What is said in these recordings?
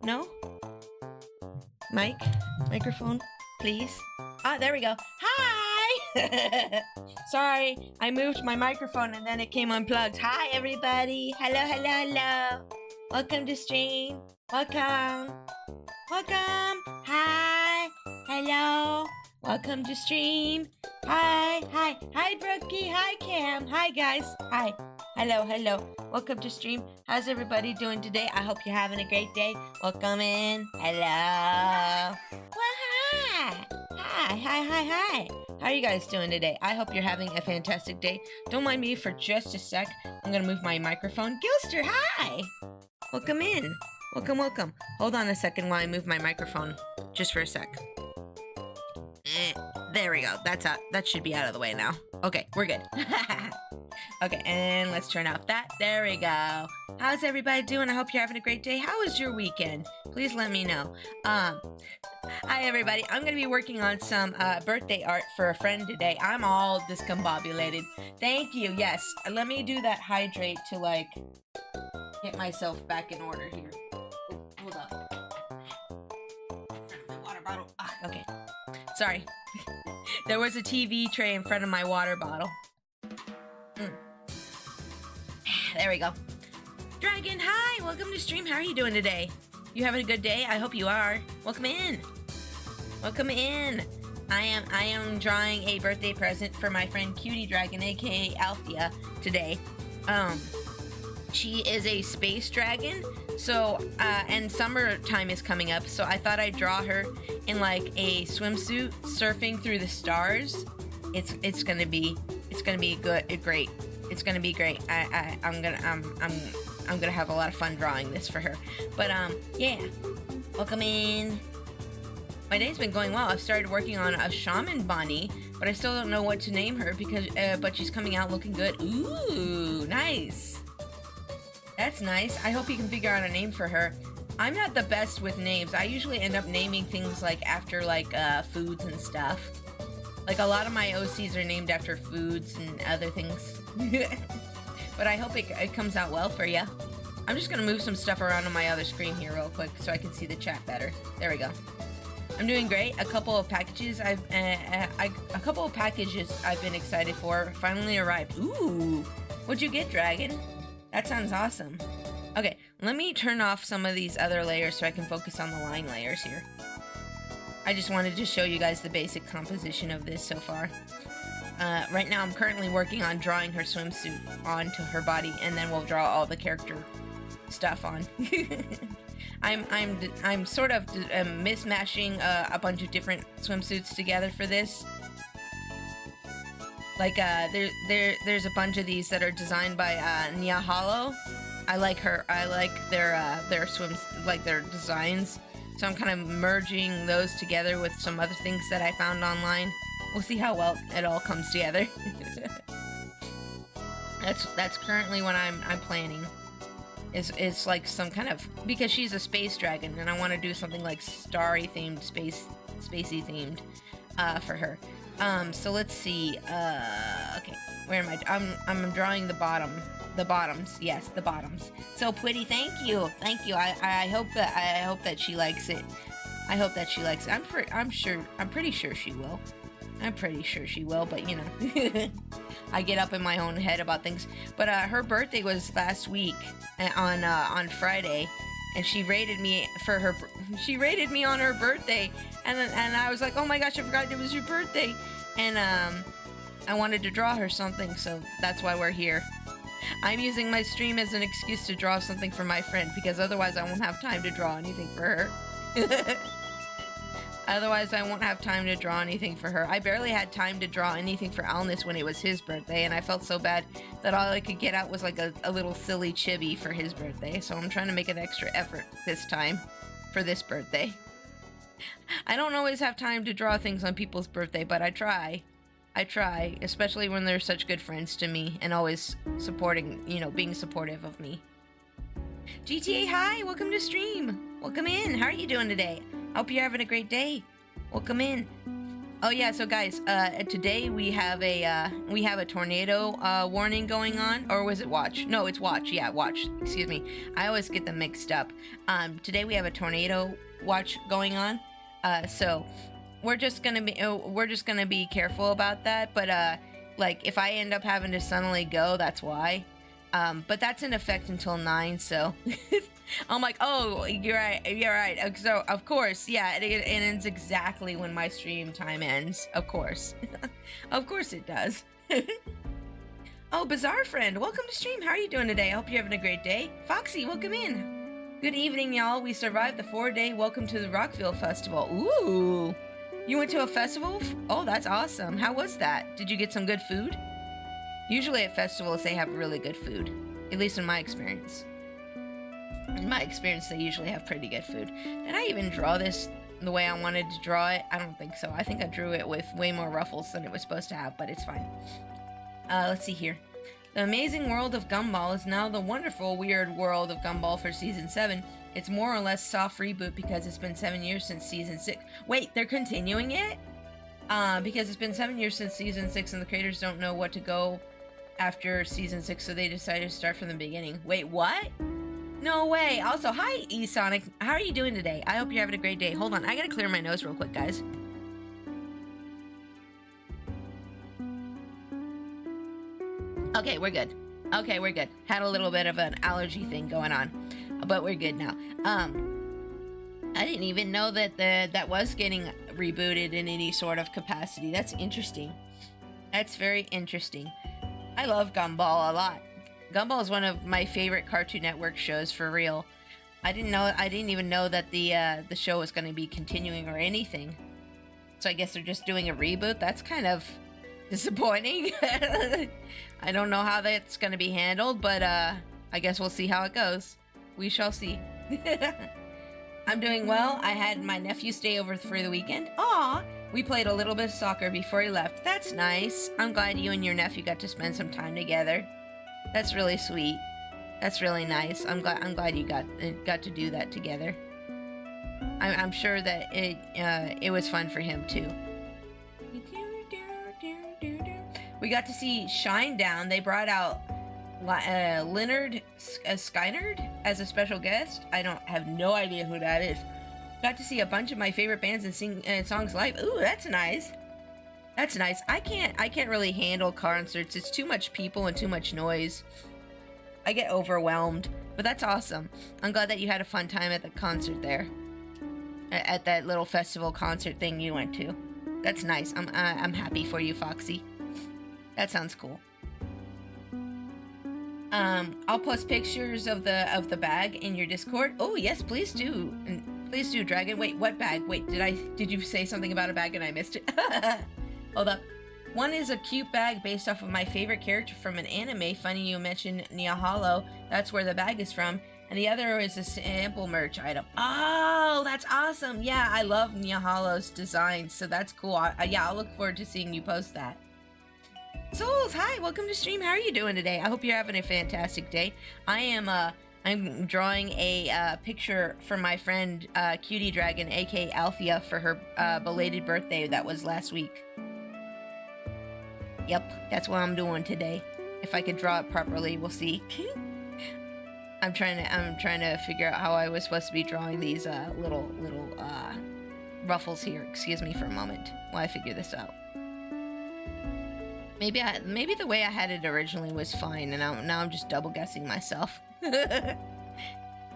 No? Microphone, please. Ah, there we go. Hi! Sorry, I moved my microphone and then it came unplugged. Hi, everybody. Hello, hello, hello. Welcome to stream. Welcome. Welcome. Hi. Hello. Welcome to stream. Hi. Hi. Hi, Brookie. Hi, Cam. Hi, guys. Hi. Hello, hello. Welcome to stream. How's everybody doing today? I hope you're having a great day. Welcome in. Hello. Well, hi. Hi, hi, hi, hi. How are you guys doing today? I hope you're having a fantastic day. Don't mind me for just a sec. I'm going to move my microphone. Gilster, hi. Welcome in. Welcome, welcome. Hold on a second while I move my microphone. Just for a sec. There we go. That's out. That should be out of the way now. Okay, we're good. Okay, and let's turn off that. There we go. How's everybody doing? I hope you're having a great day. How was your weekend? Please let me know. Hi everybody. I'm going to be working on some birthday art for a friend today. I'm all discombobulated. Thank you. Yes. Let me do that hydrate to like get myself back in order here. Oh, hold up. My water bottle. Okay. Sorry. There was a TV tray in front of my water bottle. There we go. Dragon, hi! Welcome to stream. How are you doing today? You having a good day? I hope you are. Welcome in. Welcome in. I am drawing a birthday present for my friend Cutie Dragon, aka Althea, today. She is a space dragon, so and summertime is coming up, so I thought I'd draw her in like a swimsuit surfing through the stars. It's gonna be great. It's gonna be great. I'm gonna have a lot of fun drawing this for her. But yeah, welcome in. My day's been going well. I've started working on a shaman bunny, but I still don't know what to name her because but she's coming out looking good. Ooh, nice. That's nice. I hope you can figure out a name for her. I'm not the best with names. I usually end up naming things like after like foods and stuff. Like a lot of my OCs are named after foods and other things. But I hope it comes out well for you. I'm just gonna move some stuff around on my other screen here real quick so I can see the chat better. There we go. I'm doing great. A couple of packages I've been excited for finally arrived. Ooh, what'd you get, Dragon? That sounds awesome. Okay, let me turn off some of these other layers so I can focus on the line layers here. I just wanted to show you guys the basic composition of this so far. Right now I'm currently working on drawing her swimsuit onto her body, and then we'll draw all the character stuff on. I'm sort of mismashing a bunch of different swimsuits together for this. Like there's a bunch of these that are designed by Nia Hollow. I like her. I like their swims, like their designs. So I'm kind of merging those together with some other things that I found online. We'll see how well it all comes together. That's currently what I'm planning. Is like some kind of, because she's a space dragon and I want to do something like starry themed, spacey themed for her. So let's see. Okay, where am I? I'm drawing the bottoms. Yes, the bottoms. So pretty. Thank you. I hope that she likes it. I hope that she likes it. I'm pretty sure she will. But you know, I get up in my own head about things. But her birthday was last week on Friday, and she rated me on her birthday, and I was like, oh my gosh, I forgot it was your birthday, and I wanted to draw her something, so that's why we're here. I'm using my stream as an excuse to draw something for my friend, because otherwise I won't have time to draw anything for her. Otherwise, I won't have time to draw anything for her. I barely had time to draw anything for Alnus when it was his birthday, and I felt so bad that all I could get out was like a little silly chibi for his birthday. So I'm trying to make an extra effort this time for this birthday. I don't always have time to draw things on people's birthday, but I try. Especially when they're such good friends to me and always supporting, being supportive of me. GTA, hi! Welcome to stream! Welcome in! How are you doing today? Hope you're having a great day. Welcome in. Oh yeah, so guys, today we have a tornado warning going on, or was it watch? No, it's watch. Yeah, watch. Excuse me. I always get them mixed up. Today we have a tornado watch going on. So we're just gonna be careful about that. But like if I end up having to suddenly go, that's why. But that's in effect until 9, so I'm like, oh, you're right. So of course, yeah, it ends exactly when my stream time ends. Of course, of course it does. Oh, Bizarre Friend, welcome to stream. How are you doing today? I hope you're having a great day. Foxy, welcome in. Good evening, y'all. We survived the 4-day welcome to the Rockville Festival. Ooh, you went to a festival? Oh, that's awesome. How was that? Did you get some good food? Usually at festivals, they have really good food. At least in my experience. In my experience, they usually have pretty good food. Did I even draw this the way I wanted to draw it? I don't think so. I think I drew it with way more ruffles than it was supposed to have, but it's fine. Let's see here. The amazing world of Gumball is now the wonderful, weird world of Gumball for Season 7. It's more or less soft reboot because it's been 7 years since Season 6. Wait, they're continuing it? Because it's been 7 years since Season 6 and the creators don't know what to go after Season 6, so they decided to start from the beginning. Wait, what? No way. Also, hi, eSonic. How are you doing today? I hope you're having a great day. Hold on, I gotta clear my nose real quick, guys. Okay, we're good. Okay, we're good. Had a little bit of an allergy thing going on, but we're good now. I didn't even know that that was getting rebooted in any sort of capacity. That's interesting. That's very interesting. I love Gumball a lot. Gumball is one of my favorite Cartoon Network shows for real. I didn't even know that the show was going to be continuing or anything. So I guess they're just doing a reboot. That's kind of disappointing. I don't know how that's going to be handled, but I guess we'll see how it goes. We shall see. I'm doing well. I had my nephew stay over for the weekend. Aw! We played a little bit of soccer before he left. That's nice. I'm glad you and your nephew got to spend some time together. That's really sweet. That's really nice. I'm glad you got to do that together. I'm sure that it was fun for him too. We got to see Shinedown. They brought out Leonard Skynyrd as a special guest. I have no idea who that is. Got to see a bunch of my favorite bands and sing songs live. Ooh, that's nice. That's nice. I can't really handle concerts. It's too much people and too much noise. I get overwhelmed, but that's awesome. I'm glad that you had a fun time at the concert there. At that little festival concert thing you went to. That's nice. I'm happy for you, Foxy. That sounds cool. I'll post pictures of the bag in your Discord. Oh, yes, please do. Please do, Dragon. Wait, what bag? Wait, did you say something about a bag and I missed it? Hold up. One is a cute bag based off of my favorite character from an anime. Funny you mentioned Nyahalo. That's where the bag is from. And the other is a sample merch item. Oh, that's awesome. Yeah, I love Nyahalo's designs, so that's cool. Yeah, I'll look forward to seeing you post that. Souls, hi, welcome to stream. How are you doing today? I hope you're having a fantastic day. I'm drawing a picture for my friend Cutie Dragon, aka Althea, for her belated birthday that was last week. Yep, that's what I'm doing today. If I could draw it properly, we'll see. I'm trying to figure out how I was supposed to be drawing these little ruffles here. Excuse me for a moment while I figure this out. Maybe the way I had it originally was fine, and now I'm just double guessing myself.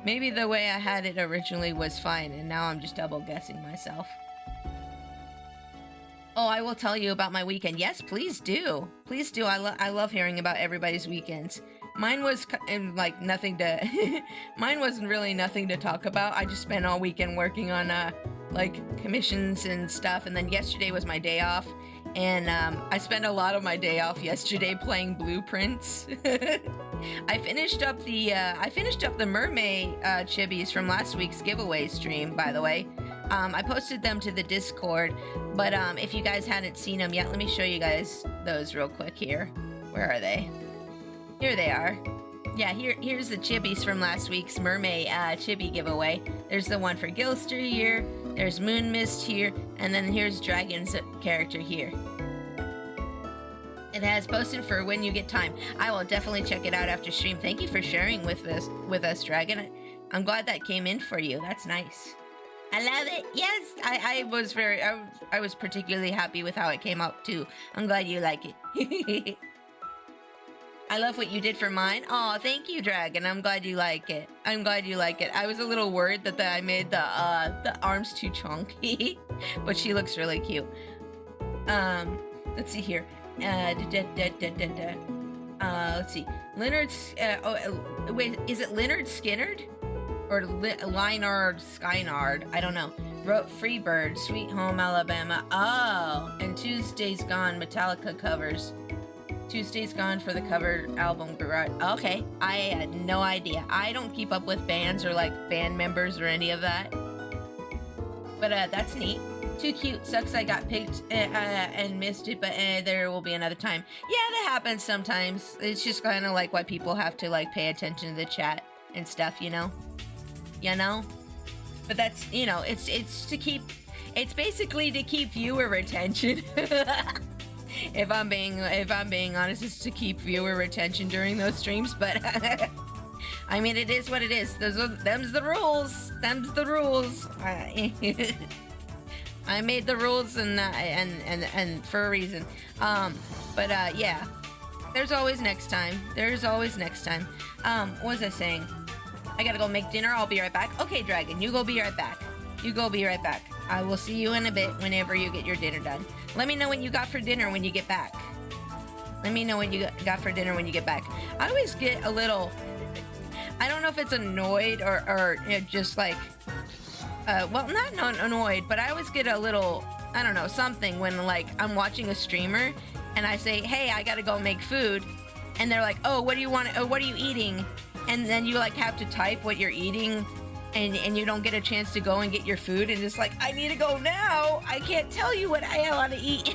Maybe the way I had it originally was fine, and now I'm just double guessing myself. Oh, I will tell you about my weekend. Yes, please do. Please do. I love hearing about everybody's weekends. Mine was like nothing to. Mine wasn't really nothing to talk about. I just spent all weekend working on like commissions and stuff, and then yesterday was my day off. And I spent a lot of my day off yesterday playing blueprints. I finished up the mermaid chibis from last week's giveaway stream, by the way. I posted them to the Discord, but if you guys hadn't seen them yet, let me show you guys those real quick here. Where are they? Here they are. Yeah, here's the chibis from last week's mermaid chibi giveaway. There's the one for Gilster here. There's Moon Mist here, and then here's Dragon's character here. It has posted for when you get time. I will definitely check it out after stream. Thank you for sharing with us, Dragon. I'm glad that came in for you. That's nice. I love it. Yes, I was particularly happy with how it came out too. I'm glad you like it. I love what you did for mine. Oh, thank you, Dragon. I'm glad you like it. I'm glad you like it. I was a little worried that I made the arms too chunky, but she looks really cute. Let's see here. Let's see. Leonard's. Wait, is it Leonard Skinnard? Or Lynard Skynard? I don't know. Wrote Freebird, Sweet Home Alabama. Oh, and Tuesday's Gone Metallica covers. Tuesday's Gone for the cover album. Okay, I had no idea. I don't keep up with bands or like band members or any of that. But that's neat. Too cute. Sucks I got picked and missed it, but there will be another time. Yeah, that happens sometimes. It's just kind of like why people have to like pay attention to the chat and stuff, you know? You know? But that's, you know, it's basically to keep viewer retention. If I'm being honest, it's to keep viewer retention during those streams, but I mean, it is what it is. Them's the rules. Them's the rules. I made the rules and for a reason. But yeah. There's always next time. There's always next time. What was I saying? I gotta go make dinner. I'll be right back. Okay, Dragon, you go be right back. You go be right back. I will see you in a bit whenever you get your dinner done. Let me know what you got for dinner when you get back. Let me know what you got for dinner when you get back. I always get a little, I don't know if it's annoyed or just like, well, not annoyed, but I always get a little, I don't know, something when like I'm watching a streamer and I say, hey, I gotta go make food. And they're like, oh, what do you want? What are you eating? And then you like have to type what you're eating and you don't get a chance to go and get your food. And it's like, I need to go now. I can't tell you what I want to eat.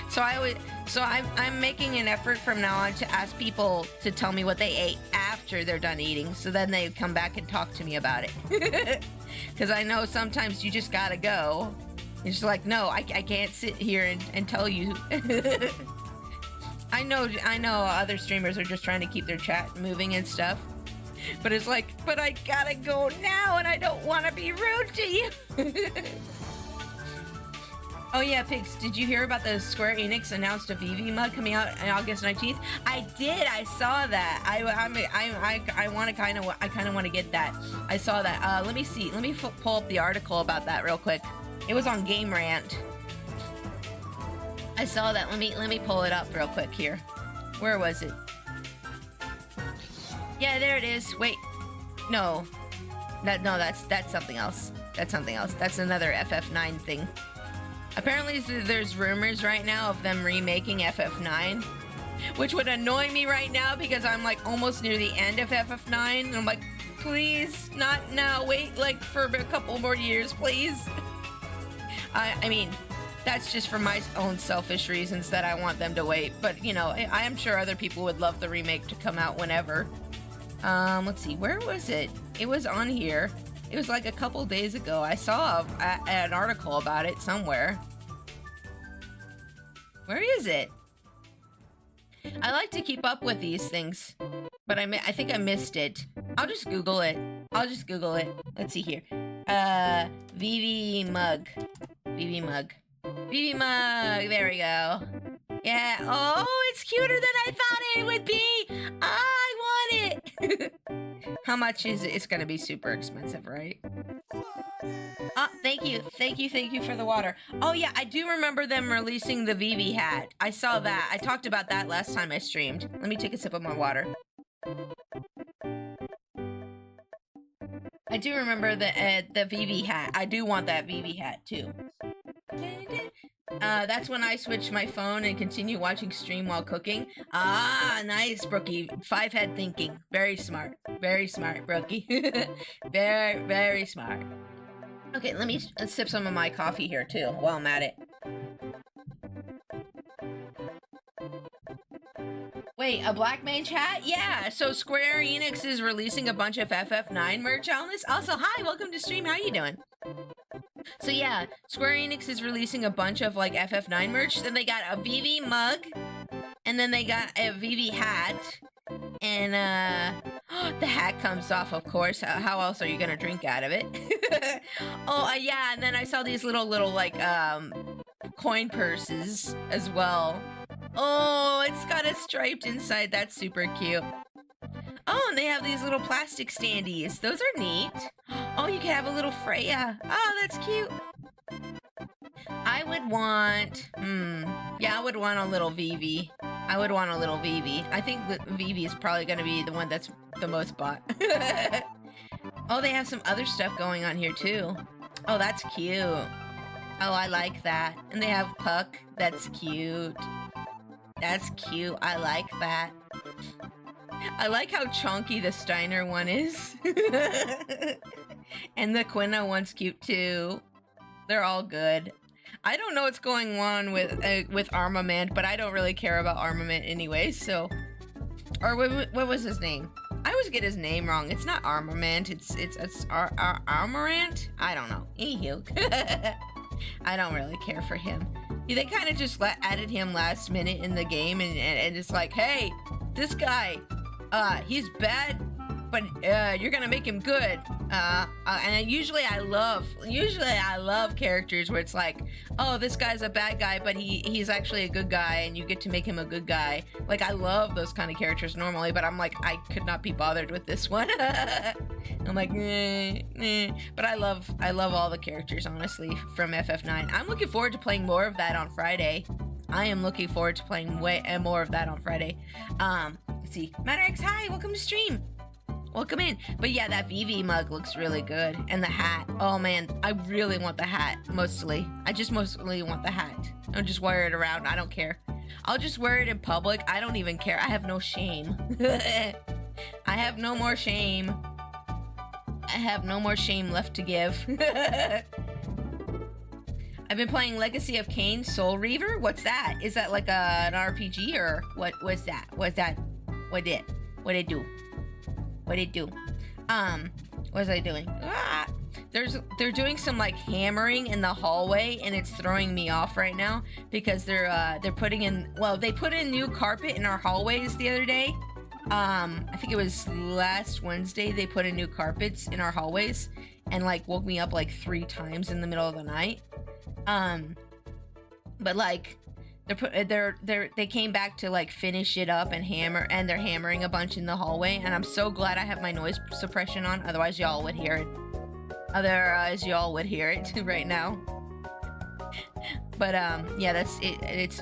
So I'm making an effort from now on to ask people to tell me what they ate after they're done eating. So then they come back and talk to me about it. Because I know sometimes you just gotta go. It's just like, no, I can't sit here and tell you. I know other streamers are just trying to keep their chat moving and stuff. But it's like, but I gotta go now and I don't want to be rude to you. Oh yeah, Pigs, did you hear about the Square Enix announced a VV mug coming out on August 19th? I did, I saw that. I kind of want to get that. I saw that. Let me see. Let me pull up the article about that real quick. It was on Game Rant. I saw that. Let me pull it up real quick here. Where was it? Yeah, there it is. Wait. No. That's something else. That's something else. That's another FF9 thing. Apparently there's rumors right now of them remaking FF9, which would annoy me right now because I'm like almost near the end of FF9 and I'm like, please, not now. Wait like for a couple more years, please. I mean, that's just for my own selfish reasons that I want them to wait. But, you know, I am sure other people would love the remake to come out whenever. Let's see, where was it? It was on here. It was like a couple days ago. I saw an article about it somewhere. Where is it? I like to keep up with these things, but I think I missed it. I'll just Google it. Let's see here. VV mug. VV mug. VV mug. There we go. Yeah. Oh, it's cuter than I thought it would be. I want it. How much is it? It's gonna be super expensive, right? Oh, thank you for the water. Oh yeah, I do remember them releasing the VV hat. I saw that. I talked about that last time I streamed. Let me take a sip of my water. I do remember the VV hat. I do want that VV hat too. That's when I switch my phone and continue watching stream while cooking. Ah, nice, Brookie. 5-head thinking. Very smart. Very smart, Brookie. Very, very smart. Okay, let me sip some of my coffee here, too, while I'm at it. Wait, a Black Mage hat? Yeah, so Square Enix is releasing a bunch of FF9 merch on this. Also, hi, welcome to stream. How you doing? So yeah, Square Enix is releasing a bunch of like FF9 merch. Then they got a VV mug, and then they got a VV hat, and the hat comes off, of course. How else are you gonna drink out of it? Yeah, and then I saw these little like coin purses as well. Oh, it's got a striped inside. That's super cute. Oh, and they have these little plastic standees. Those are neat. Oh, you can have a little Freya. Oh, that's cute. I would want, yeah, I would want a little Vivi. I would want a little Vivi. I think Vivi is probably going to be the one that's the most bought. Oh, they have some other stuff going on here too. Oh, that's cute. Oh, I like that. And they have Puck. That's cute. That's cute. I like that. I like how chunky the Steiner one is. And the Quina one's cute too. They're all good. I don't know what's going on with Armament, but I don't really care about Armament anyway, so... Or what was his name? I always get his name wrong. It's not Armament, it's Armorant? I don't know. Anywho. I don't really care for him. Yeah, they kind of just added him last minute in the game, and it's like, hey, this guy, he's bad, but you're gonna make him good. And usually I love characters where it's like, oh, this guy's a bad guy, but he's actually a good guy, and you get to make him a good guy. Like, I love those kind of characters normally, but I'm like, I could not be bothered with this one. I'm like, but I love all the characters, honestly, from FF9. I'm looking forward to playing more of that on Friday. I am looking forward to playing way more of that on Friday. Let's see. MatterX, hi, welcome to stream. Welcome in. But yeah, that VV mug looks really good. And the hat. Oh man, I really want the hat, mostly. I just mostly want the hat. I'll just wear it around. I don't care. I'll just wear it in public. I don't even care. I have no shame. I have no more shame. I have no more shame left to give. I've been playing Legacy of Kain Soul Reaver. What's that? Is that like an RPG or what was that? What's that? What it do? What it do? What was I doing? They're doing some like hammering in the hallway, and it's throwing me off right now because they're putting in, well, they put in new carpet in our hallways the other day. I think it was last Wednesday they put in new carpets in our hallways and like woke me up like 3 times in the middle of the night. But like they came back to like finish it up and hammer, and they're hammering a bunch in the hallway, and I'm so glad I have my noise suppression on, otherwise y'all would hear it. Otherwise y'all would hear it right now. But yeah, that's it.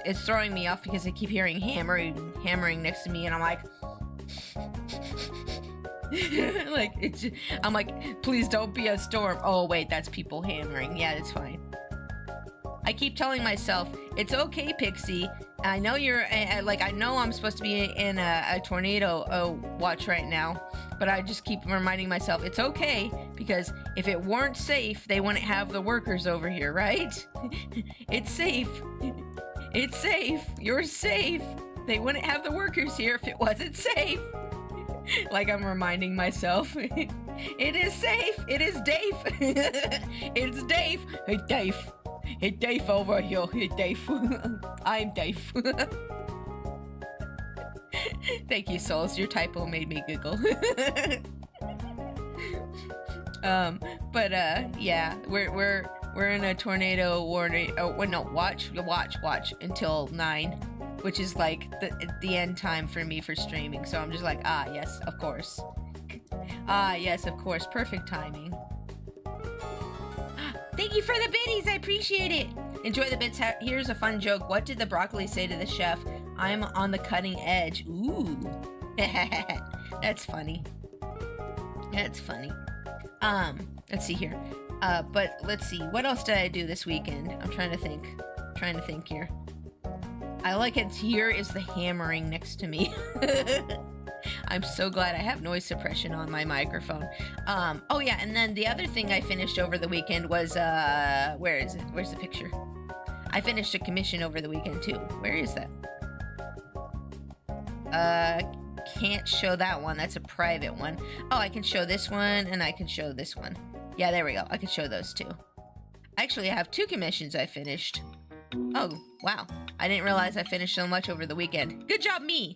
It's throwing me off because I keep hearing hammering next to me, and I'm like like I'm like, please don't be a storm. Oh wait, that's people hammering. Yeah, it's fine. I keep telling myself, it's okay, Pixie. I know you're, like, I know I'm supposed to be in a tornado watch right now, but I just keep reminding myself, it's okay, because if it weren't safe, they wouldn't have the workers over here, right? It's safe. It's safe. You're safe. They wouldn't have the workers here if it wasn't safe. Like I'm reminding myself. It is safe. It is Dave. It's Dave. Hey, Dave. Hey, Dave over here. Hey, Dave. I'm Dave. Thank you, Souls. Your typo made me giggle. Yeah, we're in a tornado warning. Oh, well, no, watch until 9, which is like the end time for me for streaming. So I'm just like, yes, of course. Yes, of course. Perfect timing. Thank you for the biddies. I appreciate it. Enjoy the bits. Here's a fun joke. What did the broccoli say to the chef? I'm on the cutting edge. Ooh. That's funny. That's funny. Let's see here. But let's see. What else did I do this weekend? I'm trying to think here. I like it here is the hammering next to me. I'm so glad I have noise suppression on my microphone. Oh yeah, and then the other thing I finished over the weekend was, where is it? Where's the picture? I finished a commission over the weekend too. Where is that? Can't show that one. That's a private one. Oh, I can show this one, and I can show this one. Yeah, there we go. I could show those too. Actually, I have 2 commissions I finished. Oh, wow. I didn't realize I finished so much over the weekend. Good job, me!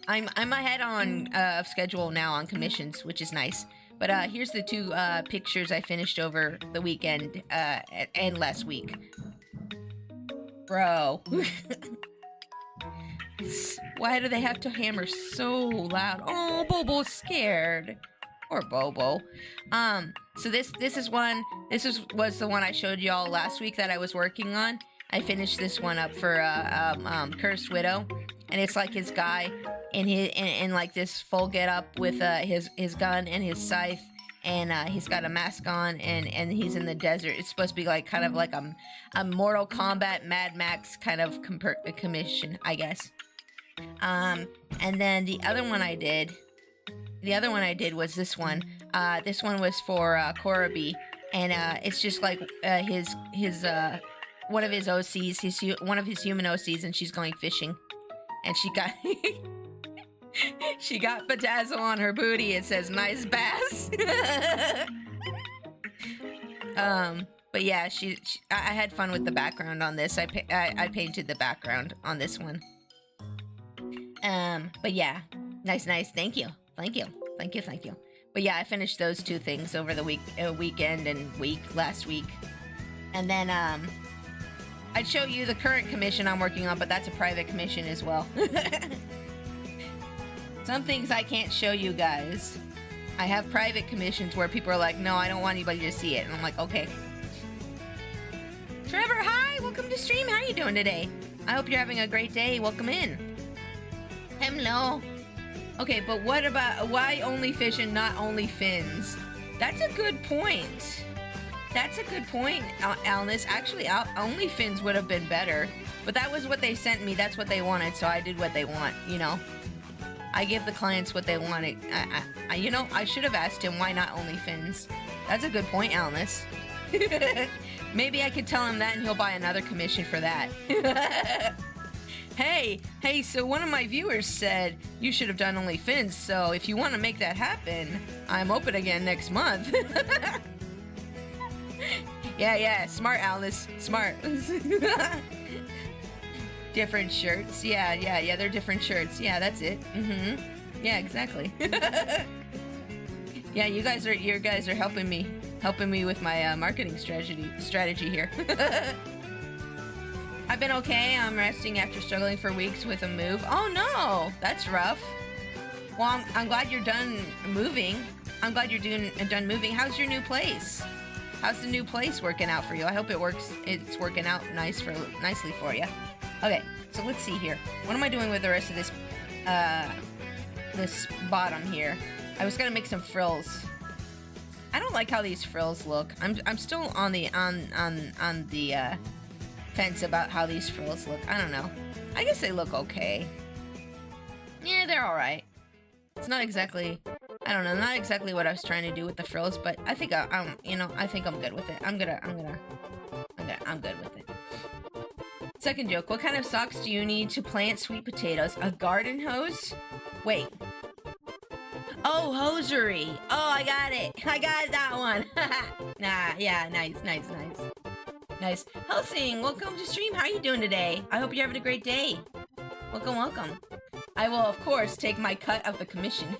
I'm ahead on of schedule now on commissions, which is nice. But here's the 2 pictures I finished over the weekend and last week. Bro. Why do they have to hammer so loud? Oh, Bobo's scared. Poor Bobo. So this is one. This was the one I showed y'all last week that I was working on. I finished this one up for Cursed Widow, and it's like his guy in like this full get up with his gun and his scythe, and he's got a mask on, and he's in the desert. It's supposed to be like kind of like a Mortal Kombat Mad Max kind of commission, I guess. And then the other one I did was this one. This one was for Korabi, and it's just like his one of his OCs, one of his human OCs, and she's going fishing, and she got she got bedazzle on her booty. It says "nice bass." But yeah, I had fun with the background on this. I painted the background on this one. But yeah, nice. Thank you. But yeah, I finished those 2 things over the weekend and last week. And then, I'd show you the current commission I'm working on, but that's a private commission as well. Some things I can't show you guys. I have private commissions where people are like, no, I don't want anybody to see it. And I'm like, okay. Trevor, hi! Welcome to stream. How are you doing today? I hope you're having a great day. Welcome in. Hello. Okay, but what about, why only fish and not only fins? That's a good point. Alnus. Actually, only fins would have been better. But that was what they sent me. That's what they wanted, so I did what they want, you know? I give the clients what they wanted. You know, I should have asked him why not only fins. That's a good point, Alnus. Maybe I could tell him that and he'll buy another commission for that. Hey, so one of my viewers said you should have done only fins, so if you want to make that happen, I'm open again next month. Yeah, smart, Alice, smart. Different shirts, yeah, they're different shirts. Yeah, that's it. Yeah, exactly. Yeah, you guys are helping me with my marketing strategy here. I've been okay. I'm resting after struggling for weeks with a move. Oh no, that's rough. Well, I'm glad you're done moving. I'm glad you're done moving. How's your new place? How's the new place working out for you? I hope it's working out nicely for you. Okay, so let's see here. What am I doing with the rest of this this bottom here? I was gonna make some frills. I don't like how these frills look. I'm still on the fence about how these frills look. I don't know. I guess they look okay. Yeah, they're all right. It's not exactly, I don't know, not exactly what I was trying to do with the frills, but I think I think I'm good with it. I'm good with it. Second joke. What kind of socks do you need to plant sweet potatoes? A garden hose? Wait. Oh, hosiery. Oh, I got it. I got that one. Nah, yeah, nice. Nice. Helsing, welcome to stream. How are you doing today? I hope you're having a great day. Welcome. I will, of course, take my cut of the commission.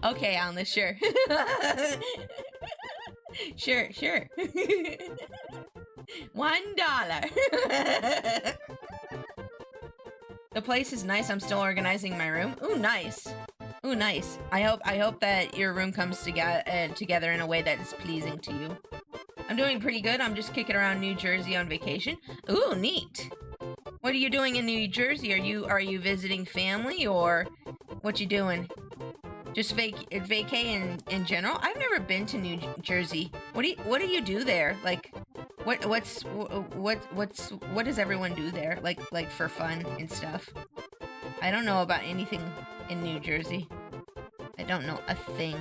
Okay, Alna, sure. Sure. $1. The place is nice. I'm still organizing my room. Ooh, nice. I hope that your room comes together in a way that is pleasing to you. I'm doing pretty good. I'm just kicking around New Jersey on vacation. Ooh, neat. What are you doing in New Jersey? Are you visiting family, or what you doing? Just vacay in general? I've never been to New Jersey. What do you do there? Like, what does everyone do there? Like for fun and stuff? I don't know about anything in New Jersey. I don't know a thing.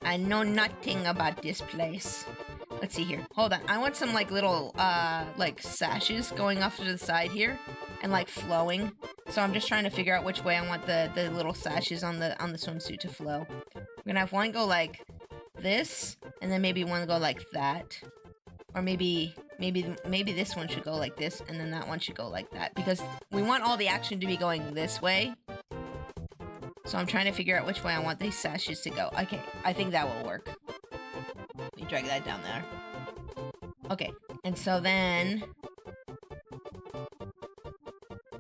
I know nothing about this place. Let's see here. Hold on. I want some like little like sashes going off to the side here and like flowing. So I'm just trying to figure out which way I want the little sashes on the swimsuit to flow. I'm gonna have one go like this, and then maybe one go like that. Or maybe this one should go like this, and then that one should go like that. Because we want all the action to be going this way. So I'm trying to figure out which way I want these sashes to go. Okay, I think that will work. Let me drag that down there. Okay, and so then...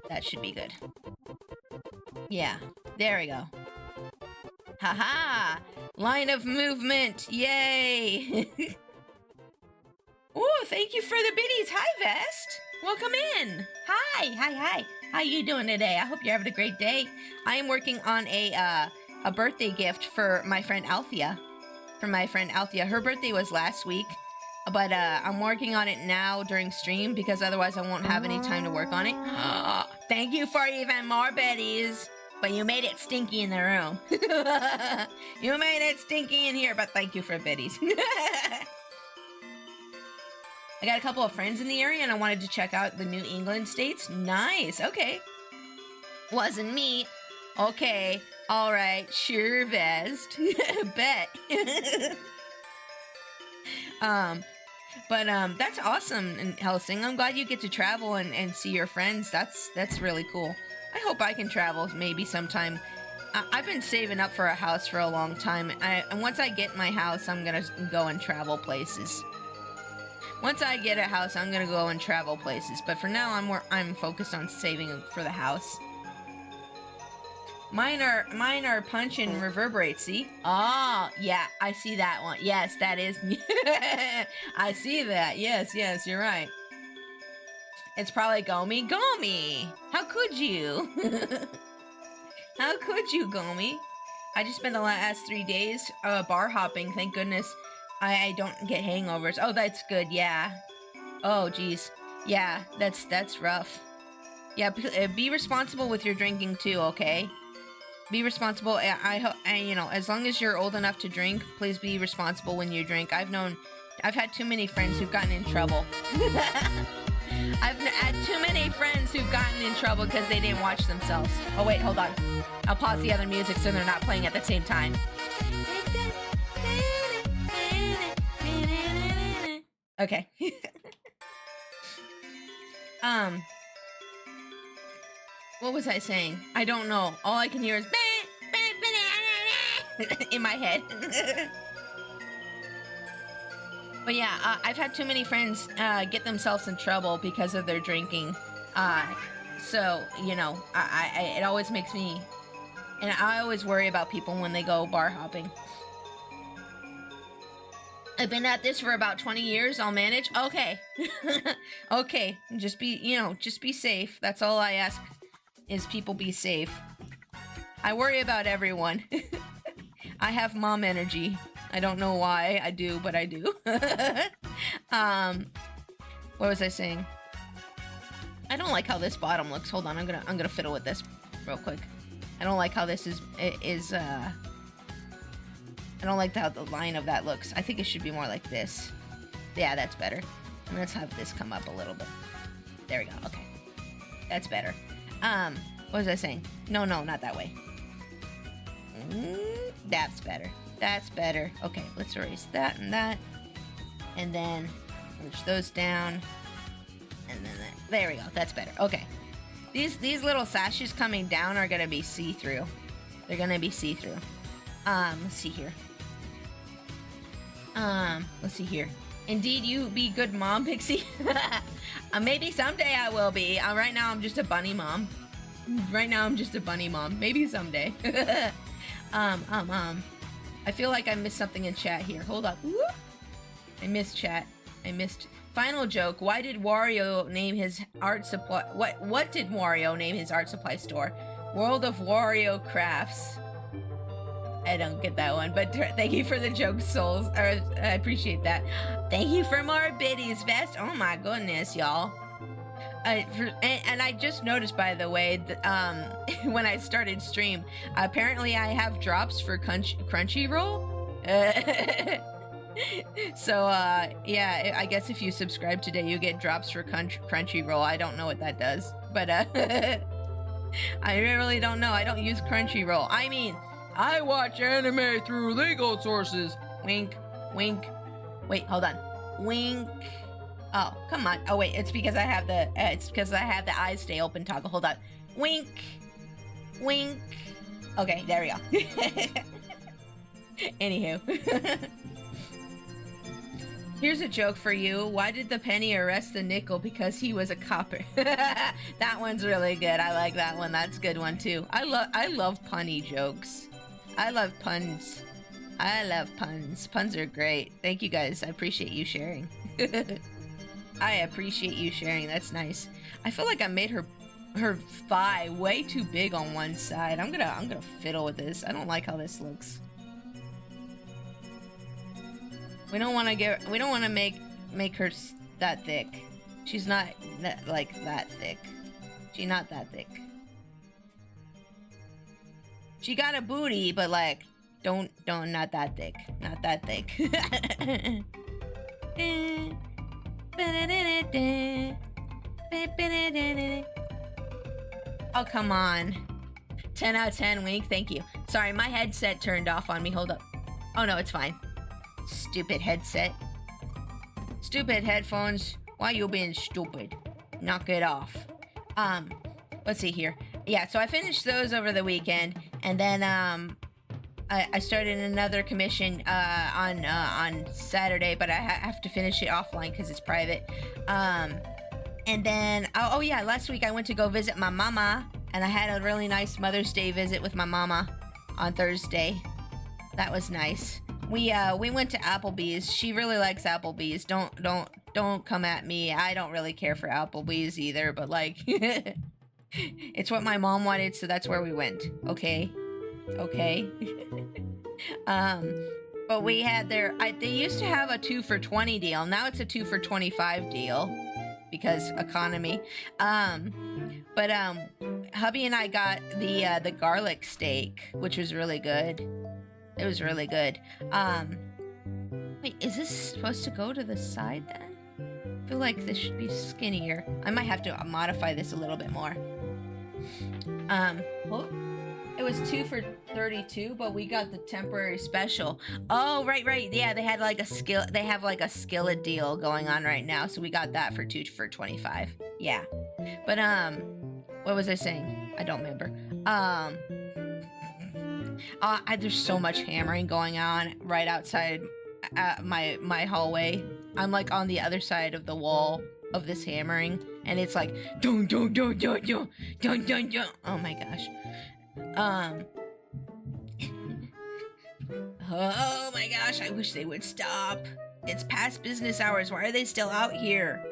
that should be good. Yeah, there we go. Haha! Line of movement! Yay! Oh, thank you for the biddies. Hi, Vest. Welcome in. Hi. How you doing today? I hope you're having a great day. I am working on a birthday gift for my friend Althea. Her birthday was last week, but I'm working on it now during stream because otherwise I won't have any time to work on it. Thank you for even more biddies. But you made it stinky in the room. You made it stinky in here, but thank you for biddies. I got a couple of friends in the area and I wanted to check out the New England states. Nice, okay. Wasn't me. Okay, all right, sure, Vest. Bet. That's awesome, Helsing. I'm glad you get to travel and see your friends. That's really cool. I hope I can travel maybe sometime. I've been saving up for a house for a long time. And once I get my house, I'm gonna go and travel places. Once I get a house, I'm gonna go and travel places. But for now, I'm focused on saving for the house. Mine are punch and reverberate. See? Oh, yeah, I see that one. Yes, that is. I see that. Yes, you're right. It's probably Gomi. How could you? How could you, Gomi? I just spent the last 3 days bar hopping. Thank goodness I don't get hangovers. Oh, that's good. Yeah. Oh, geez. Yeah, that's rough. Yeah, be responsible with your drinking too, okay? Be responsible. I hope, you know, as long as you're old enough to drink, please be responsible when you drink. I've had too many friends who've gotten in trouble. I've had too many friends who've gotten in trouble because they didn't watch themselves. Oh, wait, hold on. I'll pause the other music so they're not playing at the same time. Okay. What was I saying? I don't know. All I can hear is in my head. But yeah, I've had too many friends get themselves in trouble because of their drinking. So, you know, it always makes me... And I always worry about people when they go bar hopping. I've been at this for about 20 years. I'll manage. Okay. Okay. Just be safe. That's all I ask, is people be safe. I worry about everyone. I have mom energy. I don't know why I do, but I do. What was I saying? I don't like how this bottom looks. Hold on, I'm gonna fiddle with this real quick. I don't like how this is I don't like how the line of that looks. I think it should be more like this. Yeah, that's better. And let's have this come up a little bit. There we go. Okay. That's better. What was I saying? No, not that way. That's better. That's better. Okay, let's erase that and that. And then push those down. And then that. There we go. That's better. Okay. These little sashes coming down are gonna be see-through. They're gonna be see-through. Let's see here. Let's see here. Indeed, you be good mom, Pixie. Maybe someday I will be. Right now I'm just a bunny mom. Maybe someday. I feel like I missed something in chat here. Hold up. Whoop. I missed chat. I missed. Final joke. Why did Wario name his art supply? What did Wario name his art supply store? World of Wario Crafts. I don't get that one, but thank you for the joke, souls. I appreciate that. Thank you for more biddies, Vest. Oh my goodness, y'all. And I just noticed, by the way, that, when I started stream, apparently I have drops for Crunchyroll. So, yeah, I guess if you subscribe today, you get drops for Crunchyroll. I don't know what that does, but I really don't know. I don't use Crunchyroll. I mean, I watch anime through legal sources. Wink, wink. Wait, hold on. Wink. Oh, come on. Oh wait, it's because I have the eyes stay open toggle. Hold on. Wink, wink. Okay, there we go. Anywho. Here's a joke for you. Why did the penny arrest the nickel? Because he was a copper. That one's really good. I like that one. That's a good one too. I love punny jokes. I love puns. I love puns. Puns are great. Thank you guys. I appreciate you sharing. I appreciate you sharing. That's nice. I feel like I made her thigh way too big on one side. I'm gonna fiddle with this. I don't like how this looks. We don't want to make her that thick. She's not that thick. She's not that thick. She got a booty, but like don't not that thick. Not that thick. Oh, come on. 10 out of 10, Wink. Thank you. Sorry, my headset turned off on me. Hold up. Oh, no, it's fine. Stupid headset. Stupid headphones. Why you being stupid? Knock it off. Let's see here. Yeah, so I finished those over the weekend, and then, I started another commission, on Saturday, but I have to finish it offline because it's private. And then, oh yeah, last week I went to go visit my mama, and I had a really nice Mother's Day visit with my mama on Thursday. That was nice. We went to Applebee's. She really likes Applebee's. Don't come at me. I don't really care for Applebee's either, but like, it's what my mom wanted, so that's where we went. Okay. But we had they used to have a 2 for $20 deal. Now it's a 2 for $25 deal because economy. But hubby and I got the garlic steak, which was really good. It was really good. Wait, is this supposed to go to the side then? I feel like this should be skinnier. I might have to modify this a little bit more. Well, it was 2 for $32, but we got the temporary special. Oh, right. Yeah, they had like they have like a skillet deal going on right now, so we got that for 2 for $25. Yeah. But what was I saying? I don't remember. There's so much hammering going on right outside my hallway. I'm like on the other side of the wall of this hammering, and it's like dun dun dun dun dun dun dun dun. Oh my gosh. Oh my gosh, I wish they would stop. It's past business hours. Why are they still out here?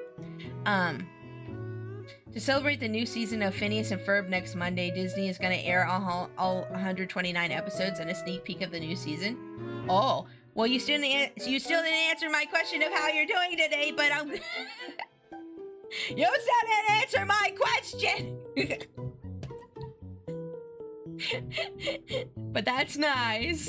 To celebrate the new season of Phineas and Ferb next Monday, Disney is going to air all 129 episodes and a sneak peek of the new season. Oh, well, you still didn't answer my question of how you're doing today, but I'm... You still didn't answer my question! But that's nice.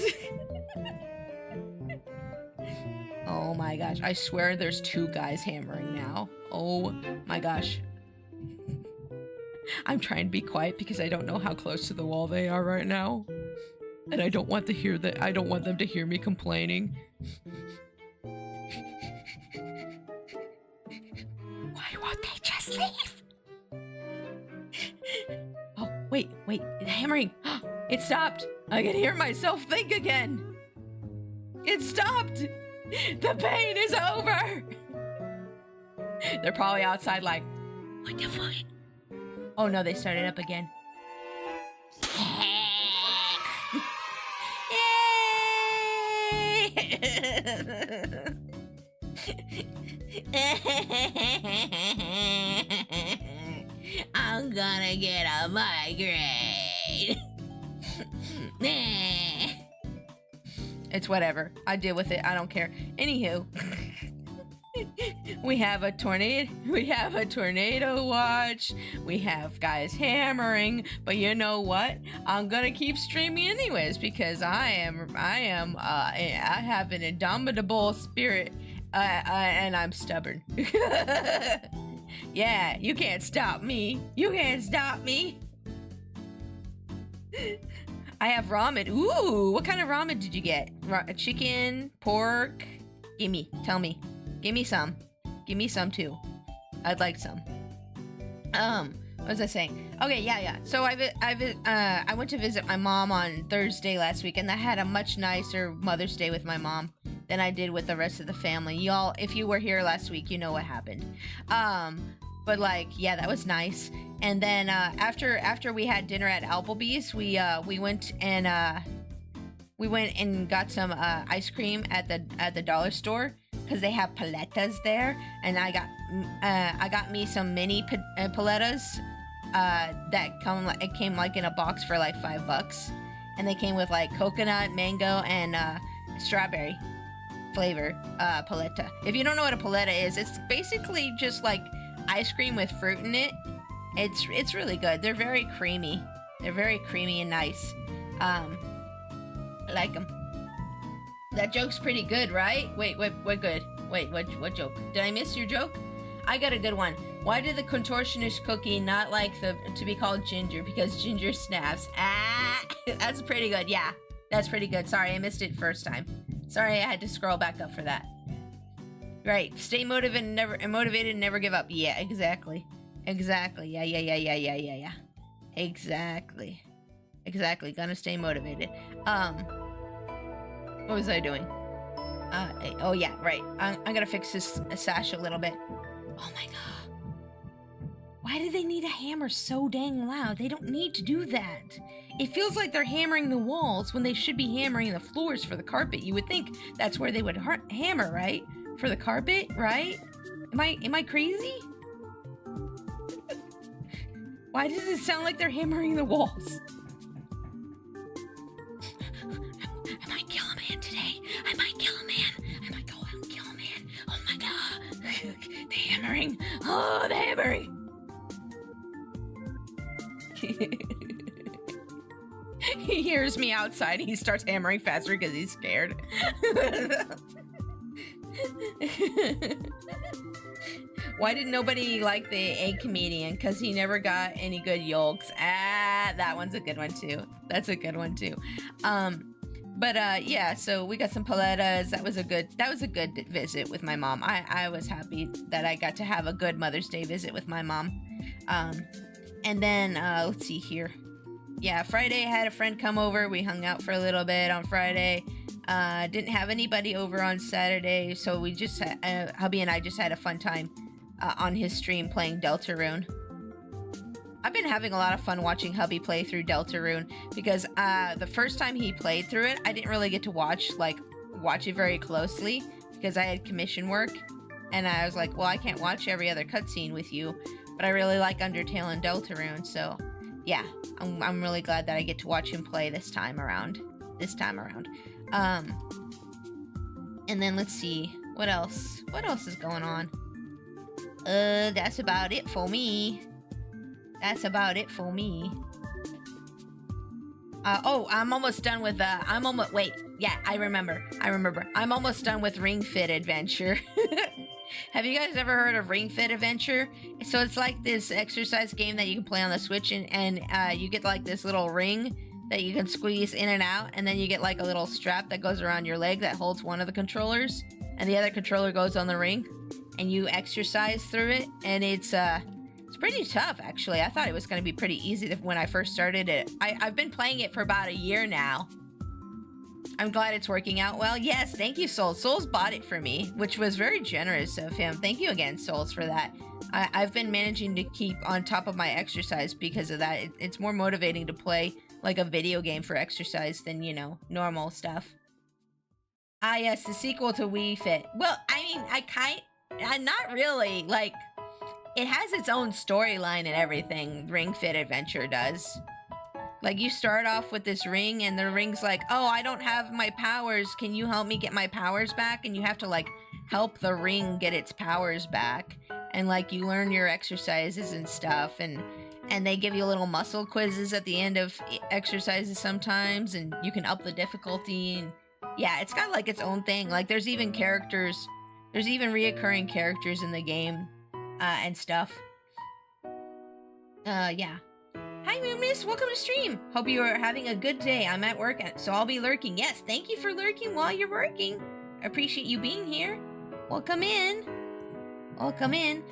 Oh my gosh, I swear there's 2 guys hammering now. Oh my gosh. I'm trying to be quiet because I don't know how close to the wall they are right now. And I don't want them to hear me complaining. Why won't they just leave? Oh, wait, hammering. It stopped. I can hear myself think again. It stopped. The pain is over. They're probably outside like, what the fuck? Oh no, they started up again. I'm gonna get a migraine. It's whatever. I deal with it. I don't care. Anywho. We have a tornado watch. We have guys hammering, but you know what? I'm gonna keep streaming anyways because I have an indomitable spirit, and I'm stubborn. Yeah, you can't stop me. You can't stop me. I have ramen. Ooh, what kind of ramen did you get? Chicken, pork? Gimme, tell me. Give me some. Give me some too. I'd like some. What was I saying? Okay, yeah. So I went to visit my mom on Thursday last week, and I had a much nicer Mother's Day with my mom than I did with the rest of the family. Y'all, if you were here last week, you know what happened. But like, yeah, that was nice. And then after we had dinner at Applebee's, we went and got some ice cream at the dollar store because they have paletas there, and I got me some mini paletas that came like in a box for like $5, and they came with like coconut, mango, and strawberry flavor paleta. If you don't know what a paleta is, it's basically just like ice cream with fruit in it. It's really good. They're very creamy. They're very creamy and nice. I like them. That joke's pretty good, right? Wait, what good? Wait, what joke? Did I miss your joke? I got a good one. Why did the contortionist cookie not like to be called Ginger? Because Ginger snaps. Ah, that's pretty good. Yeah, that's pretty good. Sorry, I missed it first time. Sorry, I had to scroll back up for that. Right, stay motivated and never give up. Yeah, exactly. Yeah. Exactly. Gonna stay motivated. What was I doing? Oh yeah, right. I'm gonna fix this sash a little bit. Oh my god. Why do they need a hammer so dang loud? They don't need to do that. It feels like they're hammering the walls when they should be hammering the floors for the carpet. You would think that's where they would hammer, right? For the carpet, right? Am I crazy? Why does it sound like they're hammering the walls? I might kill a man today. I might kill a man. I might go out and kill a man. Oh my god. The hammering. Oh, the hammering. He hears me outside. He starts hammering faster because he's scared. Why did nobody like the egg comedian? Because he never got any good yolks. Ah, that one's a good one too. That's a good one too. Yeah, so we got some paletas. That was a good visit with my mom. I was happy that I got to have a good Mother's Day visit with my mom. And then let's see here. Yeah, Friday I had a friend come over. We hung out for a little bit on Friday. Didn't have anybody over on Saturday, so we just hubby and I just had a fun time on his stream playing Deltarune. I've been having a lot of fun watching hubby play through Deltarune because the first time he played through it, I didn't really get to watch it very closely because I had commission work, and I was like, well, I can't watch every other cutscene with you, but I really like Undertale and Deltarune, so yeah, I'm really glad that I get to watch him play this time around. And then let's see, what else is going on? That's about it for me. I'm almost done with I remember. I'm almost done with Ring Fit Adventure. Have you guys ever heard of Ring Fit Adventure? So it's like this exercise game that you can play on the Switch, and you get like this little ring that you can squeeze in and out, and then you get like a little strap that goes around your leg that holds one of the controllers, and the other controller goes on the ring, and you exercise through it, and it's pretty tough, actually. I thought it was going to be pretty easy when I first started it. I've been playing it for about a year now. I'm glad it's working out well. Yes, thank you, Souls. Souls bought it for me, which was very generous of him. Thank you again, Souls, for that. I've been managing to keep on top of my exercise because of that. It's more motivating to play like a video game for exercise than, normal stuff. Ah, yes, the sequel to Wii Fit. Well, I mean, not really. Like, it has its own storyline and everything. Ring Fit Adventure does. Like, you start off with this ring, and the ring's like, oh, I don't have my powers. Can you help me get my powers back? And you have to, like, help the ring get its powers back. And, like, you learn your exercises and stuff. And they give you little muscle quizzes at the end of exercises sometimes. And you can up the difficulty. And yeah, it's got, like, its own thing. Like, there's even reoccurring characters in the game and stuff. Yeah. Hi, Moonmiss. Welcome to stream. Hope you are having a good day. I'm at work, so I'll be lurking. Yes, thank you for lurking while you're working. I appreciate you being here. Welcome in. Welcome in.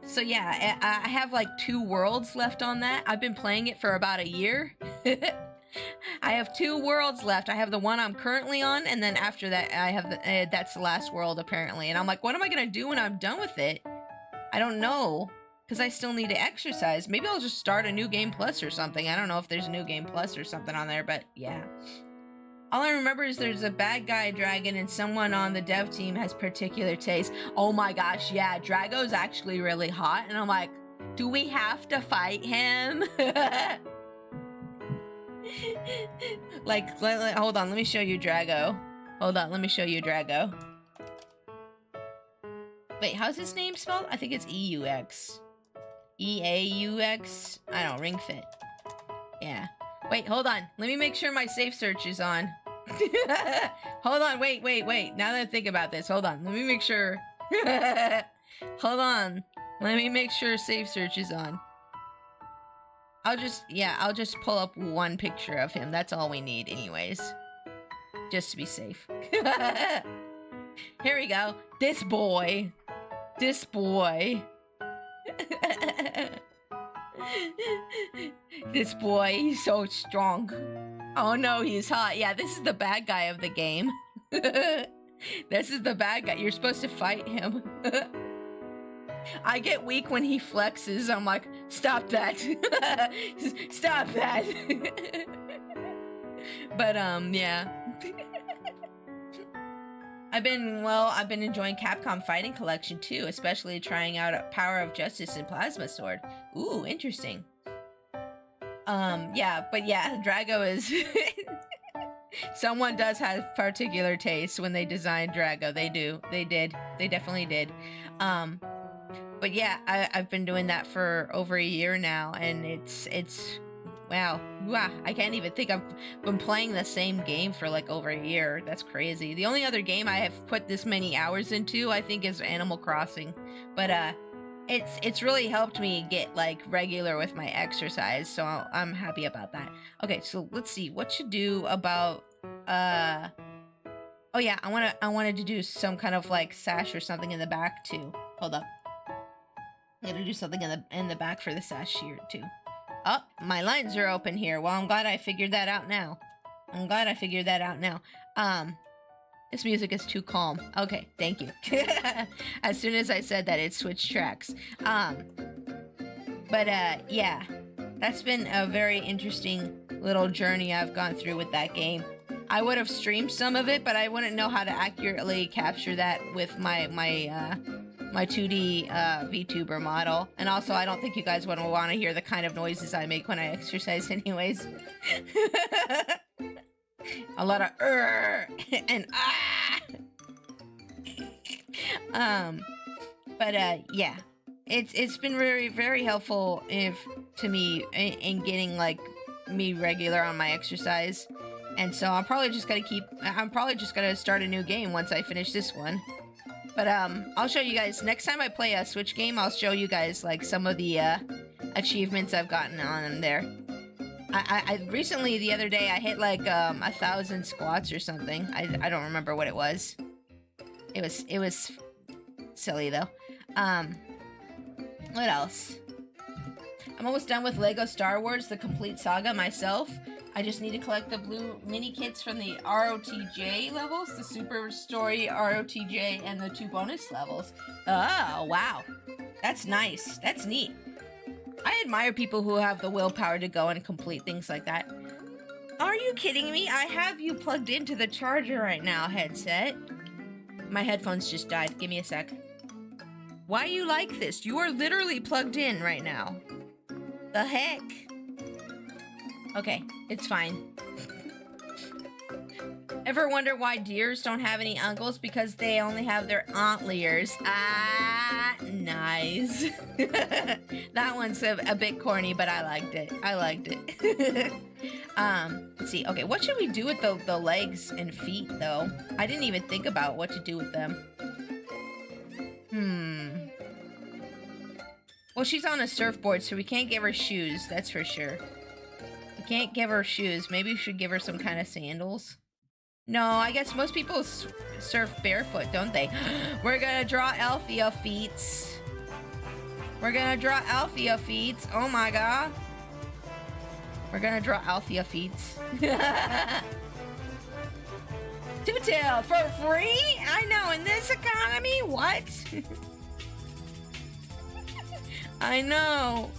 So yeah, I have like 2 worlds left on that. I've been playing it for about a year. I have 2 worlds left. I have the one I'm currently on, and then after that, I have that's the last world apparently. And I'm like, what am I gonna do when I'm done with it? I don't know, because I still need to exercise. Maybe I'll just start a new game plus or something. I don't know if there's a new game plus or something on there, but yeah. All I remember is there's a bad guy dragon and someone on the dev team has particular taste. Oh my gosh, yeah, Drago's actually really hot. And I'm like, do we have to fight him? Like, hold on, let me show you Drago. Hold on, let me show you Drago. Wait, how's his name spelled? I think it's E-U-X. E-A-U-X? I don't know, Ring Fit. Yeah. Wait, hold on. Let me make sure my safe search is on. Hold on, wait. Now that I think about this, hold on. Let me make sure. Hold on. Let me make sure safe search is on. I'll just pull up one picture of him. That's all we need anyways. Just to be safe. Here we go. This boy. This boy. This boy, he's so strong. Oh no, he's hot. Yeah, this is the bad guy of the game. This is the bad guy. You're supposed to fight him. I get weak when he flexes. I'm like, stop that. Stop that. But, yeah. I've been enjoying Capcom Fighting Collection too, especially trying out Power of Justice and Plasma Sword. Ooh, interesting. Yeah, but yeah, Drago is... Someone does have particular taste when they designed Drago. They do. They did. They definitely did. But yeah, I've been doing that for over a year now, and it's... Wow, I can't even think. I've been playing the same game for like over a year. That's crazy. The only other game I have put this many hours into, I think, is Animal Crossing. But it's really helped me get like regular with my exercise, so I'm happy about that. Okay, so let's see what to do about oh yeah, I wanted to do some kind of like sash or something in the back too. Hold up. I'm gonna do something in the back for the sash here too. Oh, my lines are open here. Well, I'm glad I figured that out now. This music is too calm. Okay, thank you. As soon as I said that, it switched tracks. But yeah, that's been a very interesting little journey I've gone through with that game. I would have streamed some of it, but I wouldn't know how to accurately capture that with my 2D VTuber model. And also, I don't think you guys would want to hear the kind of noises I make when I exercise anyways. A lot of and but yeah, it's been very, very helpful to me in getting like me regular on my exercise. And so I'm probably just gonna start a new game once I finish this one. But I'll show you guys next time I play a Switch game. I'll show you guys like some of the achievements I've gotten on there. I recently, the other day, I hit like 1,000 squats or something. I don't remember what it was. It was silly though. What else? I'm almost done with Lego Star Wars: The Complete Saga myself. I just need to collect the blue mini kits from the ROTJ levels, the Super Story ROTJ, and the 2 bonus levels. Oh, wow. That's nice. That's neat. I admire people who have the willpower to go and complete things like that. Are you kidding me? I have you plugged into the charger right now, headset. My headphones just died. Give me a sec. Why you like this? You are literally plugged in right now. The heck? Okay, it's fine. Ever wonder why deers don't have any uncles? Because they only have their antlers. Ah, nice. That one's a bit corny, but I liked it. Let's see. Okay, what should we do with the legs and feet, though? I didn't even think about what to do with them. Well, she's on a surfboard, so we can't give her shoes. That's for sure. We can't give her shoes. Maybe we should give her some kind of sandals. No, I guess most people surf barefoot, don't they? We're gonna draw Althea feet. We're gonna draw Althea feet. Oh my god. We're gonna draw Althea feet. Two-tail for free? I know, in this economy? What? I know.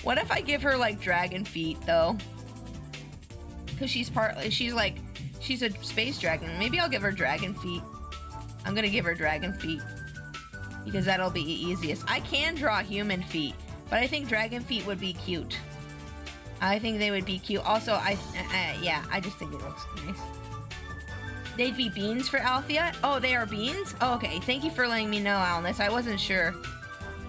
What if I give her like dragon feet though? Because she's a space dragon. Maybe I'll give her dragon feet. I'm gonna give her dragon feet because that'll be easiest. I can draw human feet, but I think dragon feet would be cute. I think they would be cute. Also, yeah, I just think it looks nice. They'd be beans for Althea? Oh, they are beans? Oh, okay. Thank you for letting me know, Alnus. I wasn't sure.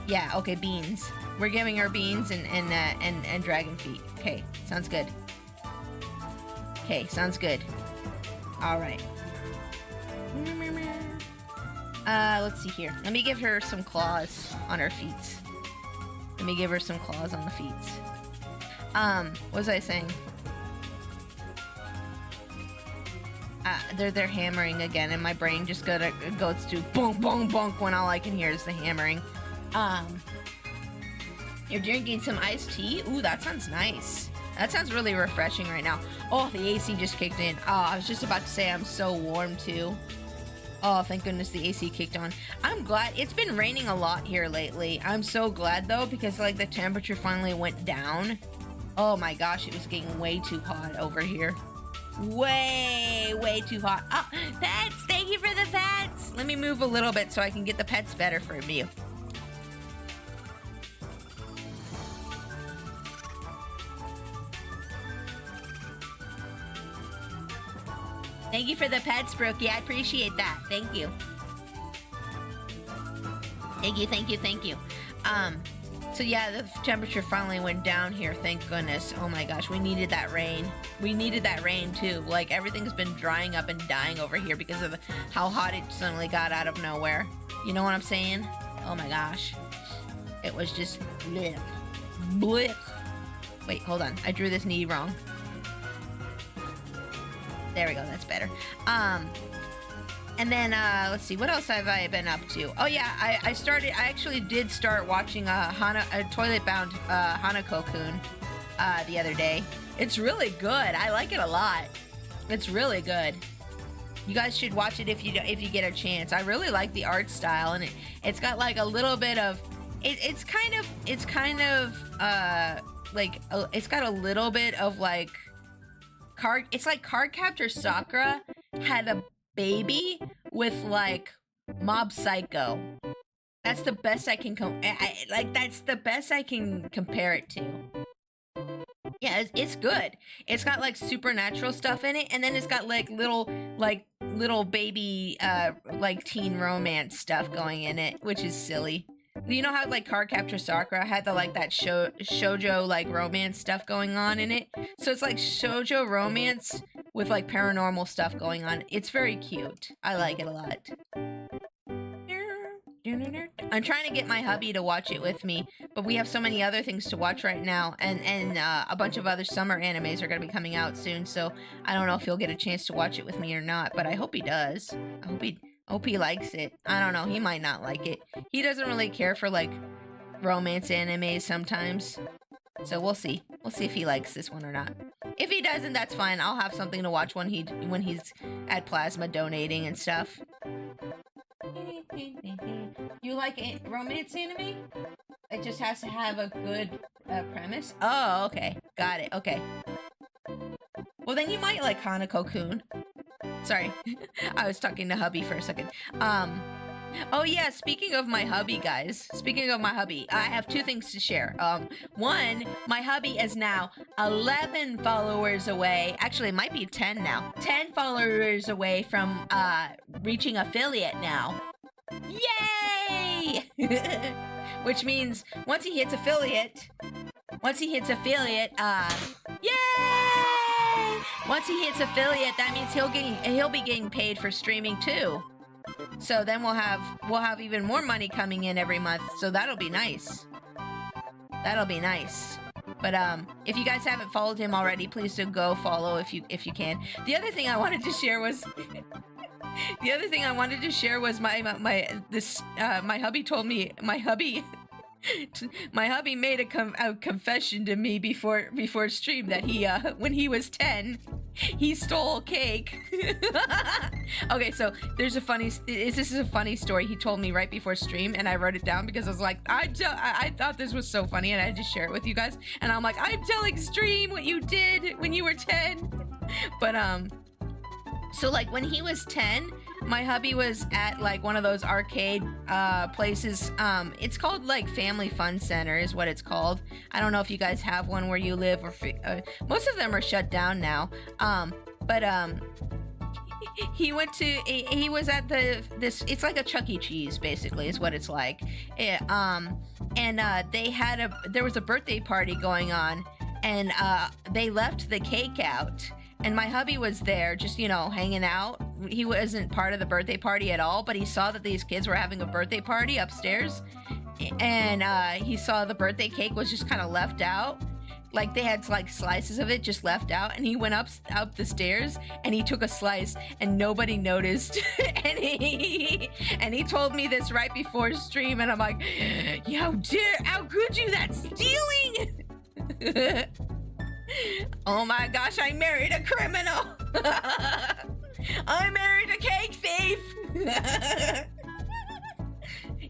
Yeah, okay, beans. We're giving her beans and dragon feet. Okay, sounds good. Okay, sounds good. All right. Let's see here. Let me give her some claws on her feet. Let me give her some claws on the feet. What was I saying? They're hammering again, and my brain just goes to bonk, bonk, bonk when all I can hear is the hammering. You're drinking some iced tea? Ooh, that sounds nice. That sounds really refreshing right now. Oh, the AC just kicked in. Oh, I was just about to say I'm so warm too. Oh, thank goodness the AC kicked on. I'm glad. It's been raining a lot here lately. I'm so glad though, because like the temperature finally went down. Oh my gosh, it was getting way too hot over here. Way too hot. Oh, pets, thank you for the pets. Let me move a little bit so I can get the pets better for you. Thank you for the pets, Brookie. I appreciate that. Thank you. Thank you. So yeah, the temperature finally went down here, thank goodness. Oh my gosh, we needed that rain. We needed that rain too. Like everything's been drying up and dying over here because of how hot it suddenly got out of nowhere. You know what I'm saying? Oh my gosh. It was just blech. Blech. Wait, hold on. I drew this knee wrong. There we go, that's better. And then, let's see, what else have I been up to? Oh yeah, I actually did start watching a Toilet Bound Hanako-kun the other day. It's really good. I like it a lot. It's really good. You guys should watch it if you get a chance. I really like the art style, and it's got like a little bit of it's kind of a little bit of like it's like Cardcaptor Sakura had a baby with like Mob Psycho. That's the best I can that's the best I can compare it to. Yeah, it's good. It's got like supernatural stuff in it, and then it's got like little baby like teen romance stuff going in it, which is silly. You know how like Cardcaptor Sakura had the like that shoujo like romance stuff going on in it? So it's like shoujo romance with like paranormal stuff going on. It's very cute. I like it a lot. I'm trying to get my hubby to watch it with me, but we have so many other things to watch right now, and a bunch of other summer animes are going to be coming out soon, so I don't know if he'll get a chance to watch it with me or not, but I hope he does. I hope he likes it. I don't know, he might not like it. He doesn't really care for like romance animes sometimes, so we'll see. We'll see if he likes this one or not. If he doesn't, that's fine. I'll have something to watch when he's at Plasma donating and stuff. You like romance anime? It just has to have a good premise? Oh, okay. Got it. Okay. Well, then you might like Hanako-kun. Sorry. I was talking to hubby for a second. Oh yeah, speaking of my hubby, guys. Speaking of my hubby, I have two things to share. One, my hubby is now 11 followers away. Actually, it might be 10 now. 10 followers away from reaching affiliate now. Yay! Which means once he hits affiliate, yay! Once he hits affiliate, that means he'll be getting paid for streaming too. So then we'll have even more money coming in every month. So that'll be nice. That'll be nice. But if you guys haven't followed him already, please do go follow if you can. The other thing I wanted to share was my hubby told me my hubby made a confession to me before stream that he when he was 10 he stole cake. Okay, so this is a funny story he told me right before stream, and I wrote it down because I was like, I thought this was so funny, and I had to share it with you guys. And I'm like, I'm telling stream what you did when you were 10. But so like when he was 10, my hubby was at like one of those arcade places. It's called like Family Fun Center is what it's called. I don't know if you guys have one where you live, or most of them are shut down now. But he was at this. It's like a Chuck E. Cheese basically is what it's like. There was a birthday party going on, and they left the cake out. And my hubby was there just, hanging out. He wasn't part of the birthday party at all, but he saw that these kids were having a birthday party upstairs. And he saw the birthday cake was just kind of left out. Like they had like slices of it just left out. And he went up the stairs and he took a slice and nobody noticed. and he told me this right before stream. And I'm like, how could you? That's stealing. Oh my gosh, I married a criminal. I married a cake thief.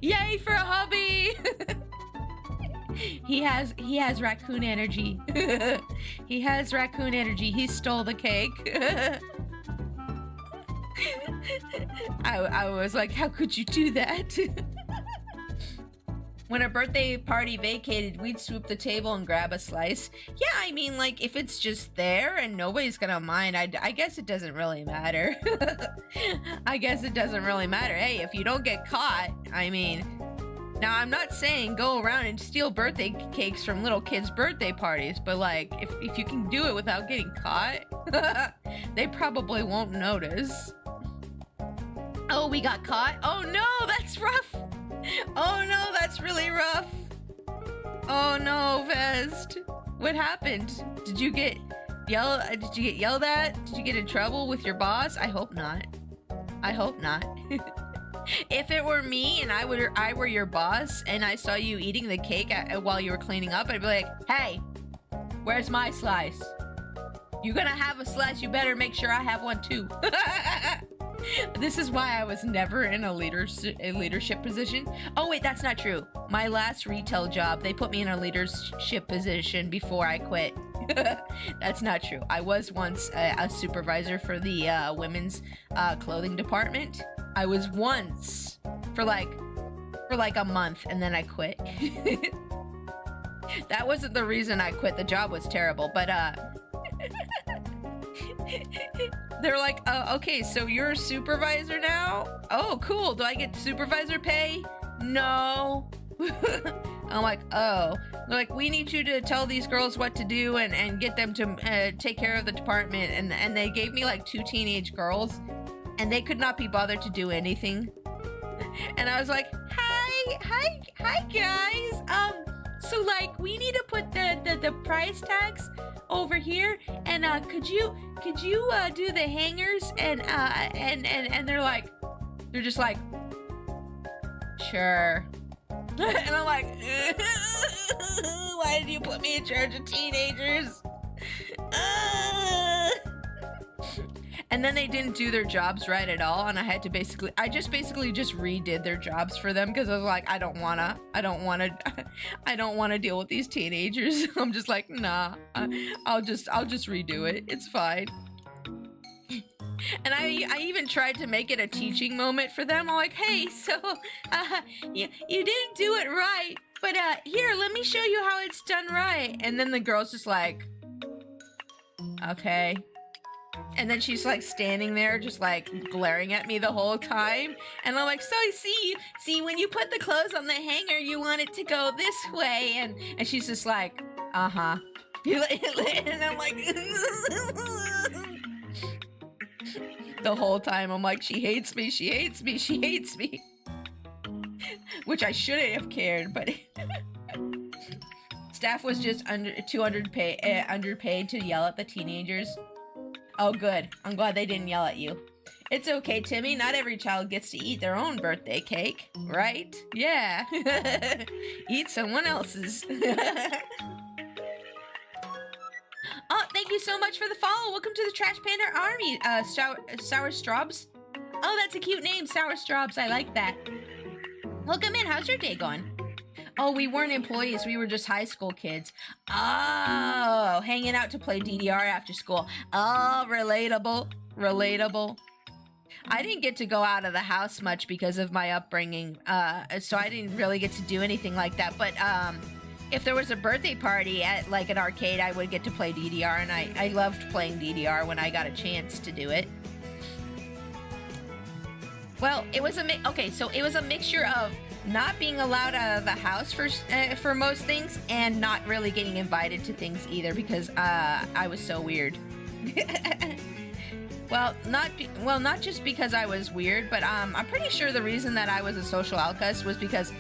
Yay for a hubby. He has raccoon energy. He has raccoon energy. He stole the cake. I was like, how could you do that? When a birthday party vacated, we'd swoop the table and grab a slice. Yeah, I mean, like, if it's just there and nobody's gonna mind, I guess it doesn't really matter. I guess it doesn't really matter. Hey, if you don't get caught, I mean... Now, I'm not saying go around and steal birthday cakes from little kids' birthday parties, but, like, if you can do it without getting caught, they probably won't notice. Oh, we got caught? Oh, no, that's rough! Oh no, that's really rough. Oh no, Vest. What happened? Did you get yelled at? Did you get in trouble with your boss? I hope not. I hope not. If it were me and I were your boss and I saw you eating the cake while you were cleaning up, I'd be like, hey, where's my slice? You're gonna have a slice, you better make sure I have one too. This is why I was never in a leadership position. Oh wait, that's not true. My last retail job, they put me in a leadership position before I quit. That's not true. I was once a supervisor for the women's clothing department. I was once for like a month, and then I quit. That wasn't the reason I quit. The job was terrible, but they're like, okay, so you're a supervisor now? Oh, cool. Do I get supervisor pay? No. I'm like, oh. They're like, we need you to tell these girls what to do and get them to take care of the department. And they gave me like 2 teenage girls, and they could not be bothered to do anything. And I was like, hi guys. So like, we need to put the price tags over here, and could you do the hangers? And they're just like, sure. And I'm like, why did you put me in charge of teenagers? And then they didn't do their jobs right at all, and I just basically redid their jobs for them because I was like, I don't wanna deal with these teenagers. I'm just like, nah, I'll just redo it. It's fine. And I even tried to make it a teaching moment for them. I'm like, hey, so you didn't do it right, but here, let me show you how it's done right. And then the girl's just like, okay. And then she's like standing there just like glaring at me the whole time. And I'm like, so see, when you put the clothes on the hanger, you want it to go this way. And she's just like, uh-huh. And I'm like, the whole time I'm like, she hates me. Which I shouldn't have cared, but staff was just underpaid to yell at the teenagers. Oh, good. I'm glad they didn't yell at you. It's okay, Timmy. Not every child gets to eat their own birthday cake, right? Yeah. Eat someone else's. Oh, thank you so much for the follow. Welcome to the Trash Panda Army, Sour Straubs. Oh, that's a cute name, Sour Straubs. I like that. Welcome in. How's your day going? Oh, we weren't employees. We were just high school kids. Oh, hanging out to play DDR after school. Oh, relatable. Relatable. I didn't get to go out of the house much because of my upbringing, so I didn't really get to do anything like that. But if there was a birthday party at like an arcade, I would get to play DDR, and I loved playing DDR when I got a chance to do it. Well, it was so it was a mixture of not being allowed out of the house for most things, and not really getting invited to things either because I was so weird. Well, not just because I was weird, but I'm pretty sure the reason that I was a social outcast was because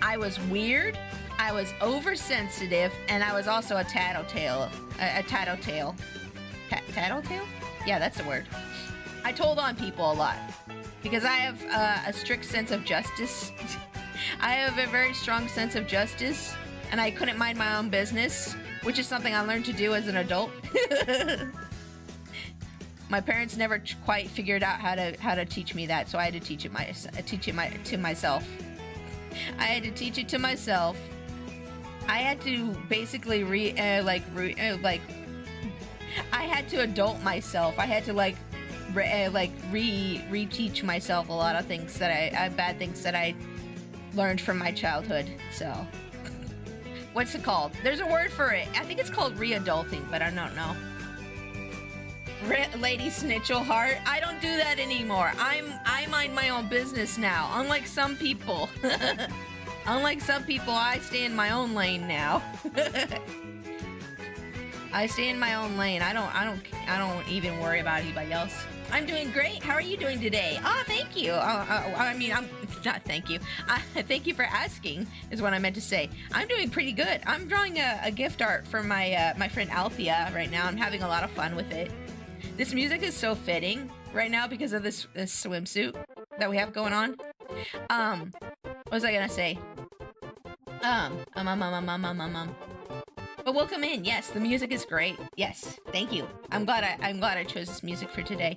I was weird, I was oversensitive, and I was also a tattletale. Tattletale? Yeah, that's the word. I told on people a lot because I have a strict sense of justice. I have a very strong sense of justice, and I couldn't mind my own business, which is something I learned to do as an adult. My parents never quite figured out how to teach me that, so I had to teach it to myself. I had to teach it to myself. I had to basically I had to adult myself. I had to reteach myself a lot of things that bad things that I learned from my childhood. So, what's it called? There's a word for it. I think it's called re-adulting, but I don't know. Lady Snitchel Heart. I don't do that anymore. I mind my own business now. Unlike some people. Unlike some people, I stay in my own lane now. I stay in my own lane. I don't even worry about anybody else. I'm doing great. How are you doing today? Oh, thank you. I'm not thank you. Thank you for asking is what I meant to say. I'm doing pretty good. I'm drawing a gift art for my friend Althea right now. I'm having a lot of fun with it. This music is so fitting right now because of this swimsuit that we have going on. What was I gonna say? But welcome in. Yes, the music is great. Yes, thank you. I'm glad I chose this music for today.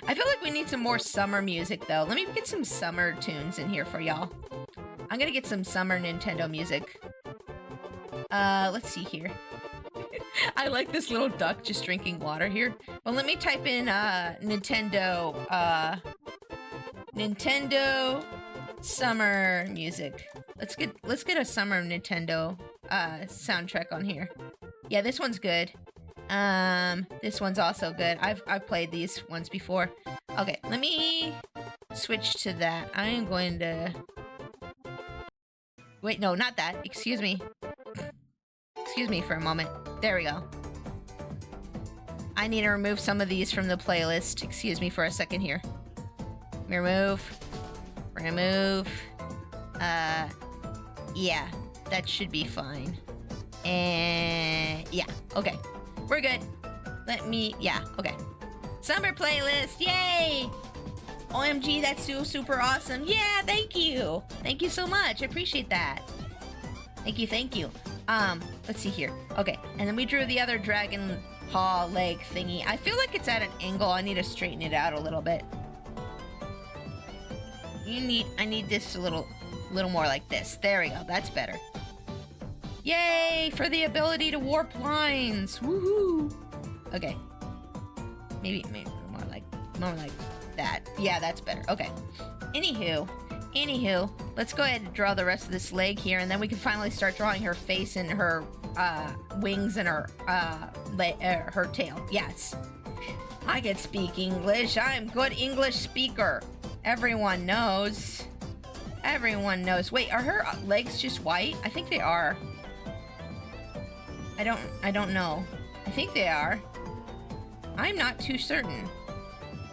I feel like we need some more summer music though. Let me get some summer tunes in here for y'all. I'm gonna get some summer Nintendo music. Let's see here. I like this little duck just drinking water here. Well, let me type in Nintendo summer music. Let's get a summer Nintendo soundtrack on here. Yeah, this one's good. This one's also good. I've played these ones before. Okay, let me switch to that. I am going to wait, no, not that. Excuse me. Excuse me for a moment. There we go. I need to remove some of these from the playlist. Excuse me for a second here. Remove. Yeah, that should be fine. And yeah, okay. We're good. Yeah, okay. Summer playlist, yay! OMG, that's super awesome. Yeah, thank you. Thank you so much. I appreciate that. Thank you. Let's see here. Okay, and then we drew the other dragon paw leg thingy. I feel like it's at an angle. I need to straighten it out a little bit. I need this a little more like this. There we go. That's better. Yay for the ability to warp lines. Woohoo. Okay. Maybe more like that. Yeah, that's better. Okay. Anywho, let's go ahead and draw the rest of this leg here, and then we can finally start drawing her face and her wings and her tail. Yes. I can speak English. I'm good English speaker. Everyone knows. Wait, are her legs just white? I think they are. I don't know. I think they are. I'm not too certain.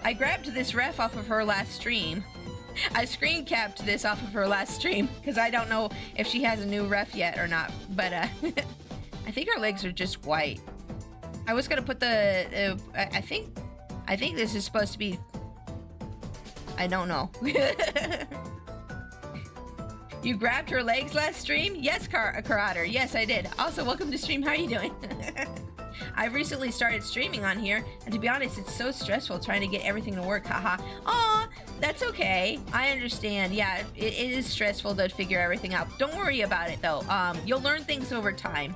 I grabbed this ref off of her last stream. I screen capped this off of her last stream because I don't know if she has a new ref yet or not. But I think her legs are just white. I was gonna put the. I think this is supposed to be. I don't know. You grabbed her legs last stream? Yes, Karater. Yes, I did. Also, welcome to stream. How are you doing? I've recently started streaming on here, and to be honest, it's so stressful trying to get everything to work. Haha. Aw, that's okay. I understand. Yeah, it is stressful to figure everything out. Don't worry about it, though. You'll learn things over time.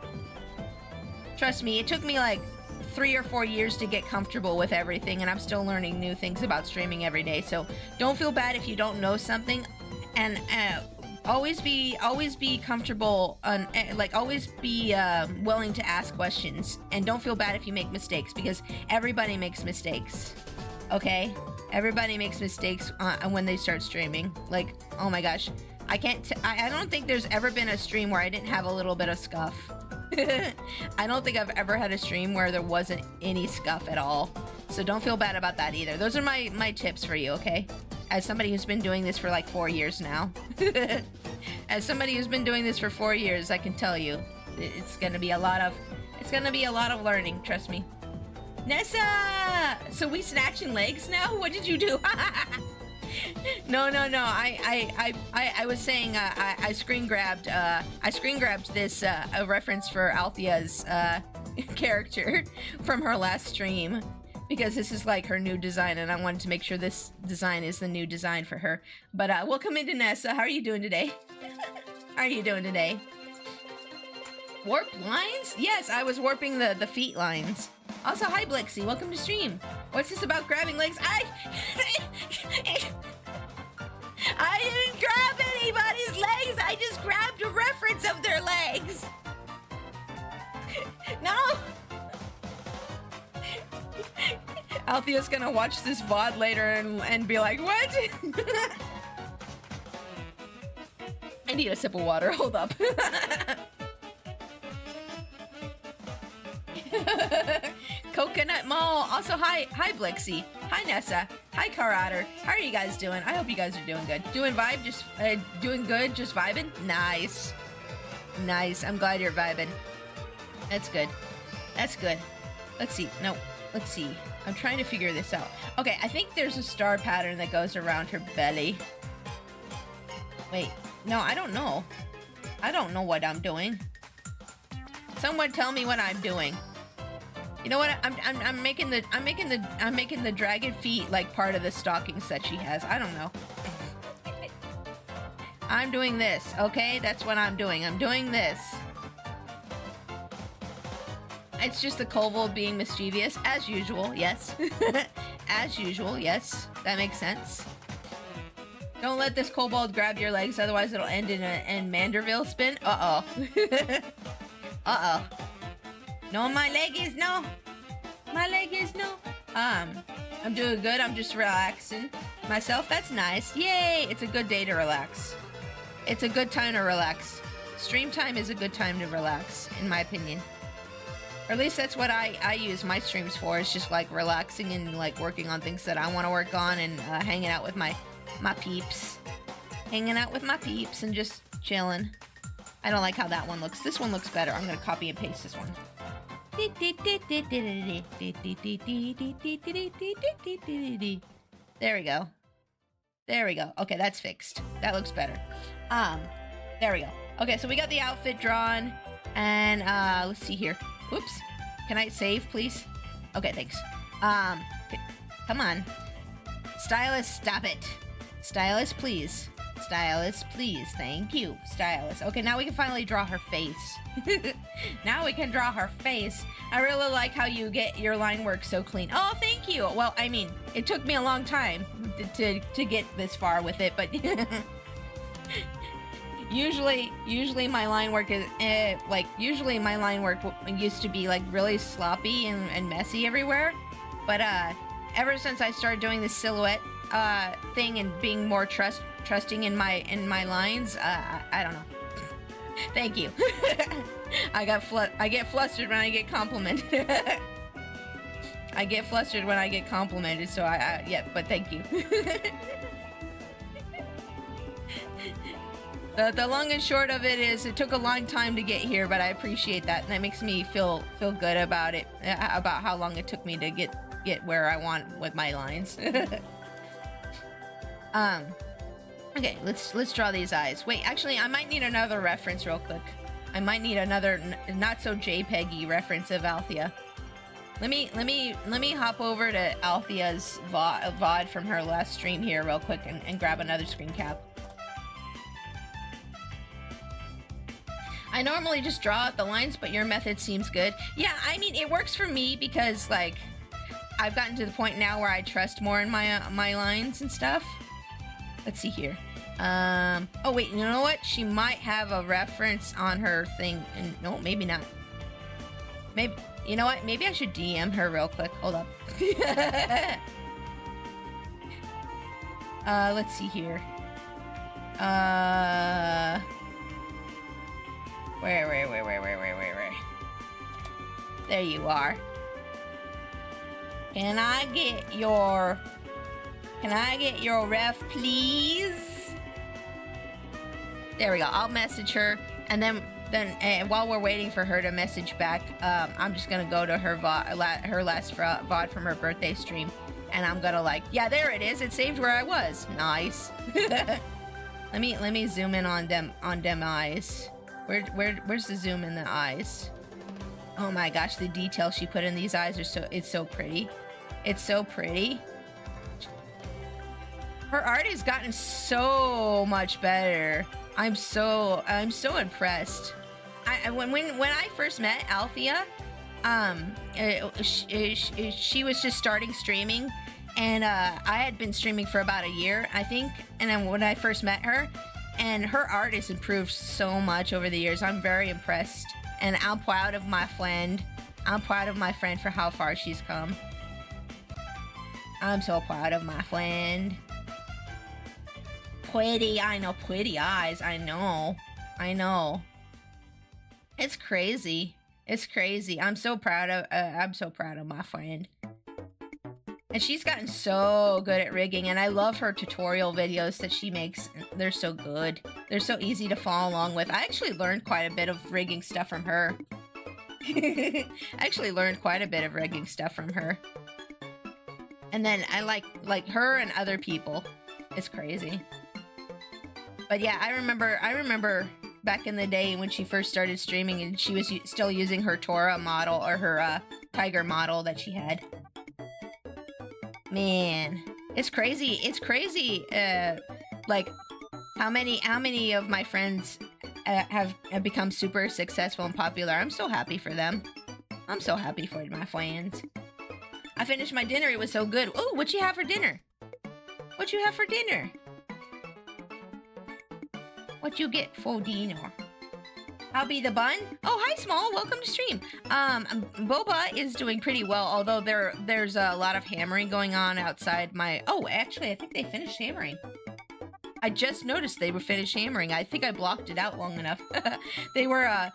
Trust me, it took me like 3 or 4 years to get comfortable with everything, and I'm still learning new things about streaming every day. So don't feel bad if you don't know something, and always be comfortable, like always be willing to ask questions, and don't feel bad if you make mistakes, because everybody makes mistakes. Okay, everybody makes mistakes when they start streaming. Like, oh my gosh, I don't think there's ever been a stream where I didn't have a little bit of scuff. I don't think I've ever had a stream where there wasn't any scuff at all. So don't feel bad about that either. Those are my tips for you, okay? As somebody who's been doing this for like 4 years now. As somebody who's been doing this for 4 years, I can tell you, it's gonna be a lot of learning, trust me. Nessa! So we snatching legs now? What did you do? No. I was saying I screen grabbed this a reference for Althea's character from her last stream, because this is like her new design, and I wanted to make sure this design is the new design for her. But welcome into Nessa. How are you doing today? How are you doing today? Warp lines? Yes, I was warping the feet lines. Also, hi Blixie, welcome to stream. What's this about grabbing legs? I didn't grab anybody's legs, I just grabbed a reference of their legs. No! Althea's gonna watch this VOD later and be like, what? I need a sip of water, hold up. Coconut Mall. Also, hi Blixie. Hi Nessa. Hi Karater. How are you guys doing? I hope you guys are doing good. Doing good, just vibing? Nice. Nice. I'm glad you're vibing. That's good. That's good. Let's see. No, let's see. I'm trying to figure this out. Okay, I think there's a star pattern that goes around her belly. Wait. No, I don't know. I don't know what I'm doing. Someone tell me what I'm doing. You know what? I'm making the dragon feet like part of the stockings that she has. I don't know. I'm doing this, okay? That's what I'm doing. I'm doing this. It's just the kobold being mischievous, as usual, yes. As usual, yes. That makes sense. Don't let this kobold grab your legs, otherwise it'll end in a Manderville spin. Uh-oh. Uh-oh. No, my leg is no. My leg is no. I'm doing good. I'm just relaxing myself. That's nice. Yay! It's a good day to relax. It's a good time to relax. Stream time is a good time to relax, in my opinion. Or at least that's what I use my streams for. It's just like relaxing and like working on things that I want to work on, and hanging out with my peeps. Hanging out with my peeps and just chilling. I don't like how that one looks. This one looks better. I'm gonna copy and paste this one. There we go. There we go. Okay, that's fixed. That looks better. There we go. Okay, so we got the outfit drawn, and let's see here. Whoops. Can I save, please? Okay, thanks. Come on. Stylist, stop it. Stylist, please. Stylist, please. Thank you. Stylist. Okay, now we can finally draw her face. Now we can draw her face. I really like how you get your line work so clean. Oh, thank you. Well, I mean, it took me a long time to get this far with it, but usually my line work is usually my line work used to be like really sloppy and messy everywhere. But ever since I started doing this silhouette thing and being more trusting in my lines, I don't know. Thank you. I get flustered when I get complimented. I get flustered when I get complimented, so yeah, but thank you. The long and short of it is it took a long time to get here, but I appreciate that. And that makes me feel good about it, about how long it took me to get where I want with my lines. Okay, let's draw these eyes. Wait, actually, I might need another reference real quick. I might need another not so JPEG-y reference of Althea. Let me hop over to Althea's VOD from her last stream here real quick and grab another screen cap. I normally just draw out the lines, but your method seems good. Yeah, I mean, it works for me because, like, I've gotten to the point now where I trust more in my lines and stuff. Let's see here. Oh wait, you know what? She might have a reference on her thing. And no, maybe not. Maybe, you know what? Maybe I should DM her real quick. Hold up. Let's see here. Where? There you are. Can I get your ref, please? There we go. I'll message her, and then while we're waiting for her to message back, I'm just gonna go to her last VOD from her birthday stream, and I'm gonna like, yeah, there it is. It saved where I was. Nice. let me zoom in on them eyes. Where's the zoom in the eyes? Oh my gosh, the detail she put in these eyes it's so pretty. It's so pretty. Her art has gotten so much better. I'm so impressed. When I first met Althea, she was just starting streaming, and I had been streaming for about a year, I think. And then when I first met her, and her art has improved so much over the years. I'm very impressed, and I'm proud of my friend. I'm proud of my friend for how far she's come. I'm so proud of my friend. Pretty, I know, pretty eyes. I know. It's crazy. It's crazy. I'm so proud of my friend. And she's gotten so good at rigging, and I love her tutorial videos that she makes. They're so good. They're so easy to follow along with. I actually learned quite a bit of rigging stuff from her. And then I like her and other people. It's crazy. But yeah, I remember back in the day when she first started streaming, and she was still using her Tora model, or her tiger model that she had. Man, it's crazy. It's crazy. Like how many of my friends have become super successful and popular. I'm so happy for them. I'm so happy for my friends. I finished my dinner. It was so good. Oh, what'd you have for dinner? What you get for dinner? I'll be the bun. Oh, hi, Small. Welcome to stream. Boba is doing pretty well, although there's a lot of hammering going on outside my... Oh, actually, I think they finished hammering. I just noticed they were finished hammering. I think I blocked it out long enough. They were, a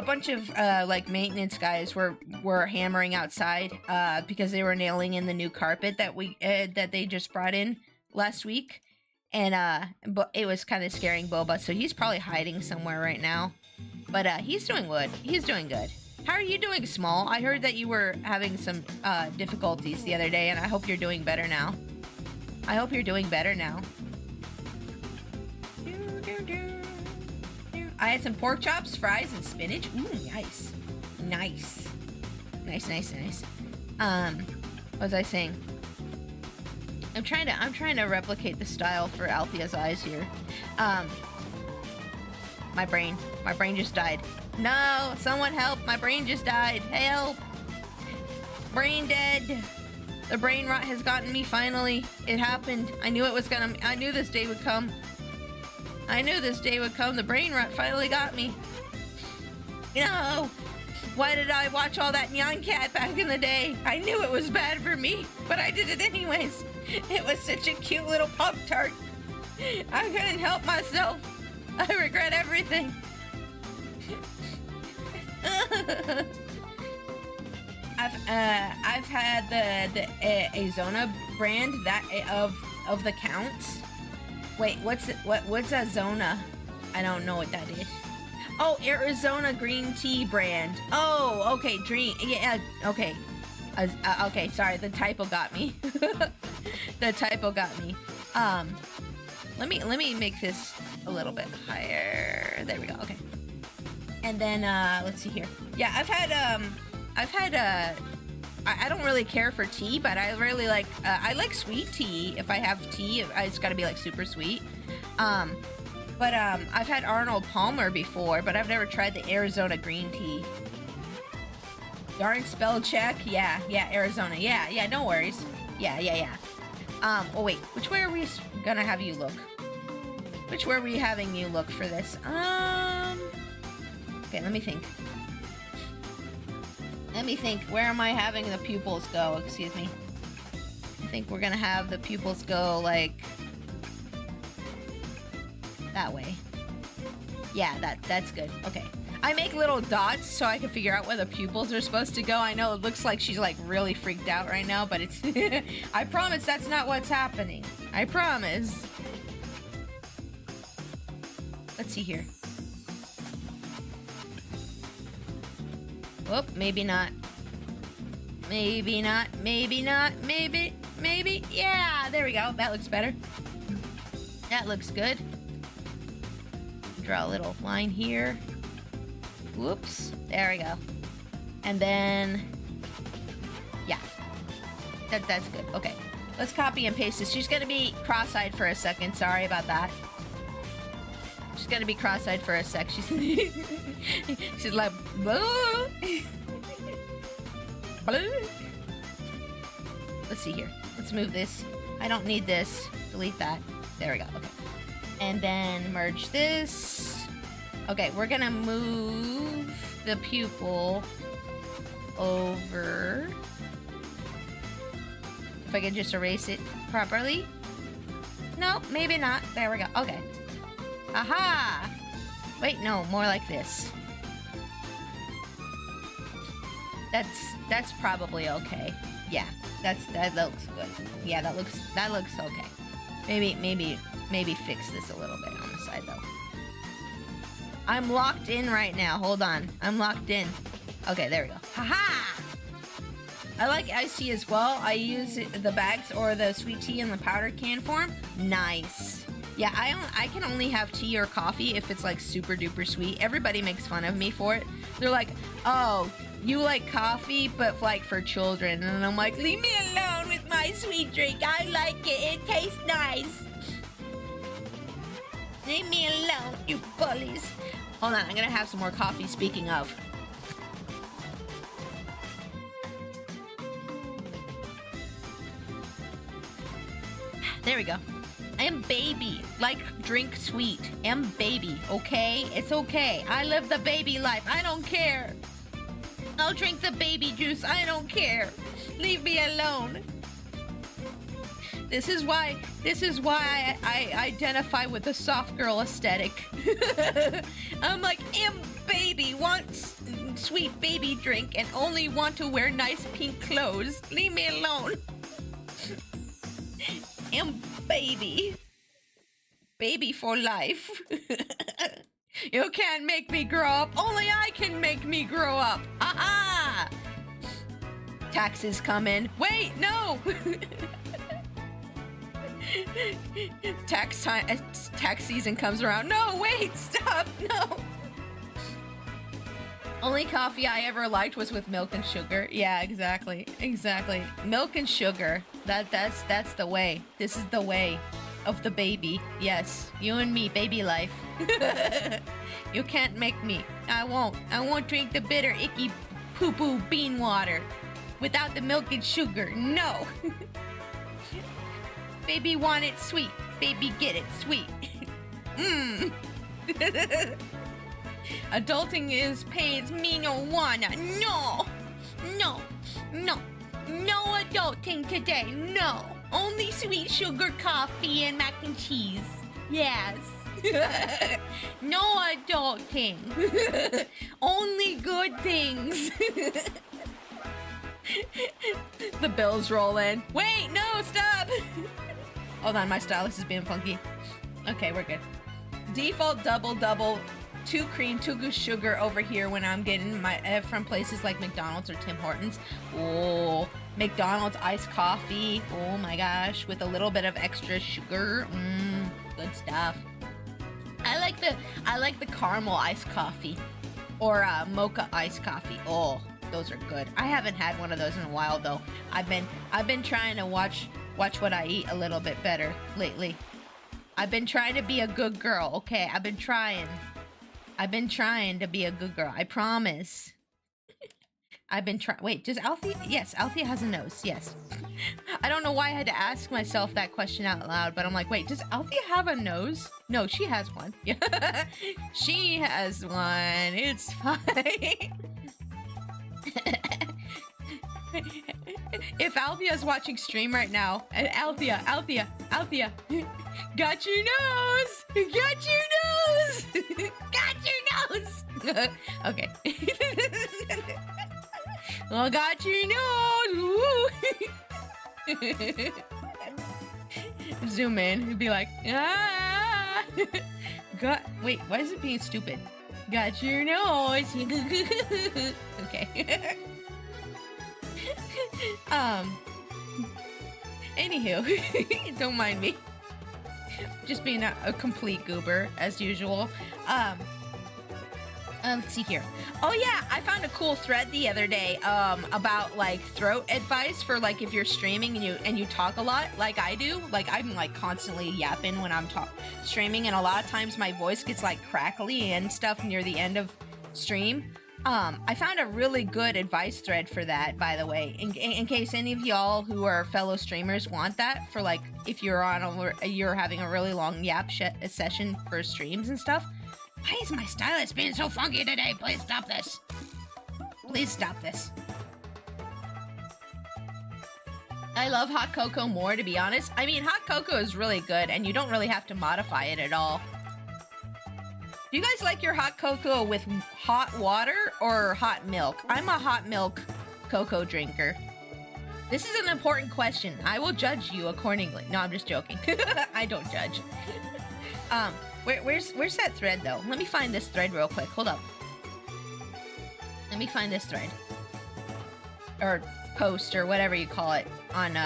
bunch of, like, maintenance guys were hammering outside, because they were nailing in the new carpet that they just brought in last week. And, but it was kind of scaring Boba, so he's probably hiding somewhere right now. But he's doing good. He's doing good. How are you doing, Small? I heard that you were having some difficulties the other day, and I hope you're doing better now. I had some pork chops, fries, and spinach. Ooh, nice. Nice. What was I saying? I'm trying to replicate the style for Althea's eyes here. My brain just died. No, someone help, my brain just died. Help. Brain dead. The brain rot has gotten me finally. It happened. I knew this day would come. The brain rot finally got me. No. Why did I watch all that Nyan Cat back in the day? I knew it was bad for me, but I did it anyways. It was such a cute little Pop-Tart. I couldn't help myself. I regret everything. I've had the Azona brand that of the counts. Wait, what's Azona? I don't know what that is. Oh, Arizona green tea brand. Oh, okay, yeah, okay. Okay, sorry, the typo got me. The typo got me. Let me make this a little bit higher. There we go. Okay. And then let's see here. Yeah, I don't really care for tea, but I really like I like sweet tea. If I have tea, it's got to be like super sweet. But I've had Arnold Palmer before, but I've never tried the Arizona green tea. Darn spell check. Yeah, Arizona. Yeah, no worries. Yeah. Oh wait, which way are we gonna have you look? Which way are we having you look for this? Okay, let me think. Where am I having the pupils go? Excuse me. I think we're gonna have the pupils go like that way. Yeah, that's good. Okay. I make little dots so I can figure out where the pupils are supposed to go. I know it looks like she's like really freaked out right now, but it's I promise that's not what's happening. I promise. Let's see here. Whoop, maybe not. Maybe. Yeah, there we go. That looks better. That looks good. Draw a little line here. Whoops. There we go. And then, yeah. That's good. Okay. Let's copy and paste this. She's gonna be cross-eyed for a second. Sorry about that. She's gonna be cross-eyed for a sec. She's like, blue. Blue. Let's see here. Let's move this. I don't need this. Delete that. There we go. Okay. And then merge this. Okay, we're gonna move the pupil over. If I can just erase it properly. No, maybe not. There we go. Okay. Aha! Wait, no, more like this. That's probably okay. Yeah, that looks good. Yeah, that looks okay. Maybe fix this a little bit on the side though. I'm locked in right now. Hold on. I'm locked in. Okay, there we go. Haha! I like iced tea as well. I use the bags or the sweet tea in the powder can form. Nice. Yeah, I can only have tea or coffee if it's like super duper sweet. Everybody makes fun of me for it. They're like, oh, you like coffee, but like for children. And I'm like, leave me alone with my sweet drink. I like it. It tastes nice. Leave me alone, you bullies. Hold on, I'm gonna have some more coffee, speaking of. There we go. I am baby. Like, drink sweet. Am baby, okay? It's okay. I live the baby life. I don't care. I'll drink the baby juice. I don't care. Leave me alone. This is why I identify with the soft girl aesthetic. I'm like, am baby, want sweet baby drink, and only want to wear nice pink clothes. Leave me alone. Am baby. Baby for life. You can't make me grow up. Only I can make me grow up. Aha! Taxes come in. Wait, no! Tax season comes around. No, wait, stop, no. Only coffee I ever liked was with milk and sugar. Yeah, exactly. Milk and sugar. That's the way. This is the way of the baby. Yes, you and me, baby life. You can't make me. I won't drink the bitter, icky, poo-poo bean water without the milk and sugar. No. Baby want it sweet. Baby get it sweet. Mmm. Adulting is pains me no wanna. No adulting today. No. Only sweet sugar coffee and mac and cheese. Yes. No adulting. Only good things. The bills roll in. Wait, no, stop. Hold on, my stylus is being funky. Okay, we're good. Default double, 2 cream, 2 sugar over here when I'm getting my from places like McDonald's or Tim Hortons. Oh, McDonald's iced coffee. Oh my gosh, with a little bit of extra sugar. Good stuff. I like the caramel iced coffee or mocha iced coffee. Oh, those are good. I haven't had one of those in a while though. I've been trying to watch what I eat a little bit better lately. I've been trying to be a good girl. Okay, I've been trying to be a good girl. I promise. Wait, does Althea? Yes, Althea has a nose. Yes. I don't know why I had to ask myself that question out loud, but I'm like, wait, does Althea have a nose? No, she has one. Yeah, she has one. It's fine. If Althea's watching stream right now, and Althea, got your nose! Got your nose! Got your nose! Okay. Oh, got your nose! Woo! Zoom in, it'd be like, ah! Wait, why is it being stupid? Got your nose! Okay. Anywho, don't mind me. Just being a complete goober, as usual. Let's see here. Oh yeah, I found a cool thread the other day, about like throat advice for like if you're streaming and you talk a lot, like I do. Like I'm like constantly yapping when I'm streaming, and a lot of times my voice gets like crackly and stuff near the end of stream. I found a really good advice thread for that, by the way, in case any of y'all who are fellow streamers want that for like if you're you're having a really long yap session for streams and stuff. Why is my stylus being so funky today? Please stop this. Please stop this. I love hot cocoa more, to be honest. I mean, hot cocoa is really good, and you don't really have to modify it at all. Do you guys like your hot cocoa with hot water or hot milk? I'm a hot milk cocoa drinker. This is an important question. I will judge you accordingly. No, I'm just joking. I don't judge. Where's that thread though? Let me find this thread real quick. Hold up. Let me find this thread. Or post or whatever you call it on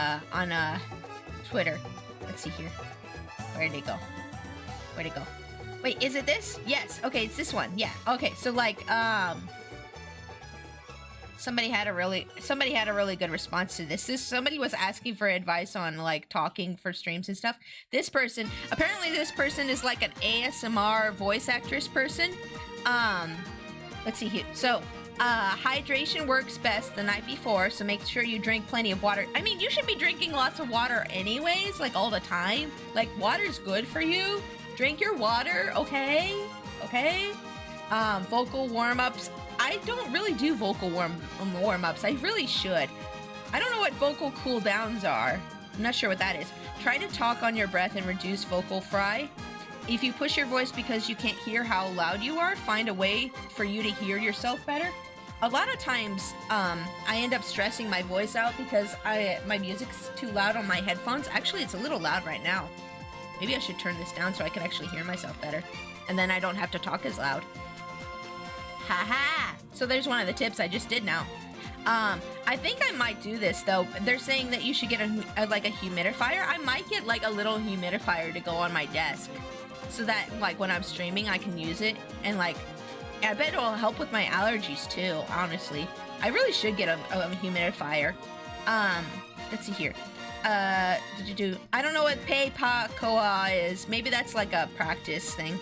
Twitter. Let's see here. Where did it go? Where'd it go? Wait, is it this? Yes. Okay, it's this one. Yeah. Okay, so like somebody had a really good response to this. Somebody was asking for advice on like talking for streams and stuff. Apparently this person is like an ASMR voice actress person. Let's see here. So, hydration works best the night before, so make sure you drink plenty of water. I mean, you should be drinking lots of water anyways, like all the time. Like water's good for you. Drink your water, okay? Okay? Vocal warm-ups. I don't really do vocal warm-ups. I really should. I don't know what vocal cool-downs are. I'm not sure what that is. Try to talk on your breath and reduce vocal fry. If you push your voice because you can't hear how loud you are, find a way for you to hear yourself better. A lot of times, I end up stressing my voice out because my music's too loud on my headphones. Actually, it's a little loud right now. Maybe I should turn this down so I can actually hear myself better. And then I don't have to talk as loud. Haha! So there's one of the tips I just did now. I think I might do this though. They're saying that you should get like a humidifier. I might get like a little humidifier to go on my desk. So that like when I'm streaming I can use it. And like, I bet it'll help with my allergies too, honestly. I really should get a humidifier. Let's see here. I don't know what Pei-Pa-Koa is. Maybe that's like a practice thing.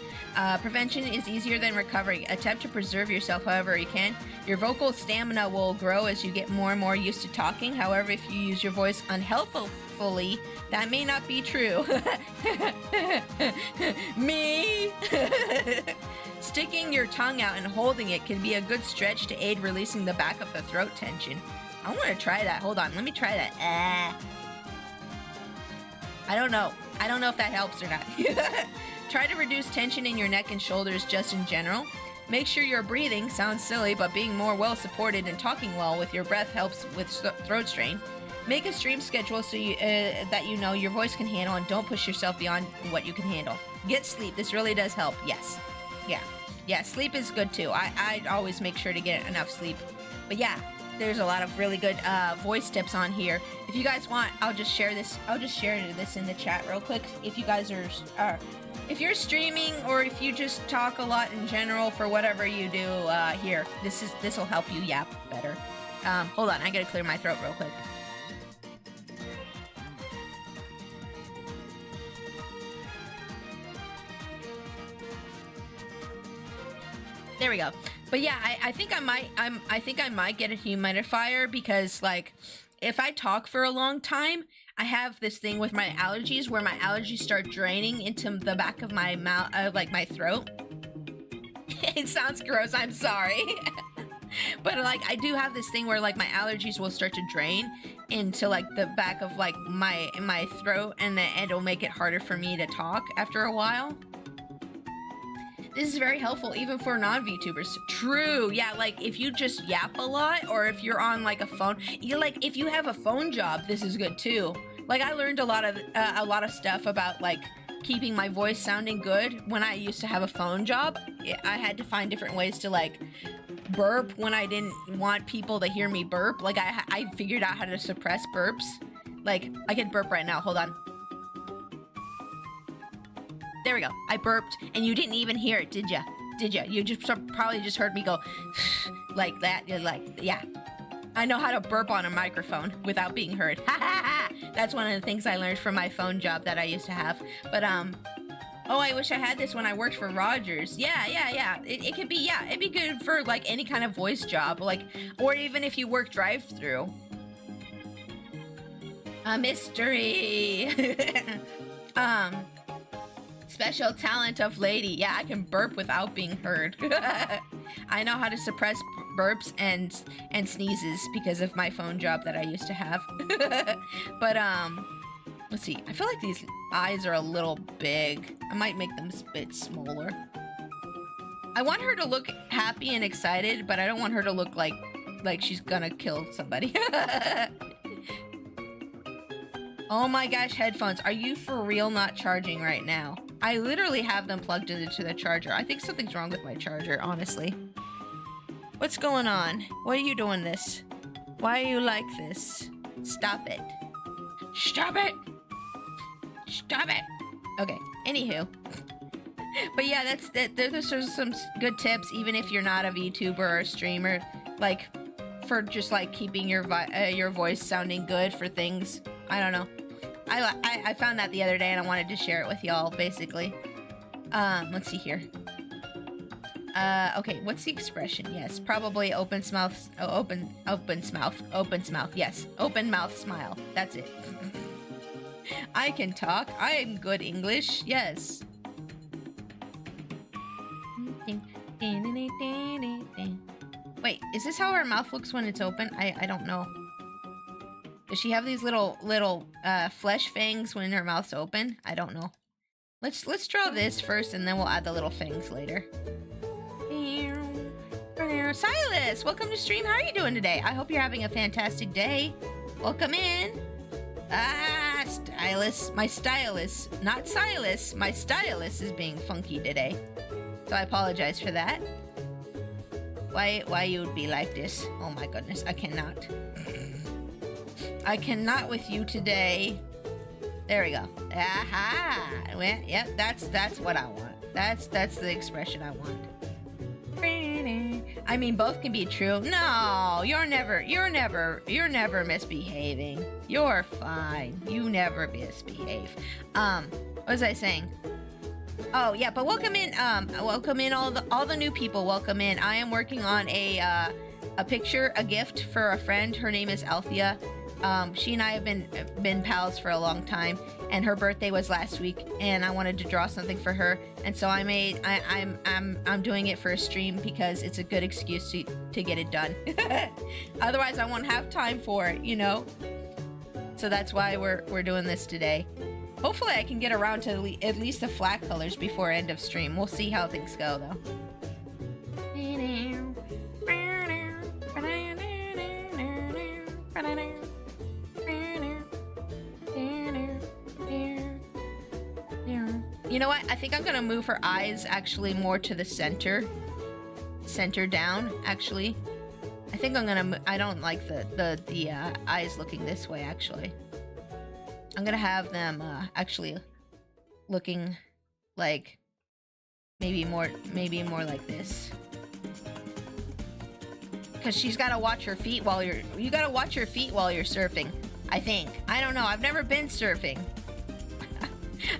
Prevention is easier than recovery. Attempt to preserve yourself however you can. Your vocal stamina will grow as you get more and more used to talking. However, if you use your voice unhealthfully, that may not be true. Me? Sticking your tongue out and holding it can be a good stretch to aid releasing the back of the throat tension. I want to try that. Hold on, let me try that. I don't know. I don't know if that helps or not. Try to reduce tension in your neck and shoulders just in general. Make sure your breathing sounds silly, but being more well supported and talking well with your breath helps with throat strain. Make a stream schedule so you, that you know your voice can handle, and don't push yourself beyond what you can handle. Get sleep. This really does help. Yes. Yeah, sleep is good too. I always make sure to get enough sleep. But yeah, there's a lot of really good voice tips on here. If you guys want, I'll just share this in the chat real quick. If you guys are if you're streaming, or if you just talk a lot in general for whatever you do here, this will help you yap better. Hold on, I gotta clear my throat real quick. There we go. But yeah, I think I might get a humidifier, because like if I talk for a long time, I have this thing with my allergies where my allergies start draining into the back of my mouth, like my throat. It sounds gross, I'm sorry. But like I do have this thing where like my allergies will start to drain into like the back of like my throat, and then it'll make it harder for me to talk after a while. This is very helpful even for non-VTubers. True, yeah, like if you just yap a lot, or if you're on like a phone, like if you have a phone job, this is good too. Like I learned a lot of stuff about like keeping my voice sounding good when I used to have a phone job. I had to find different ways to like burp when I didn't want people to hear me burp. Like I figured out how to suppress burps. Like I can burp right now, hold on. There we go. I burped, and you didn't even hear it, did ya? Did ya? You just probably just heard me go like that. You're like, yeah. I know how to burp on a microphone without being heard. Ha ha ha! That's one of the things I learned from my phone job that I used to have. But oh, I wish I had this when I worked for Rogers. Yeah. It could be, yeah. It'd be good for like any kind of voice job, like, or even if you work drive-through. A mystery. Special talent of lady. Yeah, I can burp without being heard. I know how to suppress burps and sneezes because of my phone job that I used to have. But let's see. I feel like these eyes are a little big. I might make them a bit smaller. I want her to look happy and excited, but I don't want her to look like she's gonna kill somebody. Oh my gosh, headphones. Are you for real not charging right now? I literally have them plugged into the charger. I think something's wrong with my charger, honestly. What's going on? Why are you doing this? Why are you like this? Stop it. Stop it! Stop it! Okay, anywho. But yeah, those are some good tips, even if you're not a VTuber or a streamer. Like, for just like keeping your voice sounding good for things. I don't know. I found that the other day, and I wanted to share it with y'all, basically. Let's see here. Okay, what's the expression? Yes, probably open mouth, yes. Open mouth smile. That's it. I can talk. I am good English. Yes. Wait, is this how her mouth looks when it's open? I don't know. Does she have these little flesh fangs when her mouth's open? I don't know. Let's draw this first, and then we'll add the little fangs later. Silas, welcome to stream. How are you doing today? I hope you're having a fantastic day. Welcome in. Ah, stylus. My stylus, not Silas. My stylus is being funky today, so I apologize for that. Why you would be like this? Oh my goodness, I cannot. I cannot with you today. There we go. Aha! Well, yep, that's what I want. That's the expression I want. I mean, both can be true. No, you're never misbehaving. You're fine. You never misbehave. What was I saying? Oh yeah, but welcome in all the new people. Welcome in. I am working on a picture, a gift for a friend. Her name is Althea. She and I have been pals for a long time, and her birthday was last week, and I wanted to draw something for her, and so I'm doing it for a stream because it's a good excuse to get it done. Otherwise, I won't have time for it, you know. So that's why we're doing this today. Hopefully, I can get around to at least the flat colors before end of stream. We'll see how things go, though. You know what? I think I'm gonna move her eyes actually more to the center. Center down, actually. I think I'm gonna, I don't like the eyes looking this way, actually. I'm gonna have them actually looking like maybe more like this. Because she's gotta watch her feet while you gotta watch your feet while you're surfing, I think. I don't know, I've never been surfing.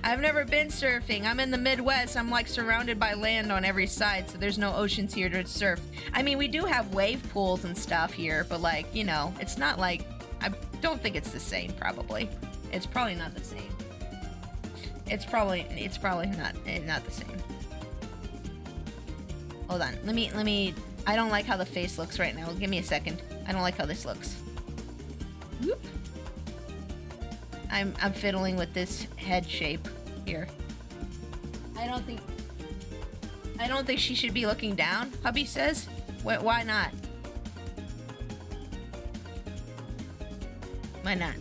I've never been surfing. I'm in the Midwest. I'm like surrounded by land on every side, so there's no oceans here to surf. I mean, we do have wave pools and stuff here, but like, you know, it's not like, I don't think it's the same, probably. It's probably not the same. It's probably not the same. Hold on, let me, I don't like how the face looks right now. Give me a second. I don't like how this looks. Whoop. I'm fiddling with this head shape here. I don't think she should be looking down, hubby says. Why not? Why not?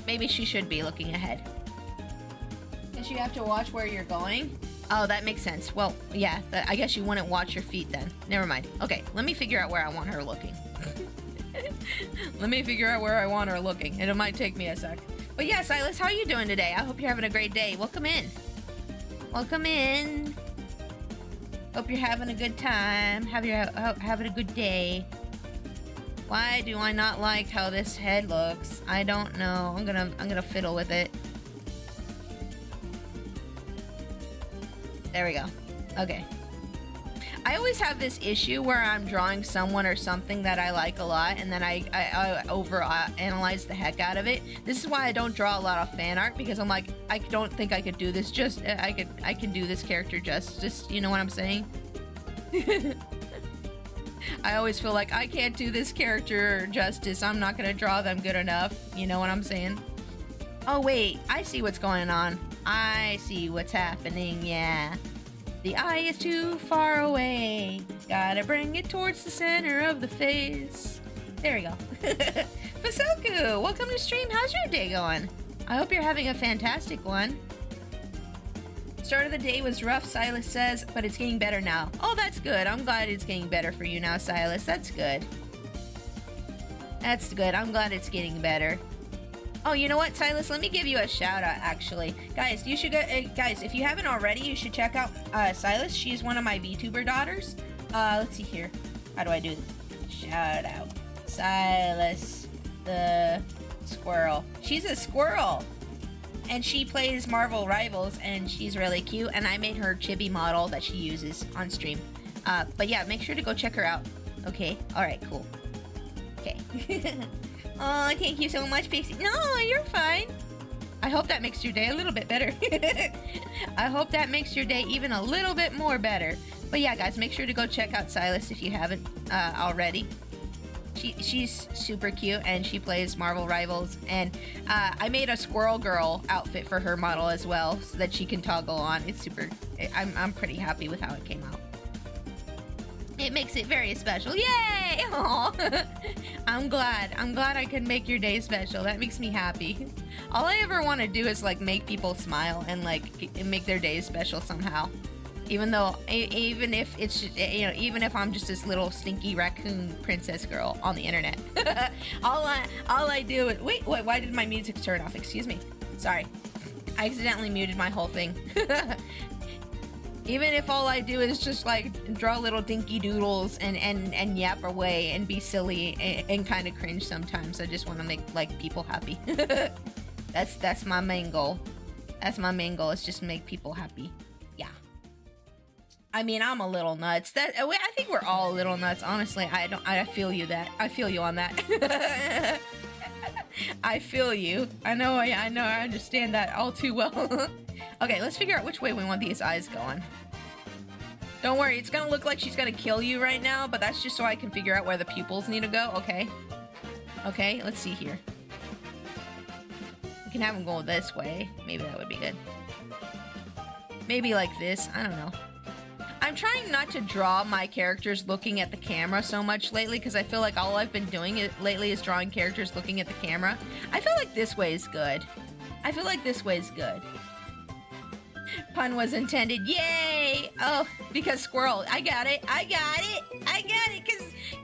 Maybe she should be looking ahead. Guess you have to watch where you're going. Oh, that makes sense. Well, yeah, I guess you wouldn't watch your feet then. Never mind. Okay, let me figure out where I want her looking. Let me figure out where I want her looking, and it might take me a sec. But yeah, Silas, how are you doing today? I hope you're having a great day. Welcome in. Welcome in. Hope you're having a good time. Having a good day. Why do I not like how this head looks? I don't know. I'm gonna fiddle with it. There we go. Okay. I always have this issue where I'm drawing someone or something that I like a lot, and then I over analyze the heck out of it. This is why I don't draw a lot of fan art, because I'm like, I don't think I could do this I can do this character justice, you know what I'm saying? I always feel like I can't do this character justice. I'm not gonna draw them good enough, you know what I'm saying? Oh wait, I see what's going on. I see what's happening, yeah. The eye is too far away. Gotta bring it towards the center of the face. There we go. Fasoku, welcome to stream. How's your day going? I hope you're having a fantastic one. Start of the day was rough, Silas says, but it's getting better now. Oh, that's good. I'm glad it's getting better for you now, Silas. That's good. That's good. I'm glad it's getting better. Oh, you know what, Silas? Let me give you a shout out, actually. Guys, you should go, guys, if you haven't already, you should check out Silas. She's one of my VTuber daughters. Let's see here. How do I do this? Shout out. Silas the squirrel. She's a squirrel. And she plays Marvel Rivals, and she's really cute. And I made her chibi model that she uses on stream. But yeah, make sure to go check her out. Okay? Alright, cool. Okay. Oh, thank you so much, Pixie. No, you're fine. I hope that makes your day a little bit better. I hope that makes your day even a little bit more better. But yeah, guys, make sure to go check out Silas if you haven't already. She's super cute, and she plays Marvel Rivals. And I made a Squirrel Girl outfit for her model as well, so that she can toggle on. It's super... I'm pretty happy with how it came out. It makes it very special. Yay! Aww. I'm glad I could make your day special. That makes me happy. All I ever want to do is like make people smile and like make their day special somehow. Even though, even if it's, you know, even if I'm just this little stinky raccoon princess girl on the internet. all I do is, wait, why did my music turn off? Excuse me. Sorry. I accidentally muted my whole thing. Even if all I do is just like draw little dinky doodles and yap away and be silly and kind of cringe sometimes. I just want to make like people happy. That's my main goal. That's my main goal, is just make people happy. Yeah. I mean, I'm a little nuts. I think we're all a little nuts. Honestly, I feel you on that. I feel you. I know. I understand that all too well. Okay, let's figure out which way we want these eyes going. Don't worry, it's gonna look like she's gonna kill you right now, but that's just so I can figure out where the pupils need to go, okay? Okay, let's see here. We can have them go this way. Maybe that would be good. Maybe like this, I don't know. I'm trying not to draw my characters looking at the camera so much lately, because I feel like all I've been doing lately is drawing characters looking at the camera. I feel like this way is good. I feel like this way's good. Pun was intended. Yay! Oh, because squirrel. I got it. I got it. I got it.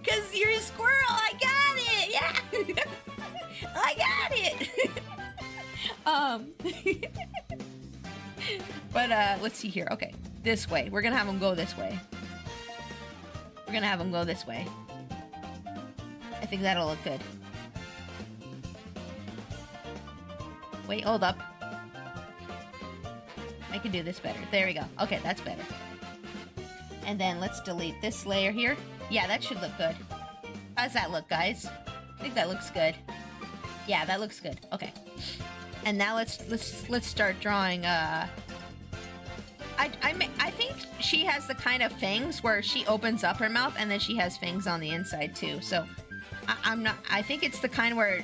Cause you're a squirrel. I got it. Yeah. I got it. But let's see here. Okay, this way. We're gonna have him go this way. We're gonna have him go this way. I think that'll look good. Wait, hold up. I can do this better. There we go. Okay, that's better. And then let's delete this layer here. Yeah, that should look good. How's that look, guys? I think that looks good. Yeah, that looks good. Okay. And now let's start drawing. I think she has the kind of fangs where she opens up her mouth and then she has fangs on the inside too. So I think it's the kind where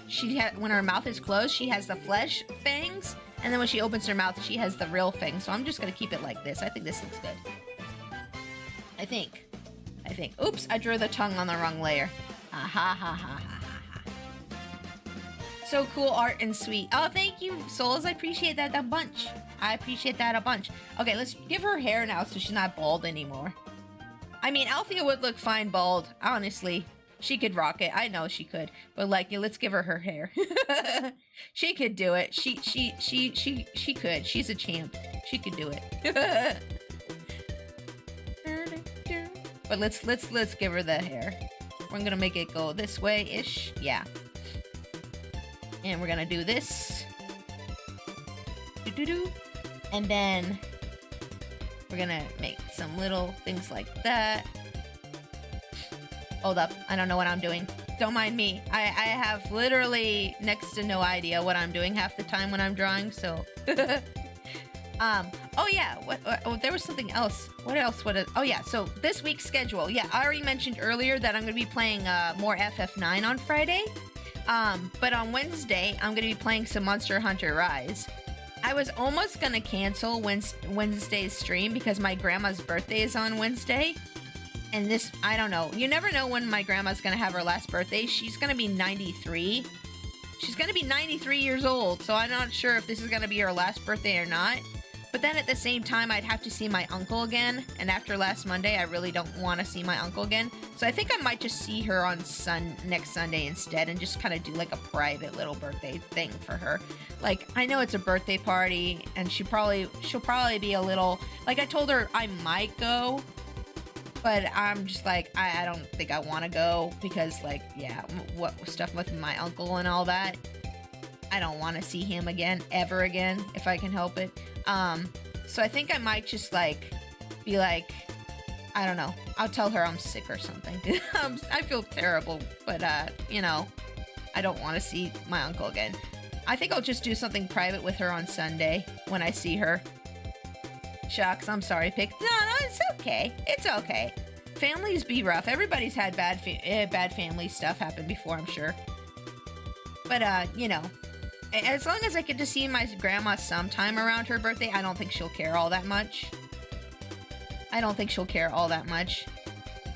when her mouth is closed, she has the flesh fangs, and then when she opens her mouth, she has the real fangs. So I'm just gonna keep it like this. I think this looks good. I think. Oops, I drew the tongue on the wrong layer. Ha ha ha ha ha ha. So cool art and sweet. Oh, thank you, Souls. I appreciate that a bunch. I appreciate that a bunch. Okay, let's give her hair now so she's not bald anymore. I mean, Althea would look fine bald, honestly. She could rock it. I know she could. But like, let's give her hair. She could do it. She could. She's a champ. She could do it. But let's give her the hair. We're gonna make it go this way-ish. Yeah. And we're gonna do this. And then we're gonna make some little things like that. Hold up, I don't know what I'm doing. Don't mind me. I have literally next to no idea what I'm doing half the time when I'm drawing, so. Oh yeah, there was something else. What else? Oh yeah, so this week's schedule. Yeah, I already mentioned earlier that I'm gonna be playing more FF9 on Friday. But on Wednesday, I'm gonna be playing some Monster Hunter Rise. I was almost gonna cancel Wednesday's stream because my grandma's birthday is on Wednesday. And this, I don't know. You never know when my grandma's gonna have her last birthday. She's gonna be 93. She's gonna be 93 years old, so I'm not sure if this is gonna be her last birthday or not. But then at the same time, I'd have to see my uncle again. And after last Monday, I really don't want to see my uncle again. So I think I might just see her on next Sunday instead and just kind of do like a private little birthday thing for her. Like, I know it's a birthday party and she'll probably be a little, like I told her I might go, but I'm just like, I don't think I want to go because like, yeah, what stuff with my uncle and all that. I don't want to see him again, ever again, if I can help it. So I think I might just like be like, I don't know, I'll tell her I'm sick or something. I feel terrible, but you know, I don't want to see my uncle again. I think I'll just do something private with her on Sunday when I see her. Shucks, I'm sorry, Pick. No, it's okay. It's okay. Families be rough. Everybody's had bad family stuff happen before, I'm sure. But you know, as long as I get to see my grandma sometime around her birthday, I don't think she'll care all that much. I don't think she'll care all that much.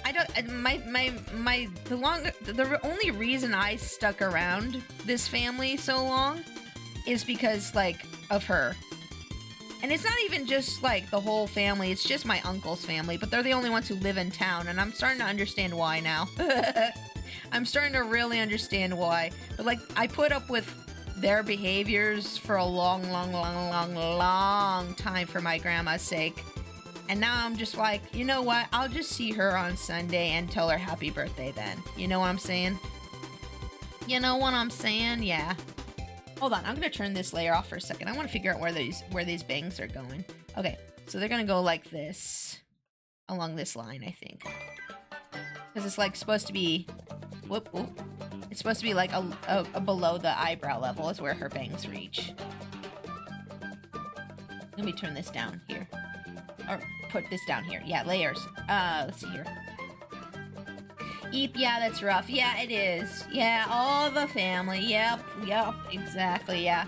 I don't, the only reason I stuck around this family so long is because, like, of her. And it's not even just, like, the whole family, it's just my uncle's family, but they're the only ones who live in town, and I'm starting to understand why now. I'm starting to really understand why. But, like, I put up with their behaviors for a long time for my grandma's sake. And now I'm just like, you know what? I'll just see her on Sunday and tell her happy birthday then. You know what I'm saying? You know what I'm saying? Yeah. Hold on, I'm gonna turn this layer off for a second. I want to figure out where these bangs are going. Okay, so they're gonna go like this, along this line, I think, because it's like supposed to be, whoop. It's supposed to be like a below the eyebrow level is where her bangs reach. Let me turn this down here. Or put this down here. Yeah, layers. Let's see here. Eep, yeah, that's rough. Yeah, it is. Yeah, all the family. Yep, exactly, yeah.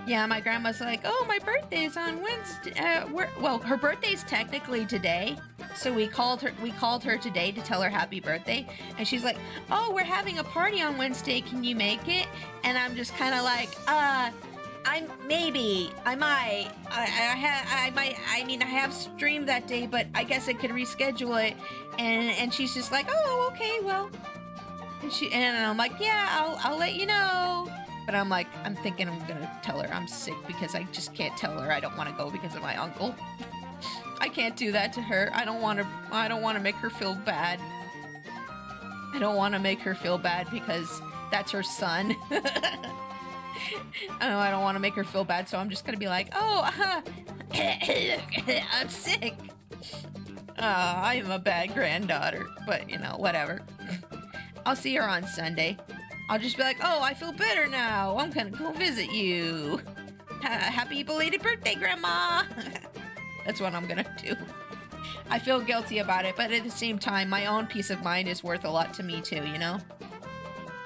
Yeah, my grandma's like, oh, my birthday's on Wednesday. Well, her birthday's technically today. So we called her today to tell her happy birthday. And she's like, oh, we're having a party on Wednesday. Can you make it? And I'm just kind of like, I might. I mean, I have streamed that day, but I guess I could reschedule it. And she's just like, oh, okay, well. And I'm like, yeah, I'll let you know. But I'm like, I'm thinking I'm gonna tell her I'm sick because I just can't tell her I don't want to go because of my uncle. I can't do that to her. I don't want to make her feel bad. I don't want to make her feel bad because that's her son. I don't want to make her feel bad, so I'm just gonna be like, oh, I'm sick. I'm a bad granddaughter, but you know, whatever. I'll see her on Sunday. I'll just be like, oh, I feel better now. I'm gonna go visit you. Happy belated birthday, Grandma. That's what I'm gonna do. I feel guilty about it, but at the same time, my own peace of mind is worth a lot to me too, you know?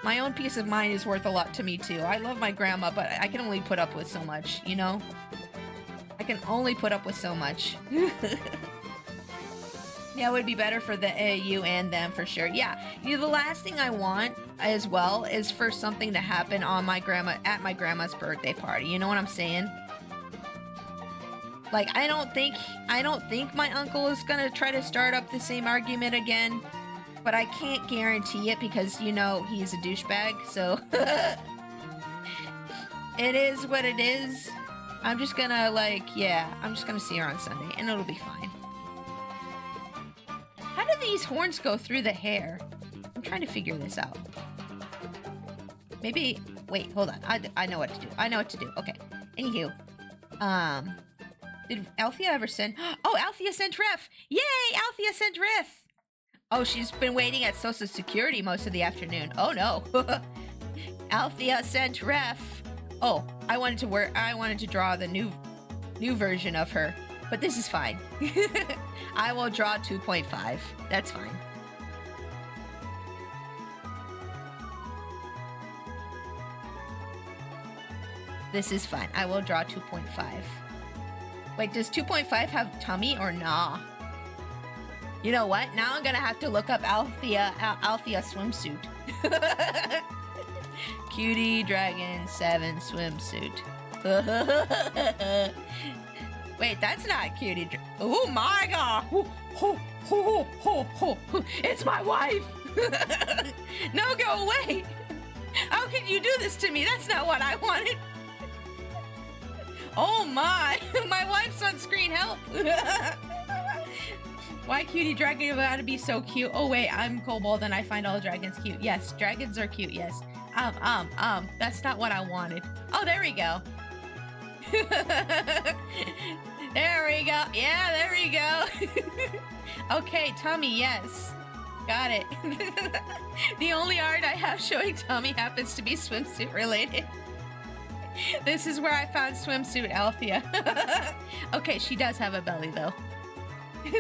My own peace of mind is worth a lot to me too. I love my grandma, but I can only put up with so much, you know? I can only put up with so much. Yeah, it would be better for you and them for sure. Yeah, the last thing I want as well is for something to happen on at my grandma's birthday party. You know what I'm saying? Like, I don't think my uncle is gonna try to start up the same argument again, but I can't guarantee it because, you know, he's a douchebag, so it is what it is. I'm just gonna, like, yeah, I'm just gonna see her on Sunday, and it'll be fine. How do these horns go through the hair? I'm trying to figure this out. Maybe, wait, hold on. I know what to do. I know what to do. Okay. Anywho, did Althea ever send? Oh, Althea sent ref. Yay, Althea sent ref. Oh, she's been waiting at Social Security most of the afternoon. Oh no. Althea sent ref. Oh, I wanted to draw the new version of her, but this is fine. I will draw 2.5. That's fine. This is fine. I will draw 2.5. Wait, does 2.5 have tummy or nah? You know what? Now I'm gonna have to look up Althea swimsuit. Cutie Dragon 7 swimsuit. Wait, that's not Cutie. Oh my god! It's my wife! No, go away! How can you do this to me? That's not what I wanted. Oh my! My wife's on screen, help! Why Cutie Dragon gotta be so cute? Oh wait, I'm Kobold and I find all dragons cute. Yes, dragons are cute, yes. That's not what I wanted. Oh, there we go. There we go. Yeah, there we go. Okay, tummy, yes. Got it. The only art I have showing tummy happens to be swimsuit related. This is where I found swimsuit Althea. Okay, she does have a belly though.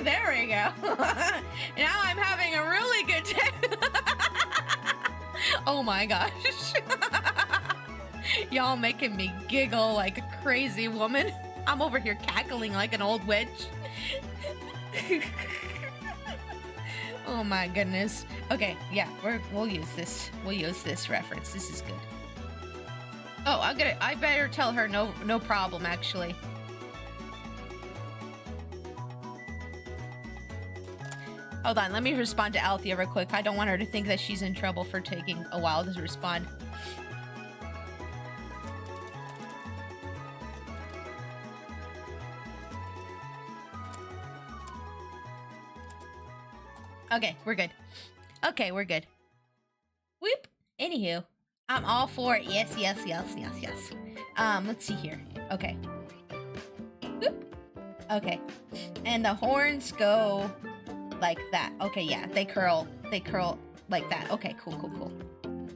There we go. Now I'm having a really good day. Oh my gosh. Y'all making me giggle like a crazy woman. I'm over here cackling like an old witch. Oh my goodness. Okay, yeah, we'll use this. We'll use this reference. This is good. Oh, I better tell her no problem actually. Hold on, let me respond to Althea real quick. I don't want her to think that she's in trouble for taking a while to respond. Okay, we're good. Okay, we're good. Whoop. Anywho, I'm all for it. Yes. Let's see here. Okay. Whoop. Okay. And the horns go like that. Okay, yeah. They curl like that. Okay, cool.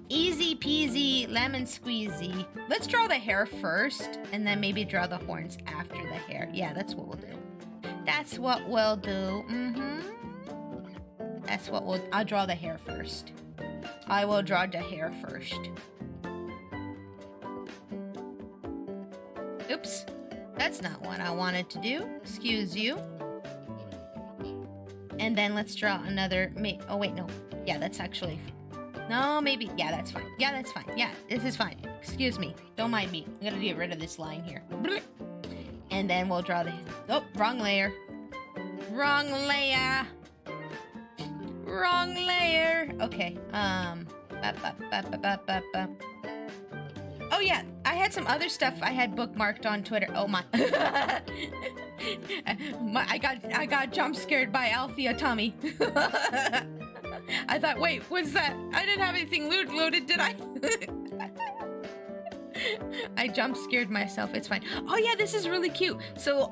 Easy peasy, lemon squeezy. Let's draw the hair first, and then maybe draw the horns after the hair. Yeah, that's what we'll do. That's what we'll do. That's what I'll draw the hair first. I will draw the hair first. Oops. That's not what I wanted to do. Excuse you. And then let's draw another... Oh, wait, no. Yeah, that's actually... No, maybe... Yeah, that's fine. Yeah, that's fine. Yeah, this is fine. Excuse me. Don't mind me. I'm gonna get rid of this line here. And then we'll draw the... Oh, wrong layer. Wrong layer. Wrong layer. Okay. Oh yeah, I had some other stuff I had bookmarked on Twitter. Oh my. I got jump scared by Althea Tommy. I thought, wait, what's that? I didn't have anything loaded, did I? I jump scared myself. It's fine. Oh yeah, this is really cute. So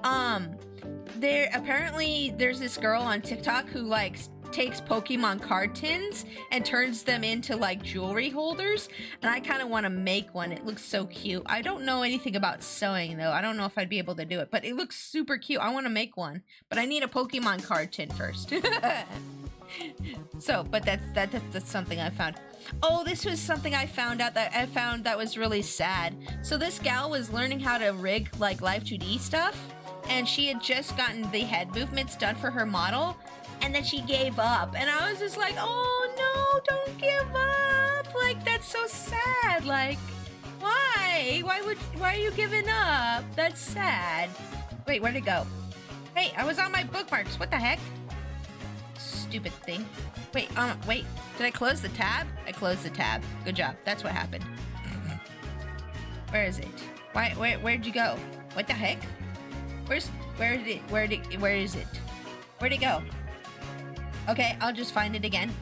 there's this girl on TikTok who like takes Pokemon card tins and turns them into like jewelry holders, and I kind of want to make one. It looks so cute. I don't know anything about sewing though. I don't know if I'd be able to do it, but it looks super cute. I want to make one, but I need a Pokemon card tin first. So, but that's something I found. Oh, this was something I found that was really sad. So this gal was learning how to rig like Live 2D stuff, and she had just gotten the head movements done for her model, and then she gave up. And I was just like, oh no, don't give up. Like, that's so sad. Like, why? Why are you giving up? That's sad. Wait, where'd it go? Hey, I was on my bookmarks. What the heck? Stupid thing. Wait, did I close the tab? I closed the tab. Good job. That's what happened. Where is it? Where'd you go? What the heck? Where is it? Where'd it go? Okay, I'll just find it again.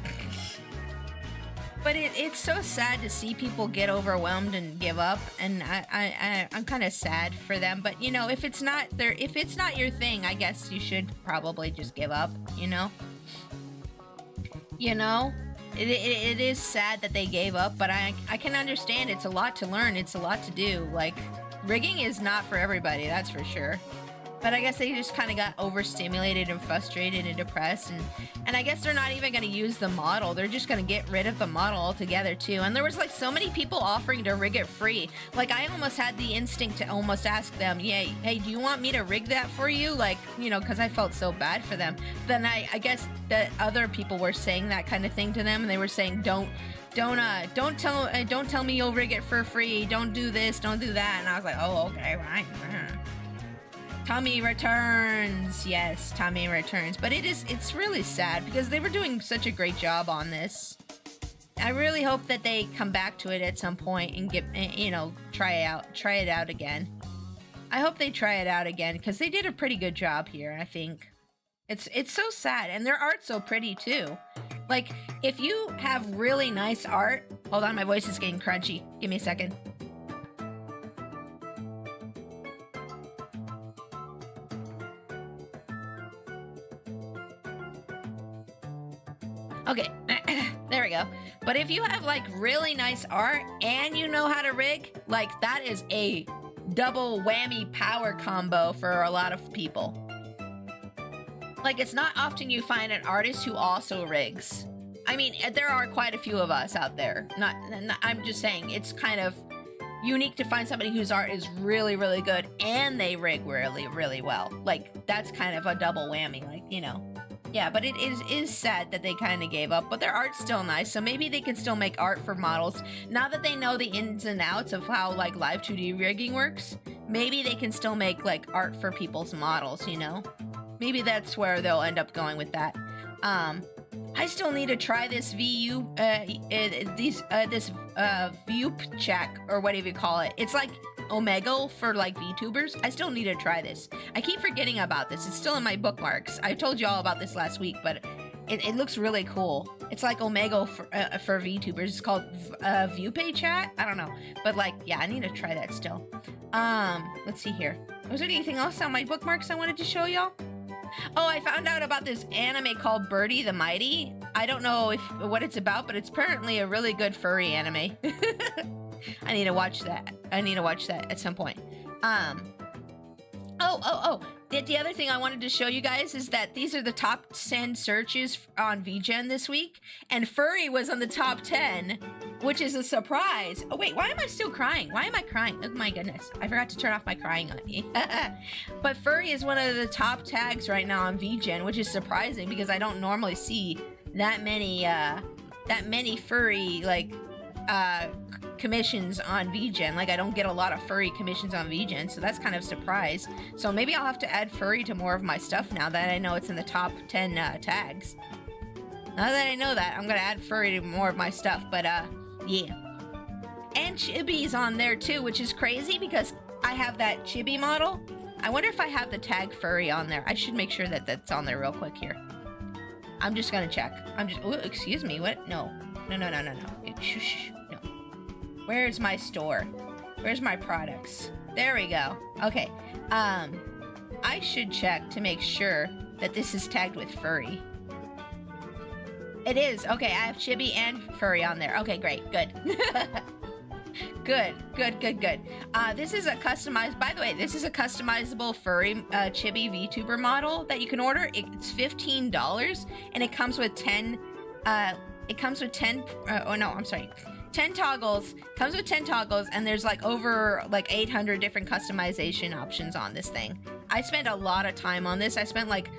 But it's so sad to see people get overwhelmed and give up, and I'm kind of sad for them. But you know, if it's not your thing, I guess you should probably just give up. You know. It is sad that they gave up, but I can understand. It's a lot to learn. It's a lot to do. Like, rigging is not for everybody, that's for sure. But I guess they just kind of got overstimulated and frustrated and depressed, and I guess they're not even going to use the model. They're just going to get rid of the model altogether too. And there was like so many people offering to rig it free. Like, I almost had the instinct to almost ask them, yeah, hey, do you want me to rig that for you? Like, you know, because I felt so bad for them. Then I guess that other people were saying that kind of thing to them, and they were saying, don't tell me you'll rig it for free. Don't do this, don't do that. And I was like, oh, okay, right. Tommy returns. Yes, Tommy returns. But it's really sad because they were doing such a great job on this. I really hope that they come back to it at some point and try it out again. I hope they try it out again because they did a pretty good job here, I think. It's so sad, and their art's so pretty too. Like, if you have really nice art, hold on, my voice is getting crunchy. Give me a second. Okay, there we go. But if you have like really nice art and you know how to rig, like, that is a double whammy power combo for a lot of people. Like, it's not often you find an artist who also rigs. I mean, there are quite a few of us out there. I'm just saying, it's kind of unique to find somebody whose art is really, really good and they rig really, really well. Like, that's kind of a double whammy, like, you know. Yeah, but it is sad that they kind of gave up, but their art's still nice, so maybe they can still make art for models. Now that they know the ins and outs of how, like, Live 2D rigging works, maybe they can still make, like, art for people's models, you know? Maybe that's where they'll end up going with that. I still need to try this view check, or whatever you call it. It's like Omegle for like VTubers. I still need to try this. I keep forgetting about this. It's still in my bookmarks. I told you all about this last week, but it looks really cool. It's like Omegle for VTubers. It's called ViewPay Chat. I don't know, but like, yeah, I need to try that still. Let's see here. Was there anything else on my bookmarks I wanted to show y'all? Oh, I found out about this anime called Birdie the Mighty. I don't know what it's about, but it's apparently a really good furry anime. I need to watch that. I need to watch that at some point. The other thing I wanted to show you guys is that these are the top 10 searches on VGen this week, and furry was on the top 10, which is a surprise. Oh wait, why am I still crying? Why am I crying? Oh my goodness, I forgot to turn off my crying on me. But furry is one of the top tags right now on VGen, which is surprising because I don't normally see that many furry, like, commissions on VGen. Like, I don't get a lot of furry commissions on VGen, so that's kind of a surprise. So maybe I'll have to add furry to more of my stuff now that I know it's in the top 10 tags. Now that I know that, I'm gonna add furry to more of my stuff, but yeah. And Chibi's on there too, which is crazy because I have that Chibi model. I wonder if I have the tag furry on there. I should make sure that that's on there real quick here. I'm just gonna check. Oh, excuse me, what? No. No. Shh, no. Where's my store? Where's my products? There we go. Okay. I should check to make sure that this is tagged with furry. It is. Okay, I have chibi and furry on there. Okay, great. Good. Good. This is a customized, by the way, this is a customizable furry chibi VTuber model that you can order. It's $15 and it comes with 10 10 toggles. Comes with 10 toggles, and there's like over like 800 different customization options on this thing. I spent a lot of time on this. I spent like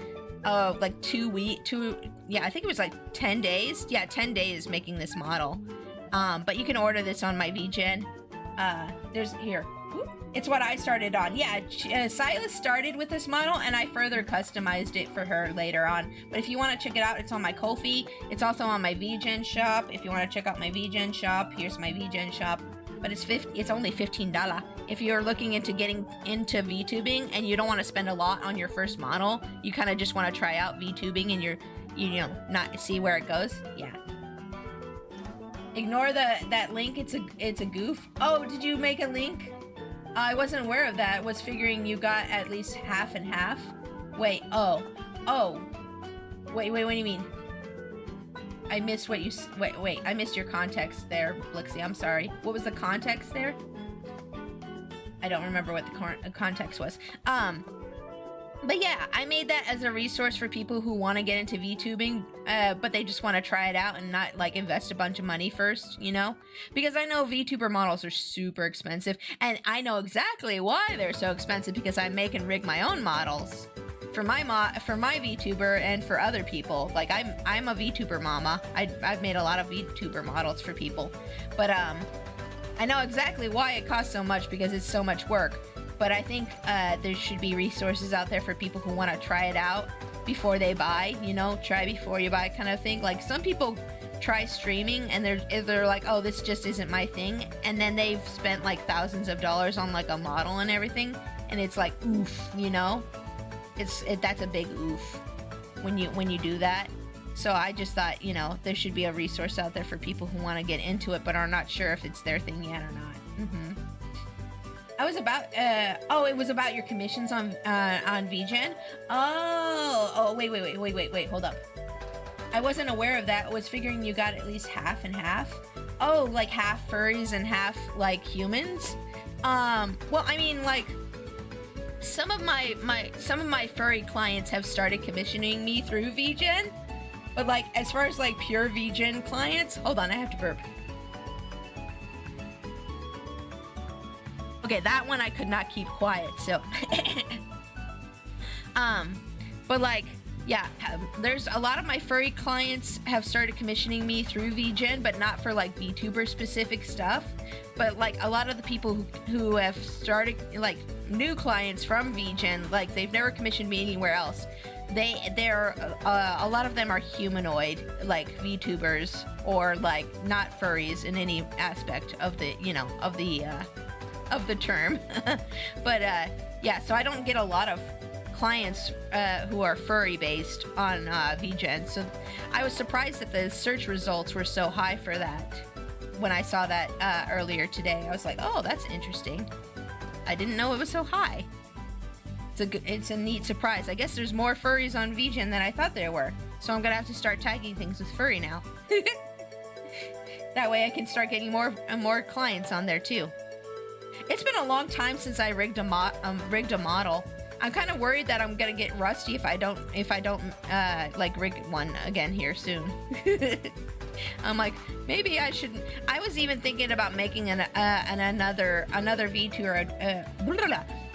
2 weeks, I think it was like 10 days. Yeah, 10 days making this model. But you can order this on my VGen. There's here. It's what I started on. Yeah, Silas started with this model, and I further customized it for her later on. But if you want to check it out, it's on my Ko-fi. It's also on my VGen shop. If you want to check out my VGen shop, here's my VGen shop. But it's only $15. If you're looking into getting into VTubing and you don't want to spend a lot on your first model, you kind of just want to try out VTubing and you not see where it goes. Yeah. Ignore that link. It's a goof. Oh, did you make a link? I wasn't aware of that. I was figuring you got at least half and half. Wait, oh. Wait, what do you mean? I missed what you, wait, I missed your context there, Blixie, I'm sorry. What was the context there? I don't remember what the context was. But yeah, I made that as a resource for people who want to get into VTubing, but they just want to try it out and not like invest a bunch of money first, you know? Because I know VTuber models are super expensive, and I know exactly why they're so expensive because I make and rig my own models for my VTuber and for other people. Like I'm a VTuber mama. I've made a lot of VTuber models for people, but I know exactly why it costs so much because it's so much work. But I think there should be resources out there for people who want to try it out before they buy, you know, try before you buy kind of thing. Like some people try streaming and they're like, oh, this just isn't my thing. And then they've spent like thousands of dollars on like a model and everything. And it's like, oof, you know, that's a big oof when you do that. So I just thought, you know, there should be a resource out there for people who want to get into it but are not sure if it's their thing yet or not. I was about, it was about your commissions on VGen. Wait, hold up. I wasn't aware of that. I was figuring you got at least half and half. Oh, like half furries and half like humans. Well, I mean, like some of my furry clients have started commissioning me through VGen, but like as far as like pure VGen clients, hold on, I have to burp. Okay, that one I could not keep quiet, so. But like, yeah, there's a lot of my furry clients have started commissioning me through VGen, but not for like VTuber specific stuff. But like a lot of the people who have started, like new clients from VGen, like they've never commissioned me anywhere else. They're a lot of them are humanoid, like VTubers, or like not furries in any aspect of the, you know, of the term. But yeah, so I don't get a lot of clients who are furry based on VGen, so I was surprised that the search results were so high for that. When I saw that earlier today, I was like, oh, that's interesting. I didn't know it was so high. It's a neat surprise. I guess there's more furries on VGen than I thought there were, so I'm gonna have to start tagging things with furry now. That way I can start getting more clients on there too. It's been a long time since I rigged a model. I'm kind of worried that I'm gonna get rusty if I don't like rig one again here soon. I'm like, maybe I shouldn't. I was even thinking about making another VTuber.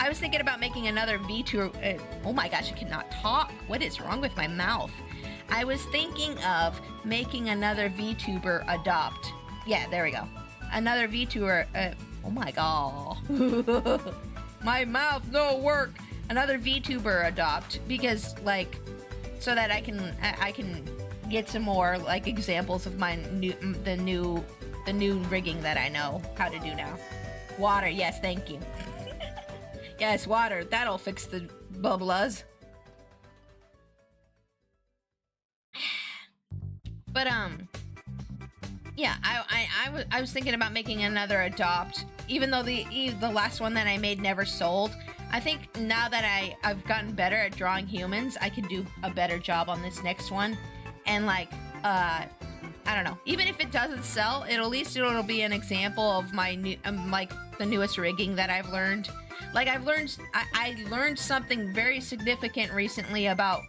I was thinking about making another VTuber. Oh my gosh, I cannot talk. What is wrong with my mouth? I was thinking of making another VTuber adopt. Yeah, there we go. another VTuber. Oh my god. My mouth no work. Another VTuber adopt, because like, so that I can get some more like examples of my the new rigging that I know how to do now. Water, yes, thank you. Yes, water. That'll fix the bubblers. But yeah, I was thinking about making another adopt, even though the last one that I made never sold. I think now that I've gotten better at drawing humans, I can do a better job on this next one. And like, I don't know, even if it doesn't sell, at least it'll be an example of my new, like the newest rigging that I've learned. Like I learned something very significant recently about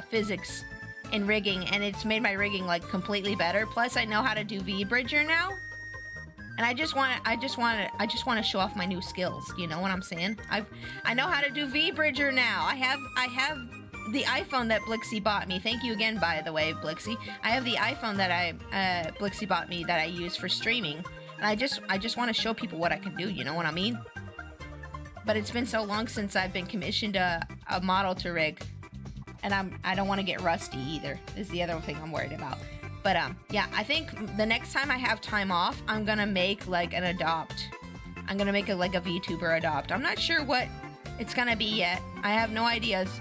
physics in rigging, and it's made my rigging like completely better. Plus I know how to do V-Bridger now. And I just want to show off my new skills. You know what I'm saying? I know how to do V-Bridger now. I have the iPhone that Blixie bought me. Thank you again, by the way, Blixie. I have the iPhone that Blixie bought me that I use for streaming. And I just want to show people what I can do. You know what I mean? But it's been so long since I've been commissioned a model to rig, and I don't want to get rusty either. Is the other thing I'm worried about. But yeah, I think the next time I have time off, I'm gonna make like an adopt. I'm gonna make like a VTuber adopt. I'm not sure what it's gonna be yet. I have no ideas.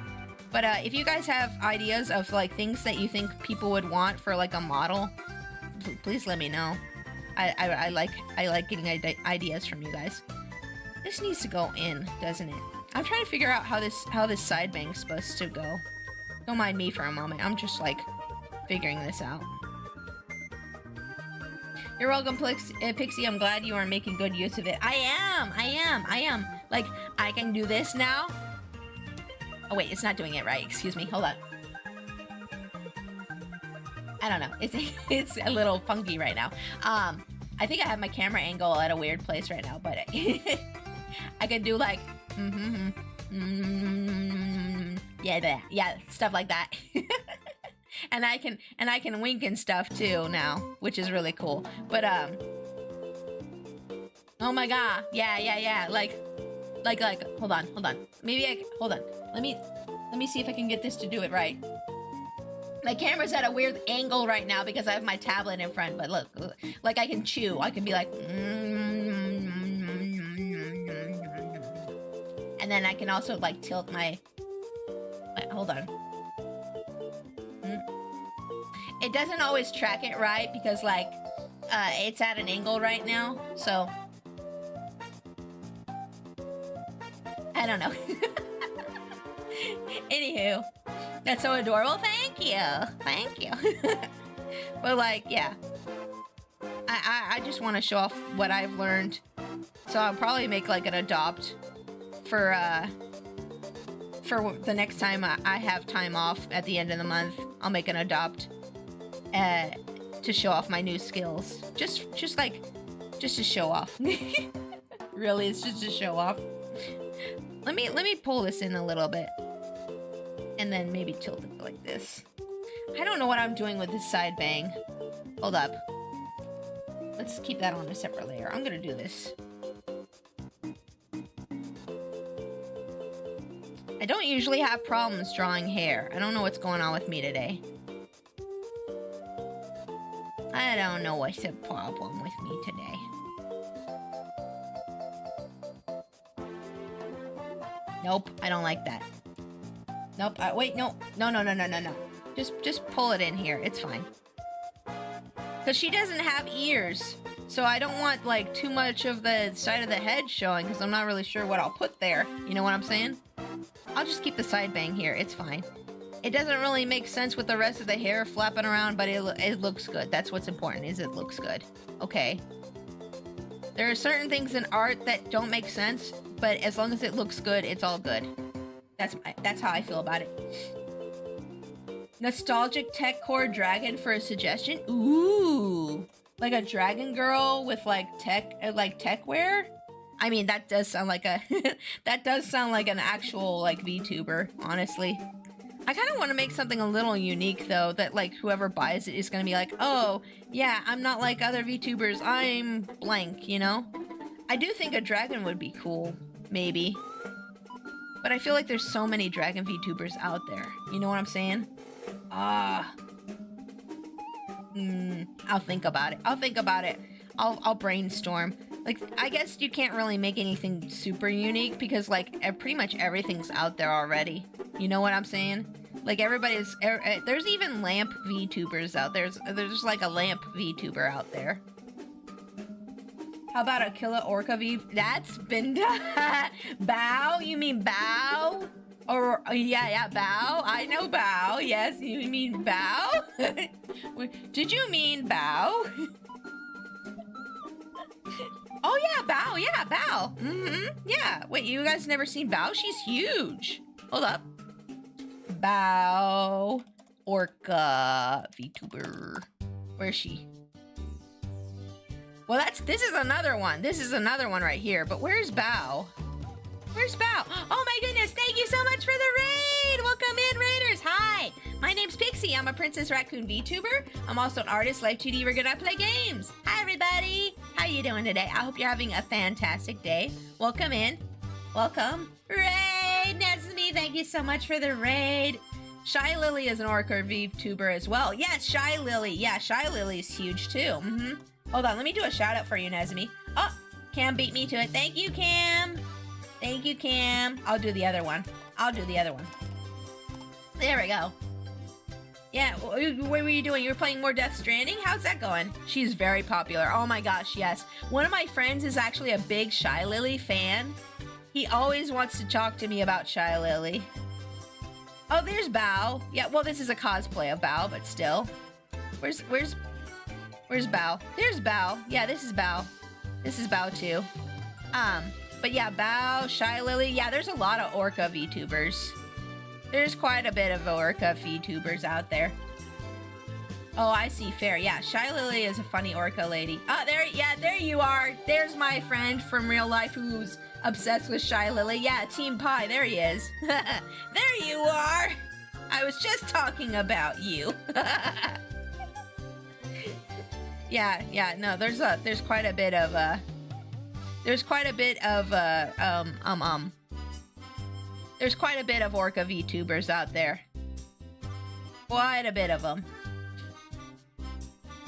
But if you guys have ideas of like things that you think people would want for like a model, please let me know. I like getting ideas from you guys. This needs to go in, doesn't it? I'm trying to figure out how this side bang's supposed to go. Don't mind me for a moment. I'm just like figuring this out. You're welcome, Pixie. I'm glad you are making good use of it. I am. Like, I can do this now. Oh, wait, it's not doing it right. Excuse me. Hold on. I don't know. It's a little funky right now. I think I have my camera angle at a weird place right now, but I can do like, yeah, stuff like that. And I can wink and stuff too now, which is really cool. But oh my god, yeah. Like, hold on. Maybe hold on. Let me see if I can get this to do it right. My camera's at a weird angle right now because I have my tablet in front. But look, like I can chew. I can be like, and then I can also like tilt my. Hold on. It doesn't always track it right because like it's at an angle right now, so I don't know. Anywho, that's so adorable. Thank you. But like, yeah, I just want to show off what I've learned, so I'll probably make like an adopt for the next time I have time off at the end of the month. I'll make an adopt to show off my new skills. Just to show off. Really, it's just to show off. Let me pull this in a little bit, and then maybe tilt it like this. I don't know what I'm doing with this side bang. Hold up. Let's keep that on a separate layer. I'm gonna do this. I don't usually have problems drawing hair. I don't know what's going on with me today. I don't know what's the problem with me today. Nope, I don't like that. Nope, wait, no. Just pull it in here, it's fine. Because she doesn't have ears, so I don't want like too much of the side of the head showing, because I'm not really sure what I'll put there. You know what I'm saying? I'll just keep the side bang here, it's fine. It doesn't really make sense with the rest of the hair flapping around, but it looks good. That's what's important, is it looks good. Okay. There are certain things in art that don't make sense, but as long as it looks good, it's all good. That's how I feel about it. Nostalgic tech core dragon for a suggestion? Ooh. Like a dragon girl with like tech wear? I mean, that does sound like a that does sound like an actual like VTuber, honestly. I kind of want to make something a little unique, though, that, like, whoever buys it is going to be like, oh, yeah, I'm not like other VTubers. I'm blank, you know? I do think a dragon would be cool, maybe. But I feel like there's so many dragon VTubers out there. You know what I'm saying? I'll think about it. I'll think about it. I'll brainstorm. Like, I guess you can't really make anything super unique because, like, pretty much everything's out there already. You know what I'm saying? Like, everybody's... there's even lamp VTubers out there. There's like a lamp VTuber out there. How about a killer orca V? That's been done. Bow? You mean bow? Or, yeah, bow. I know bow. Yes, you mean bow? Did you mean bow? Oh, yeah, bow. Yeah, bow. Yeah. Wait, you guys never seen bow? She's huge. Hold up. Bow. Orca VTuber. Where is she? Well, this is another one. This is another one right here. But where's Bow? Where's Bow? Oh my goodness, thank you so much for the raid! Welcome in, raiders! Hi! My name's Pixie. I'm a Princess Raccoon VTuber. I'm also an artist, live 2D, we're gonna play games. Hi everybody! How you doing today? I hope you're having a fantastic day. Welcome in. Welcome. Raid! Nesme, thank you so much for the raid. Shy Lily is an orca VTuber as well. Yes, Shy Lily. Yeah, Shy Lily's huge too. Hold on, let me do a shout out for you, Nesme. Oh, Cam beat me to it. Thank you, Cam. Thank you, Cam. I'll do the other one. I'll do the other one. There we go. Yeah, what were you doing? You were playing more Death Stranding? How's that going? She's very popular. Oh my gosh, yes. One of my friends is actually a big Shy Lily fan. He always wants to talk to me about Shy Lily. Oh, there's Bao. Yeah, well, this is a cosplay of Bao, but still. Where's Bao? There's Bao. Yeah, this is Bao. This is Bao too. But yeah, Bao, Shy Lily. Yeah, there's a lot of orca VTubers. There's quite a bit of orca VTubers out there. Oh, I see. Fair. Yeah, Shy Lily is a funny orca lady. Oh, there you are. There's my friend from real life who's obsessed with Shy Lily. Yeah, Team Pie. There he is. There you are. I was just talking about you. Yeah, no, there's quite a bit of there's quite a bit of orca VTubers out there. Quite a bit of them.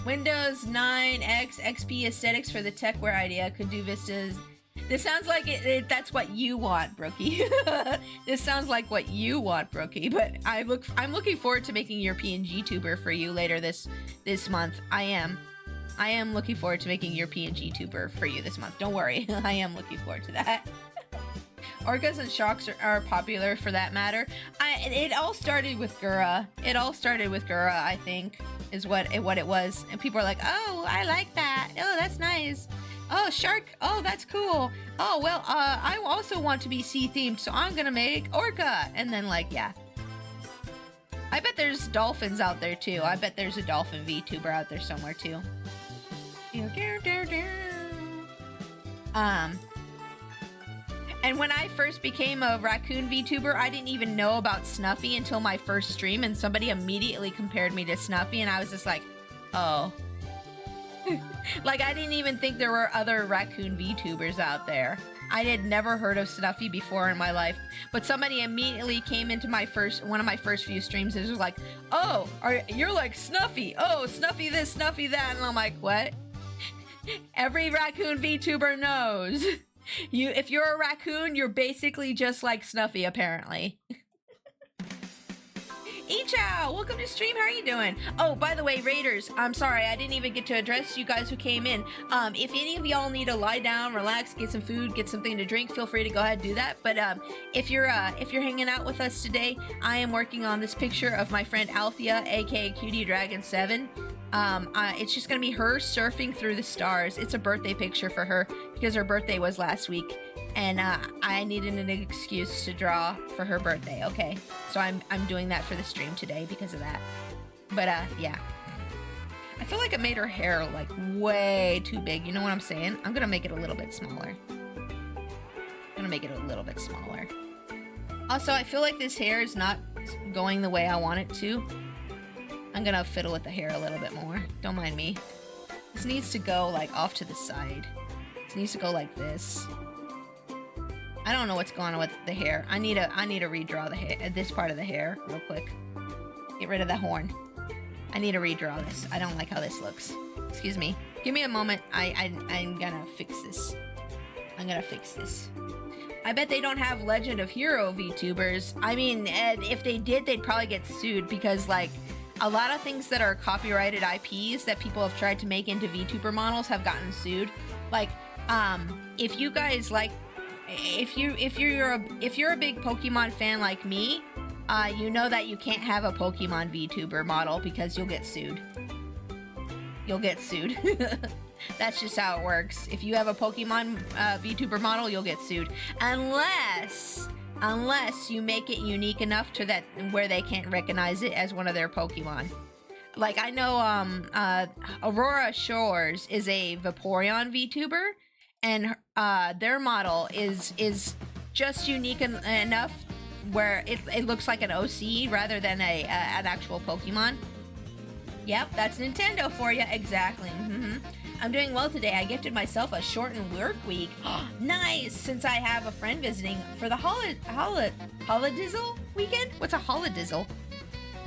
Windows 9 X XP aesthetics for the TechWare idea could do Vistas. This sounds like that's what you want, Brookie. This sounds like what you want, Brookie. But I'm looking forward to making your PNG tuber for you later this month. I am looking forward to making your PNG tuber for you this month. Don't worry, I am looking forward to that. Orcas and sharks are popular for that matter. It all started with Gura. I think, is what it was. And people are like, oh, I like that. Oh, that's nice. Oh, shark. Oh, that's cool. Oh, well, I also want to be sea themed, so I'm gonna make orca. And then, like, yeah. I bet there's dolphins out there too. I bet there's a dolphin VTuber out there somewhere too. And when I first became a raccoon VTuber, I didn't even know about Snuffy until my first stream, and somebody immediately compared me to Snuffy, and I was just like, oh. Like, I didn't even think there were other raccoon VTubers out there. I had never heard of Snuffy before in my life, but somebody immediately came into one of my first few streams and was like, oh, you're like Snuffy. Oh, Snuffy this, Snuffy that. And I'm like, what? Every raccoon VTuber knows. If you're a raccoon, you're basically just like Snuffy, apparently. Ichow, welcome to stream. How are you doing? Oh, by the way, Raiders, I'm sorry, I didn't even get to address you guys who came in. If any of y'all need to lie down, relax, get some food, get something to drink, feel free to go ahead and do that. But if you're hanging out with us today, I am working on this picture of my friend Althea, aka Cutie Dragon 7. It's just gonna be her surfing through the stars. It's a birthday picture for her because her birthday was last week, and I needed an excuse to draw for her birthday. Okay, so I'm doing that for the stream today because of that. But yeah, I feel like I made her hair like way too big. You know what I'm saying? I'm gonna make it a little bit smaller. Also, I feel like this hair is not going the way I want it to. I'm gonna fiddle with the hair a little bit more. Don't mind me. This needs to go like off to the side. This needs to go like this. I don't know what's going on with the hair. I need to redraw the hair, this part of the hair real quick. Get rid of the horn. I need to redraw this. I don't like how this looks. Excuse me. Give me a moment. I'm gonna fix this. I'm gonna fix this. I bet they don't have Legend of Hero VTubers. I mean, if they did, they'd probably get sued because, like, a lot of things that are copyrighted IPs that people have tried to make into VTuber models have gotten sued. Like, if you guys like, if you're a big Pokemon fan like me, you know that you can't have a Pokemon VTuber model because you'll get sued. You'll get sued. That's just how it works. If you have a Pokemon VTuber model, you'll get sued. Unless you make it unique enough to that where they can't recognize it as one of their Pokemon. Like, I know Aurora Shores is a Vaporeon VTuber, and their model is just unique enough where it looks like an OC rather than an actual Pokemon. Yep, that's Nintendo for you. Exactly. I'm doing well today. I gifted myself a shortened work week. Nice! Since I have a friend visiting for the holidizzle weekend? What's a holidizzle?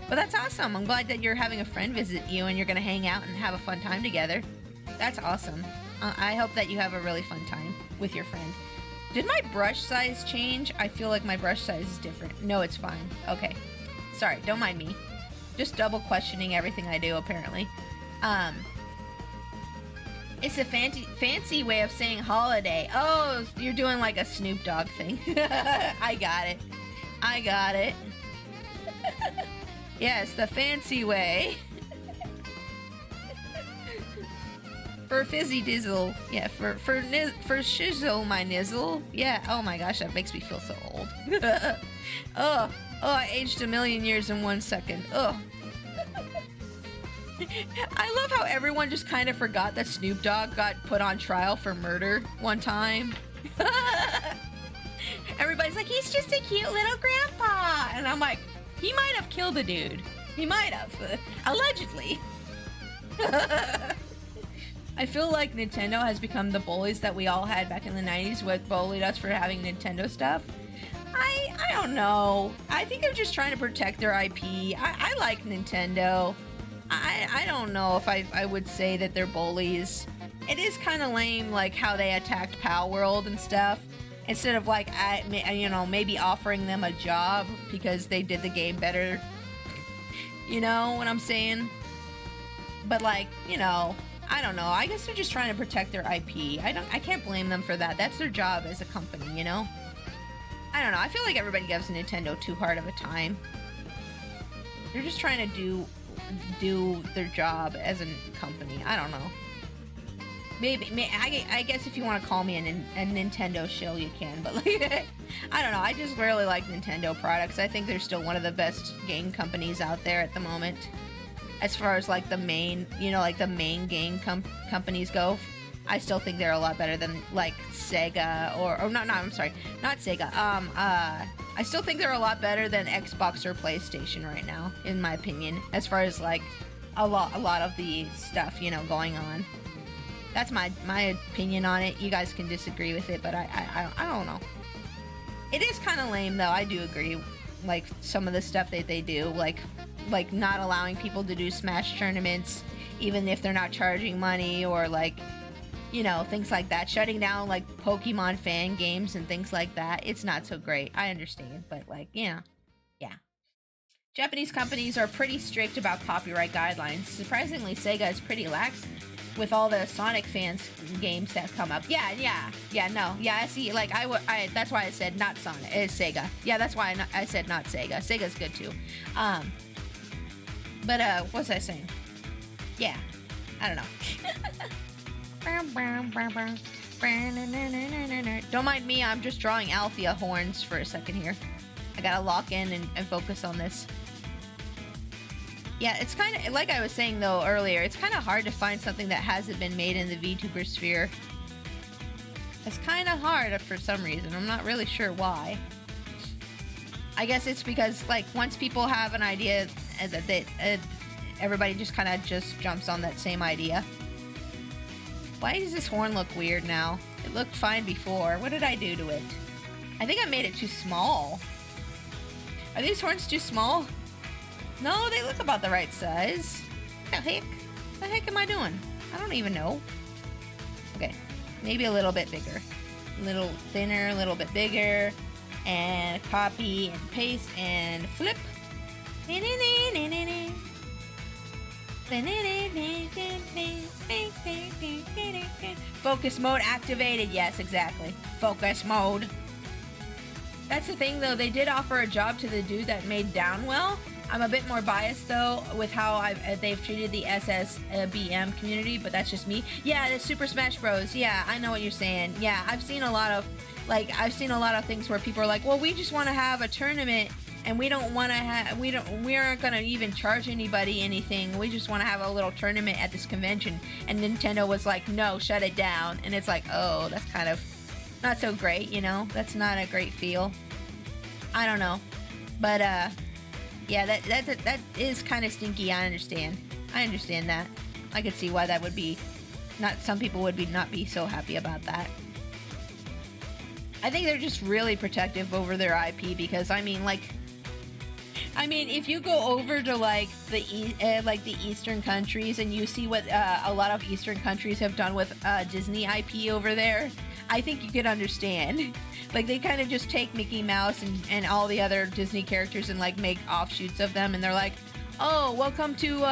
Well, that's awesome. I'm glad that you're having a friend visit you and you're going to hang out and have a fun time together. That's awesome. I hope that you have a really fun time with your friend. Did my brush size change? I feel like my brush size is different. No, it's fine. Okay. Sorry, don't mind me. Just double questioning everything I do, apparently. It's a fancy way of saying holiday. Oh, you're doing like a Snoop Dogg thing. I got it. I got it. Yes, the fancy way. For fizzy dizzle. Yeah, for shizzle my nizzle. Yeah, oh my gosh, that makes me feel so old. Oh, I aged a million years in 1 second. Oh. I love how everyone just kind of forgot that Snoop Dogg got put on trial for murder one time. Everybody's like, he's just a cute little grandpa. And I'm like, he might have killed a dude. He might have. Allegedly. I feel like Nintendo has become the bullies that we all had back in the 90s, what bullied us for having Nintendo stuff. I don't know. I think they're just trying to protect their IP. I like Nintendo. I don't know if I would say that they're bullies. It is kind of lame, like, how they attacked Pal World and stuff. Instead of, like, maybe offering them a job because they did the game better. You know what I'm saying? But, like, you know, I don't know. I guess they're just trying to protect their IP. I can't blame them for that. That's their job as a company, you know? I don't know. I feel like everybody gives Nintendo too hard of a time. They're just trying to do their job as a company. I don't know. Maybe I guess if you want to call me a Nintendo shill, you can. But like, I don't know. I just really like Nintendo products. I think they're still one of the best game companies out there at the moment. As far as like the main, like the main game companies go, I still think they're a lot better than like Sega or not. I'm sorry, not Sega. I still think they're a lot better than Xbox or PlayStation right now, in my opinion. As far as like a lot of the stuff going on. That's my opinion on it. You guys can disagree with it, but I don't know. It is kind of lame though. I do agree. Like some of the stuff that they do, like not allowing people to do Smash tournaments, even if they're not charging money, or like, things like that. Shutting down like Pokemon fan games and things like that. It's not so great. I understand, but like, yeah. Japanese companies are pretty strict about copyright guidelines. Surprisingly, Sega is pretty lax with all the Sonic fans games that come up. I see. Like that's why I said not Sonic. It's Sega. Yeah, that's why I said not Sega. Sega's good too. But what was I saying? Yeah, I don't know. Don't mind me. I'm just drawing Althea horns for a second here. I gotta lock in and focus on this. Yeah, it's kind of, like I was saying though earlier, it's kind of hard to find something that hasn't been made in the VTuber sphere. It's kind of hard for some reason. I'm not really sure why. I guess it's because, like, once people have an idea, everybody just kind of just jumps on that same idea. Why does this horn look weird now? It looked fine before. What did I do to it? I think I made it too small. Are these horns too small? No, they look about the right size. What the heck am I doing? I don't even know. Okay, maybe a little bit bigger. A little thinner, a little bit bigger. And copy and paste and flip. Focus mode activated. Yes, exactly. Focus mode. That's the thing, though. They did offer a job to the dude that made Downwell. I'm a bit more biased, though, with how they've treated the SSBM community, but that's just me. Yeah, the Super Smash Bros. Yeah, I know what you're saying. Yeah, I've seen a lot of things where people are like, well, we just want to have a tournament, and we don't want to have, we aren't going to even charge anybody anything. We just want to have a little tournament at this convention. And Nintendo was like, no, shut it down. And it's like, oh, that's kind of not so great, you know? That's not a great feel. I don't know. But, yeah, that is kind of stinky. I understand that. I could see why that would be, some people would not be so happy about that. I think they're just really protective over their IP because, I mean, if you go over to the Eastern countries and you see what a lot of Eastern countries have done with Disney IP over there, I think you could understand. Like, they kind of just take Mickey Mouse and all the other Disney characters and, like, make offshoots of them, and they're like, oh, welcome to,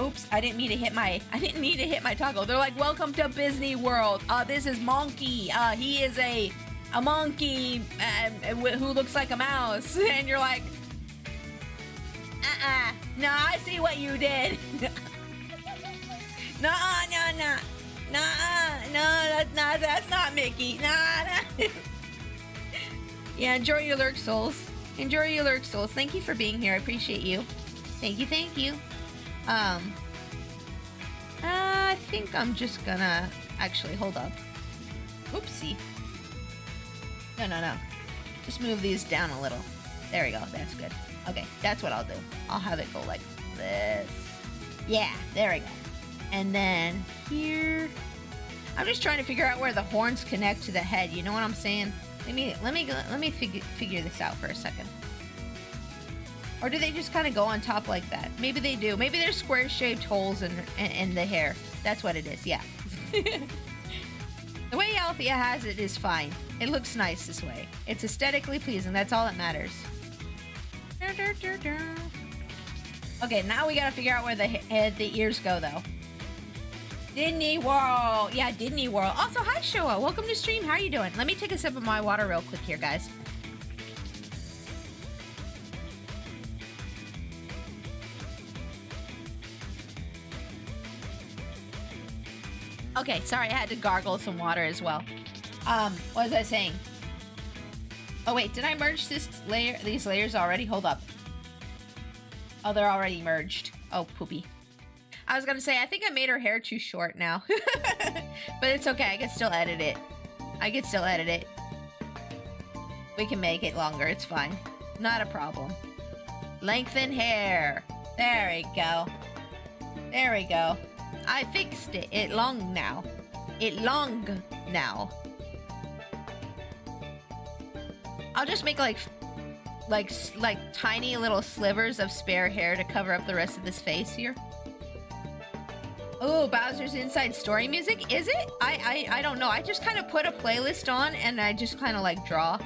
oops, I didn't mean to hit my taco. They're like, welcome to Disney World. This is Monkey. He is a monkey who looks like a mouse. And you're like, no, I see what you did. No, that's not Mickey. Nah. Yeah, enjoy your lurk souls. Enjoy your lurk souls. Thank you for being here. I appreciate you. Thank you. I think I'm just gonna actually hold up. Oopsie. No. Just move these down a little. There we go. That's good. Okay, that's what I'll do. I'll have it go like this. Yeah, there we go. And then here, I'm just trying to figure out where the horns connect to the head. You know what I'm saying? Let me figure this out for a second. Or do they just kind of go on top like that? Maybe they do. Maybe there's square-shaped holes in the hair. That's what it is. Yeah. The way Althea has it is fine. It looks nice this way. It's aesthetically pleasing. That's all that matters. Okay, now we gotta figure out where the ears go, though. Disney World. Yeah, Disney World. Also, hi, Showa. Welcome to stream. How are you doing? Let me take a sip of my water real quick here, guys. Okay, sorry, I had to gargle some water as well. What was I saying? Oh wait, did I merge these layers already? Hold up. Oh, they're already merged. Oh, poopy. I was gonna say, I think I made her hair too short now. But it's okay, I can still edit it. We can make it longer, it's fine. Not a problem. Lengthen hair. There we go. I fixed it. It long now. I'll just make like tiny little slivers of spare hair to cover up the rest of this face here. Oh, Bowser's Inside Story music? Is it? I don't know. I just kind of put a playlist on and I just kind of like draw.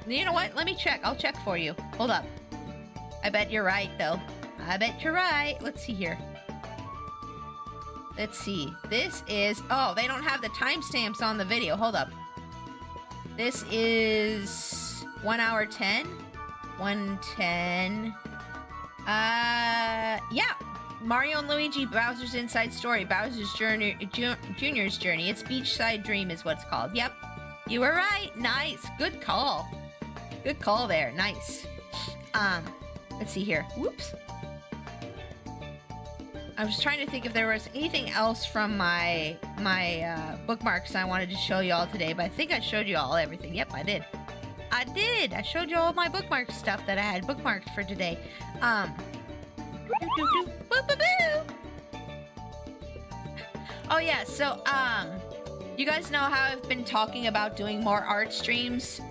You know what? Let me check. I'll check for you. Hold up. I bet you're right, though. I bet you're right. Let's see here. Let's see. This is... Oh, they don't have the timestamps on the video. Hold up. This is 1 hour 10. 1:10. Yeah. Mario and Luigi, Bowser's Inside Story, Bowser's Junior's Journey. It's Beachside Dream is what it's called. Yep. You were right. Nice. Good call. Good call there. Nice. Let's see here. Whoops. I was trying to think if there was anything else from my bookmarks I wanted to show you all today, but I think I showed you all everything. Yep, I did. I I did. I showed you all my bookmark stuff that I had bookmarked for today. Oh yeah, so you guys know how I've been talking about doing more art streams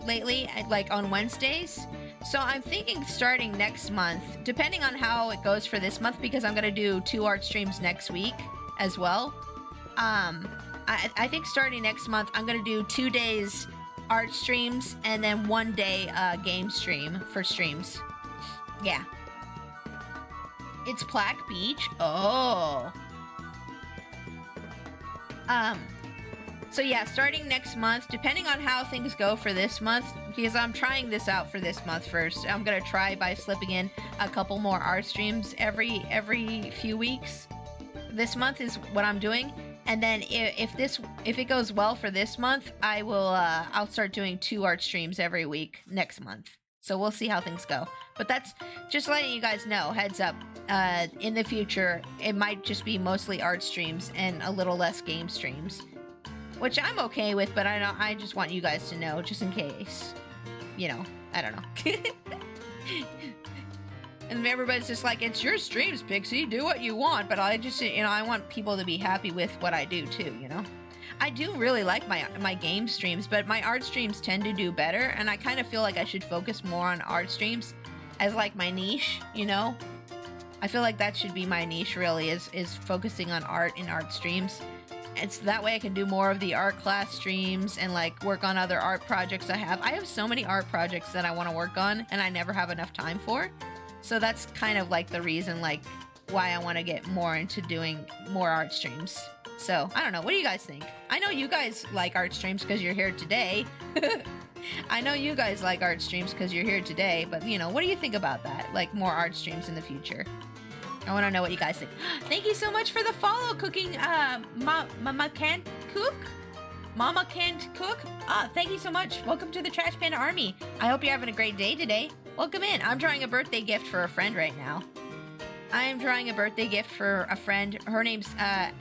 lately, like on Wednesdays. So I'm thinking starting next month, depending on how it goes for this month, because I'm gonna do 2 art streams next week as well. I think starting next month, I'm gonna do 2 days art streams and then 1 day game stream for streams. Yeah. It's Plaque Beach. Oh. So yeah, starting next month, depending on how things go for this month, because I'm trying this out for this month first. I'm gonna try by slipping in a couple more art streams every few weeks. This month is what I'm doing, and then if it goes well for this month, I'll start doing 2 art streams every week next month. So we'll see how things go. But that's just letting you guys know, heads up. In the future, it might just be mostly art streams and a little less game streams, which I'm okay with, but I just want you guys to know, just in case. You know, I don't know. And everybody's just like, it's your streams, Pixie, do what you want. But I just, you know, I want people to be happy with what I do too, you know? I do really like my game streams, but my art streams tend to do better, and I kind of feel like I should focus more on art streams as like my niche, you know? I feel like that should be my niche, really, is focusing on art and art streams. And so that way I can do more of the art class streams and like work on other art projects I have. I have so many art projects that I want to work on and I never have enough time for. So that's kind of like the reason, like, why I want to get more into doing more art streams. So, I don't know. What do you guys think? I know you guys like art streams because you're here today. I know you guys like art streams because you're here today, but, you know, what do you think about that? Like, more art streams in the future? I want to know what you guys think. Thank you so much for the follow, Cooking, Mama Can't Cook? Mama Can't Cook? Thank you so much. Welcome to the Trash Panda Army. I hope you're having a great day today. Welcome in. I'm drawing a birthday gift for a friend right now. I am drawing a birthday gift for a friend. Her name's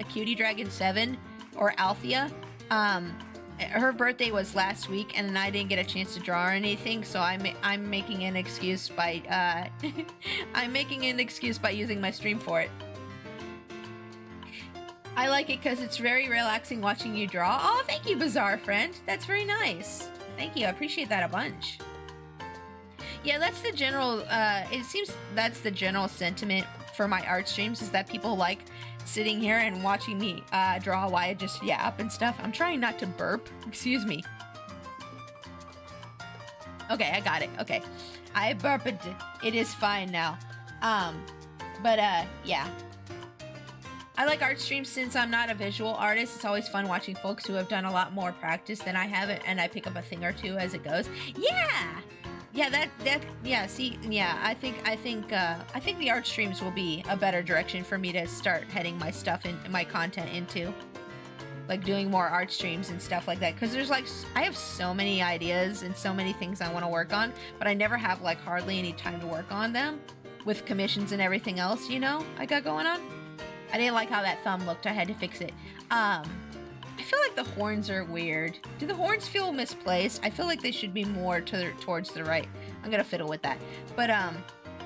Cutie Dragon 7, or Althea. Her birthday was last week, and I didn't get a chance to draw or anything, so I'm making an excuse by I'm making an excuse by using my stream for it. I like it because it's very relaxing watching you draw. Oh, thank you, Bizarre Friend. That's very nice. Thank you. I appreciate that a bunch. Yeah, that's the general, it seems that's the general sentiment for my art streams, is that people like sitting here and watching me draw while I just yap and stuff. I'm trying not to burp. Excuse me. Okay, I got it. Okay. I burped. It is fine now. Yeah. I like art streams since I'm not a visual artist. It's always fun watching folks who have done a lot more practice than I have, and I pick up a thing or two as it goes. Yeah! Yeah, I think the art streams will be a better direction for me to start heading my stuff and my content into. Like doing more art streams and stuff like that. Because there's like, I have so many ideas and so many things I want to work on, but I never have like hardly any time to work on them with commissions and everything else, you know, I got going on. I didn't like how that thumb looked. I had to fix it. I feel like the horns are weird. Do the horns feel misplaced? I feel like they should be more towards the right. I'm gonna fiddle with that. But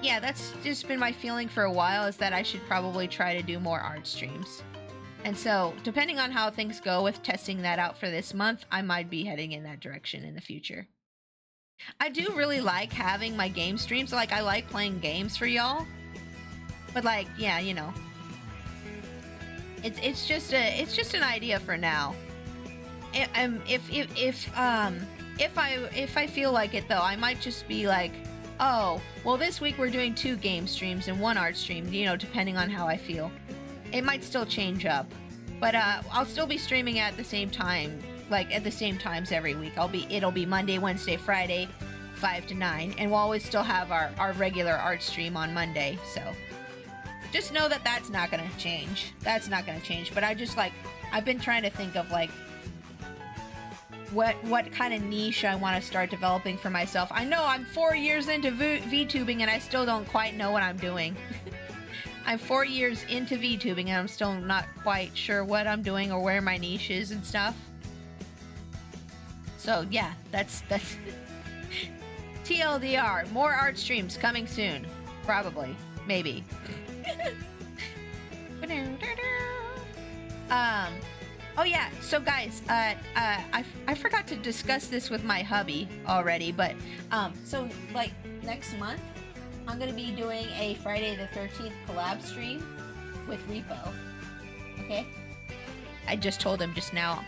yeah, that's just been my feeling for a while, is that I should probably try to do more art streams. And so, depending on how things go with testing that out for this month, I might be heading in that direction in the future. I do really like having my game streams. Like, I like playing games for y'all. But like, yeah, you know. It's just an idea for now. If I feel like it though, I might just be like, oh, well this week we're doing 2 game streams and 1 art stream, you know, depending on how I feel. It might still change up, but I'll still be streaming at the same time, like at the same times every week. It'll be Monday, Wednesday, Friday, 5 to 9, and we'll always still have our regular art stream on Monday, so. Just know that that's not gonna change. That's not gonna change. But I've been trying to think of like what kind of niche I want to start developing for myself. I know I'm 4 years into VTubing and I still don't quite know what I'm doing. I'm 4 years into VTubing and I'm still not quite sure what I'm doing or where my niche is and stuff. So yeah, that's TLDR, more art streams coming soon. Probably. Maybe. Oh yeah, so guys, I forgot to discuss this with my hubby already, but, so, like, next month, I'm gonna be doing a Friday the 13th collab stream with Repo, okay? I just told him just now,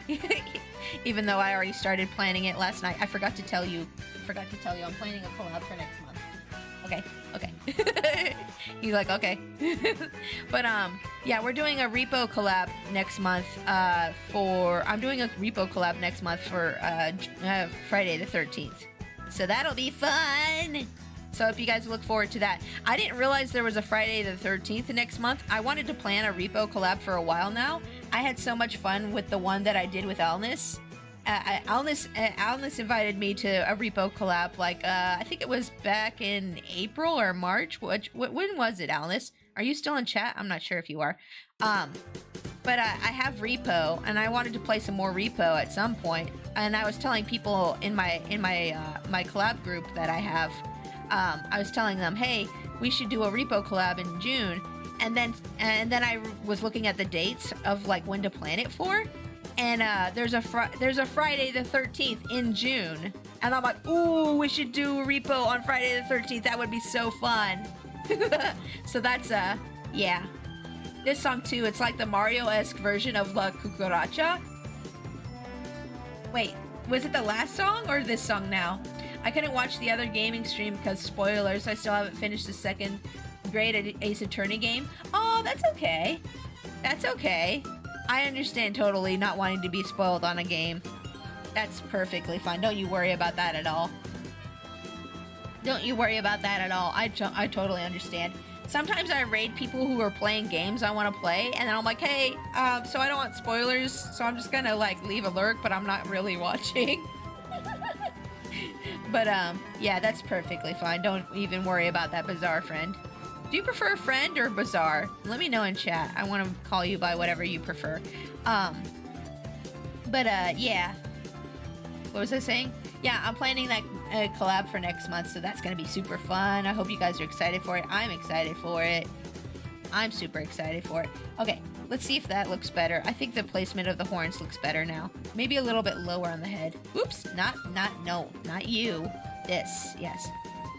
even though I already started planning it last night. I forgot to tell you I'm planning a collab for next month. Okay. He's like, okay. But, yeah, we're doing a repo collab next month, I'm doing a repo collab next month for, Friday the 13th. So that'll be fun! So I hope you guys look forward to that. I didn't realize there was a Friday the 13th next month. I wanted to plan a repo collab for a while now. I had so much fun with the one that I did with Alnus. Alnus invited me to a repo collab, like, I think it was back in April or March. When was it, Alnus? Are you still in chat? I'm not sure if you are. But I have repo, and I wanted to play some more repo at some point. And I was telling people in my collab group that I have, I was telling them, hey, we should do a repo collab in June. And then I was looking at the dates of like when to plan it for. And there's a Friday the 13th in June. And I'm like, ooh, we should do a repo on Friday the 13th. That would be so fun. So that's, yeah. This song too, it's like the Mario-esque version of La Cucaracha. Wait, was it the last song or this song now? I couldn't watch the other gaming stream because spoilers. I still haven't finished the second grade Ace Attorney game. Oh, that's okay. That's okay. I understand totally not wanting to be spoiled on a game. That's perfectly fine. Don't you worry about that at all. Don't you worry about that at all. I totally understand. Sometimes I raid people who are playing games I want to play, and then I'm like, hey, so I don't want spoilers, so I'm just gonna like leave a lurk, but I'm not really watching. But yeah, that's perfectly fine. Don't even worry about that, Bizarre friend. Do you prefer friend or Bizarre? Let me know in chat. I want to call you by whatever you prefer. Yeah. What was I saying? Yeah, I'm planning that collab for next month, so that's gonna be super fun. I hope you guys are excited for it. I'm excited for it. I'm super excited for it. Okay, let's see if that looks better. I think the placement of the horns looks better now. Maybe a little bit lower on the head. Oops, no, not you. This, yes.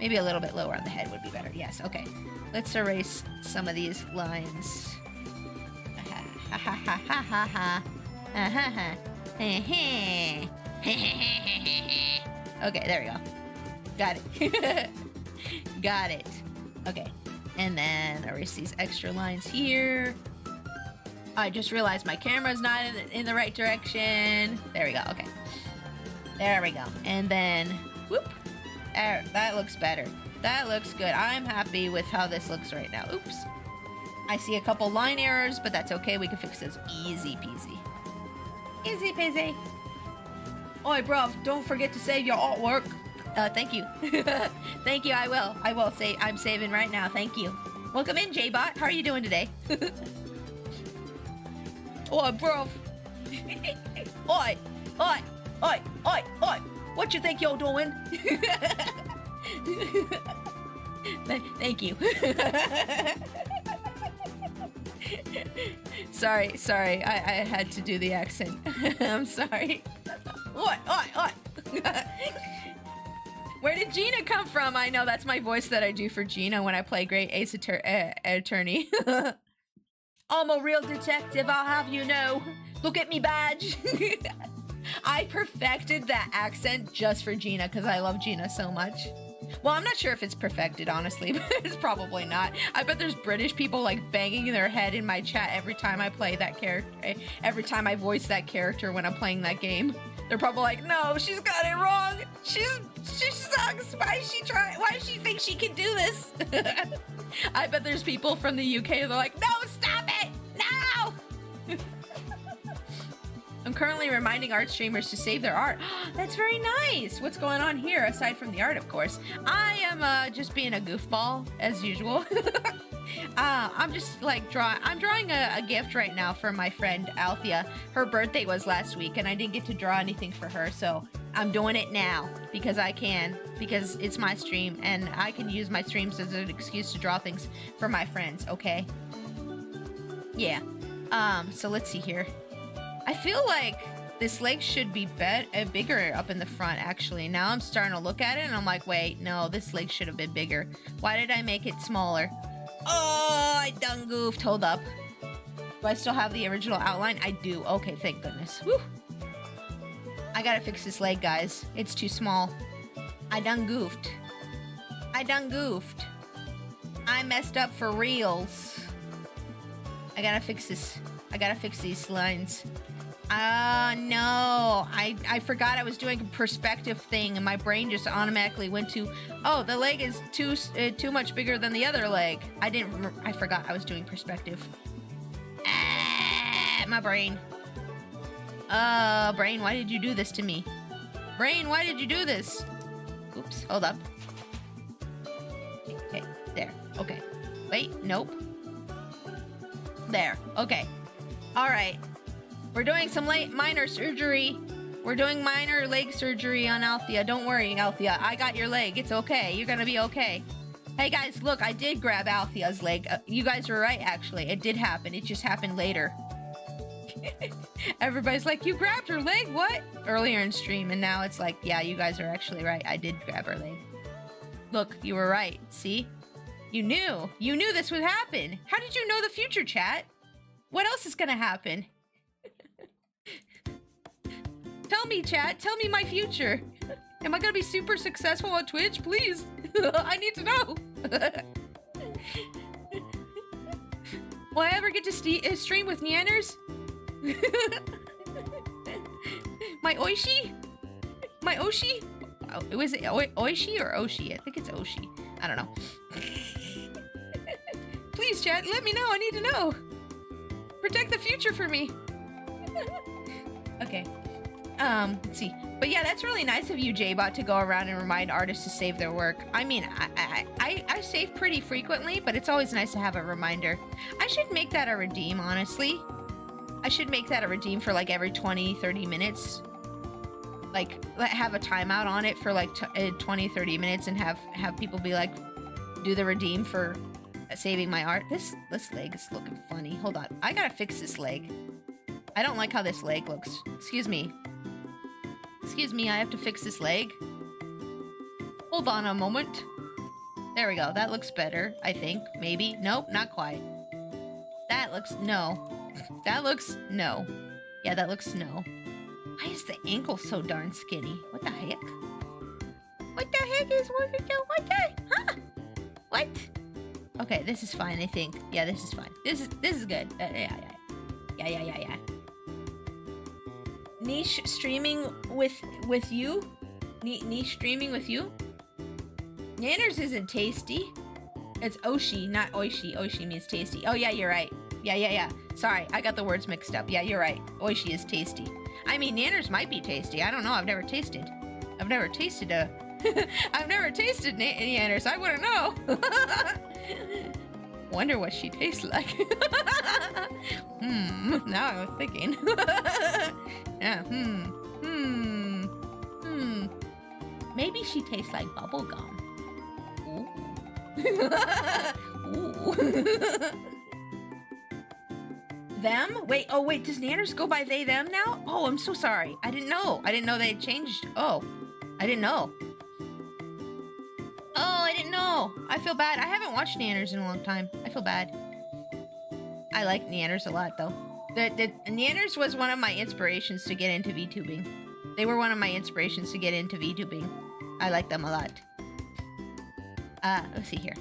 Maybe a little bit lower on the head would be better. Yes, okay. Let's erase some of these lines. Ha ha ha ha ha ha. Ha ha ha. Okay, there we go. Got it. Got it. Okay. And then erase these extra lines here. I just realized my camera's not in the right direction. There we go. Okay. There we go. And then, whoop. There, that looks better. That looks good. I'm happy with how this looks right now. Oops. I see a couple line errors, but that's okay. We can fix those easy peasy. Easy peasy. Oi, bruv, don't forget to save your artwork. Thank you. Thank you, I will. I'm saving right now. Thank you. Welcome in, J-Bot. How are you doing today? Oi, bruv. Oi. What you think you're doing? Thank you. Sorry. I had to do the accent. I'm sorry. Oi. Where did Gina come from? I know that's my voice that I do for Gina when I play Great Ace Attorney. I'm a real detective, I'll have you know. Look at me badge. I perfected that accent just for Gina because I love Gina so much. Well, I'm not sure if it's perfected, honestly, but it's probably not. I bet there's British people like banging their head in my chat every time I play that character, every time I voice that character when I'm playing that game. They're probably like, no, she's got it wrong. She sucks. Why does she think she can do this? I bet there's people from the UK that are like, no, stop it, no. I'm currently reminding art streamers to save their art. That's very nice. What's going on here, aside from the art, of course? I am just being a goofball, as usual. I'm just like I'm drawing a gift right now for my friend Althea. Her birthday was last week, and I didn't get to draw anything for her, so I'm doing it now because I can. because it's my stream and I can use my streams as an excuse to draw things for my friends, okay? Yeah. So let's see here. I feel like this leg should be bigger up in the front, actually. Now I'm starting to look at it and I'm like, wait, no, this leg should have been bigger. Why did I make it smaller? Oh, I done goofed. Hold up. Do I still have the original outline? I do. Okay, thank goodness. Whew. I gotta fix this leg, guys. It's too small. I done goofed. I done goofed. I messed up for reals. I gotta fix this. I gotta fix these lines. No. I forgot I was doing a perspective thing and my brain just automatically went to, oh, the leg is too much bigger than the other leg. I forgot I was doing perspective. My brain. Brain, why did you do this to me? Brain, why did you do this? Oops, hold up. Okay, there. Okay. Wait, nope. There. Okay. All right. We're doing some minor surgery. We're doing minor leg surgery on Althea. Don't worry, Althea. I got your leg. It's okay. You're gonna be okay. Hey, guys, look. I did grab Althea's leg. You guys were right, actually. It did happen. It just happened later. Everybody's like, you grabbed her leg? What? Earlier in stream, and now it's like, yeah, you guys are actually right. I did grab her leg. Look, you were right. See? You knew. You knew this would happen. How did you know the future, chat? What else is gonna happen? Tell me, chat. Tell me my future. Am I gonna be super successful on Twitch? Please. I need to know. Will I ever get to stream with Neanders? My Oishi? My Oshi? Oh, was it Oishi or Oshi? I think it's Oshi. I don't know. Please, chat, let me know. I need to know. Protect the future for me. Okay. Let's see. But yeah, that's really nice of you, J-Bot, to go around and remind artists to save their work. I mean, I save pretty frequently, but it's always nice to have a reminder. I should make that a redeem, honestly. I should make that a redeem for like every 20, 30 minutes. Like, have a timeout on it for like 20, 30 minutes and have people be like, do the redeem for saving my art. This leg is looking funny. Hold on. I gotta fix this leg. I don't like how this leg looks. Excuse me. Excuse me, I have to fix this leg. Hold on a moment. There we go. That looks better, I think. Maybe. Nope, not quite. That looks... no. That looks... no. Yeah, that looks no. Why is the ankle so darn skinny? What the heck? What the heck is... what the... huh? What? Okay, this is fine, I think. Yeah, this is fine. This is good. Yeah. Niche streaming with you? Niche streaming with you? Nanners isn't tasty. It's Oshi, not Oishi. Oishi means tasty. Oh yeah, you're right. Yeah. Sorry, I got the words mixed up. Yeah, you're right. Oishi is tasty. I mean, Nanners might be tasty. I don't know. I've never tasted Nanners. I wouldn't know. Wonder what she tastes like. Now I'm thinking. Yeah, Maybe she tastes like bubble gum. Ooh. Ooh. Them? Wait, does Nanners go by they, them now? Oh, I'm so sorry. I didn't know. I didn't know they had changed. Oh, I didn't know. Oh, I didn't know. I feel bad. I haven't watched Nanners in a long time. I feel bad. I like Nanners a lot, though. The Nanners was one of my inspirations to get into VTubing. They were one of my inspirations to get into VTubing. I like them a lot. Let's see here.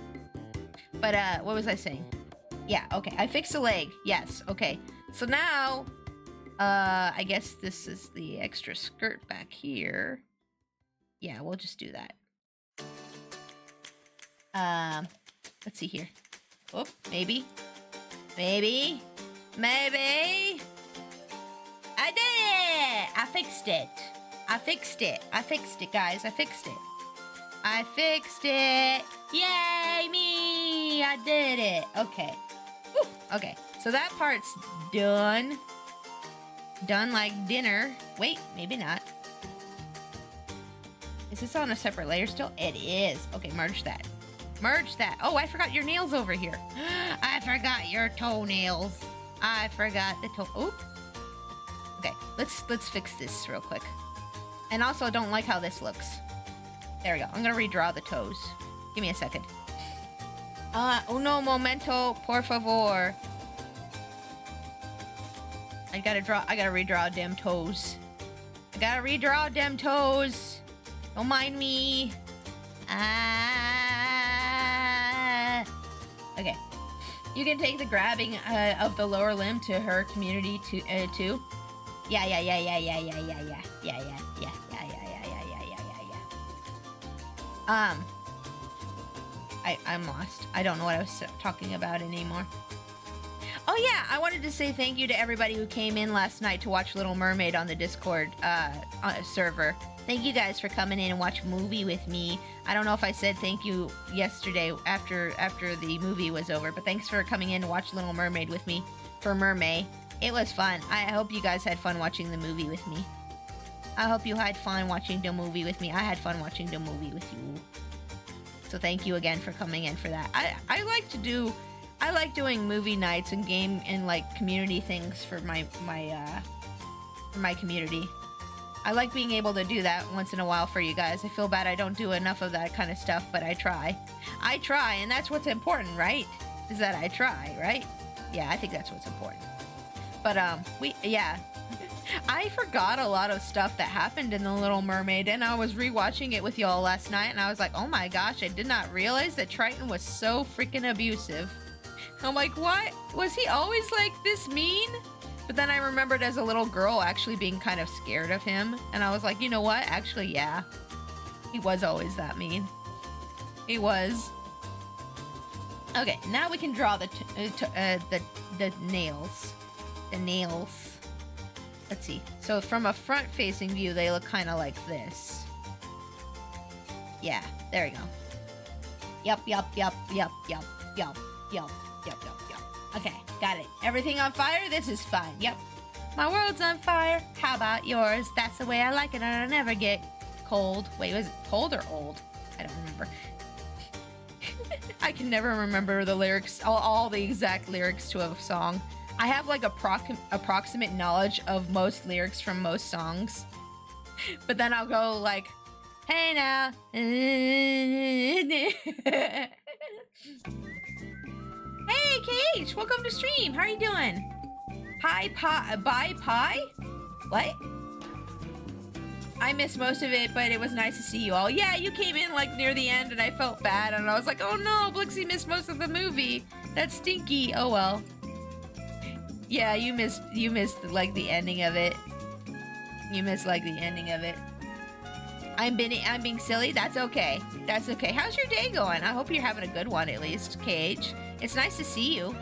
But, what was I saying? Yeah, okay. I fixed the leg. Yes, okay. So now, I guess this is the extra skirt back here. Yeah, we'll just do that. Let's see here. Oh, maybe. I did it! I fixed it, guys. I fixed it. Yay, me! I did it. Okay. Whew. Okay, so that part's done. Done like dinner. Wait, maybe not. Is this on a separate layer still? It is. Okay, merge that. Merge that. Oh, I forgot your nails over here. I forgot your toenails. I forgot the toe. Oop. Okay, let's fix this real quick. And also, I don't like how this looks. There we go. I'm gonna redraw the toes. Give me a second. Uno momento, por favor. I gotta redraw them toes. I gotta redraw them toes. Don't mind me. Okay. You can take the grabbing of the lower limb to her community too. Yeah. I'm lost. I don't know what I was talking about anymore. Oh yeah, I wanted to say thank you to everybody who came in last night to watch Little Mermaid on the Discord server. Thank you guys for coming in and watch a movie with me. I don't know if I said thank you yesterday after the movie was over, but thanks for coming in to watch Little Mermaid with me for Mermaid. It was fun. I hope you guys had fun watching the movie with me. I hope you had fun watching the movie with me. I had fun watching the movie with you. So thank you again for coming in for that. I like doing movie nights and game and like community things for my community. I like being able to do that once in a while for you guys. I feel bad I don't do enough of that kind of stuff, but I try. I try, and that's what's important, right? Is that I try, right? Yeah, I think that's what's important. But I forgot a lot of stuff that happened in The Little Mermaid, and I was rewatching it with y'all last night, and I was like, oh my gosh, I did not realize that Triton was so freaking abusive. I'm like, what? Was he always like this mean? But then I remembered as a little girl actually being kind of scared of him, and I was like, you know what? Actually, yeah. He was always that mean. He was. Okay, now we can draw the nails. The nails. Let's see. So from a front-facing view, they look kind of like this. Yeah, there we go. Yup. Okay, got it. Everything on fire? This is fine. Yep. My world's on fire. How about yours? That's the way I like it, and I'll never get cold. Wait, was it cold or old? I don't remember. I can never remember the lyrics, all the exact lyrics to a song. I have like approximate knowledge of most lyrics from most songs. But then I'll go like, hey now. Hey, KH, welcome to stream. How are you doing? Bye pie? What? I missed most of it, but it was nice to see you all. Yeah, you came in like near the end and I felt bad and I was like, oh no, Blixie missed most of the movie. That's stinky. Oh well. Yeah, you missed like the ending of it. You missed like the ending of it. I'm being silly. That's okay. That's okay. How's your day going? I hope you're having a good one at least, KH. It's nice to see you.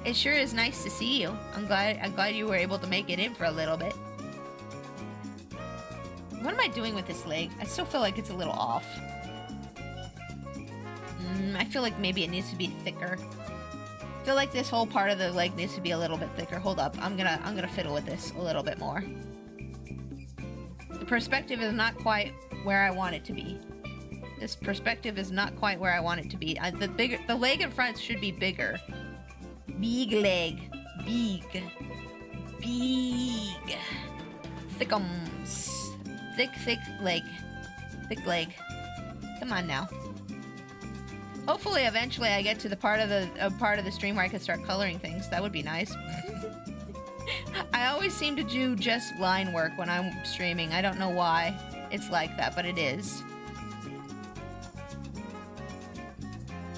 It sure is nice to see you. I'm glad you were able to make it in for a little bit. What am I doing with this leg? I still feel like it's a little off. I feel like maybe it needs to be thicker. I feel like this whole part of the leg needs to be a little bit thicker. Hold up. I'm gonna fiddle with this a little bit more. The perspective is not quite where I want it to be. This perspective is not quite where I want it to be. The leg in front should be bigger. Big leg. Big. Thickums. Thick leg. Thick leg. Come on now. Hopefully, eventually, I get to the part of the stream where I can start coloring things. That would be nice. I always seem to do just line work when I'm streaming. I don't know why it's like that, but it is.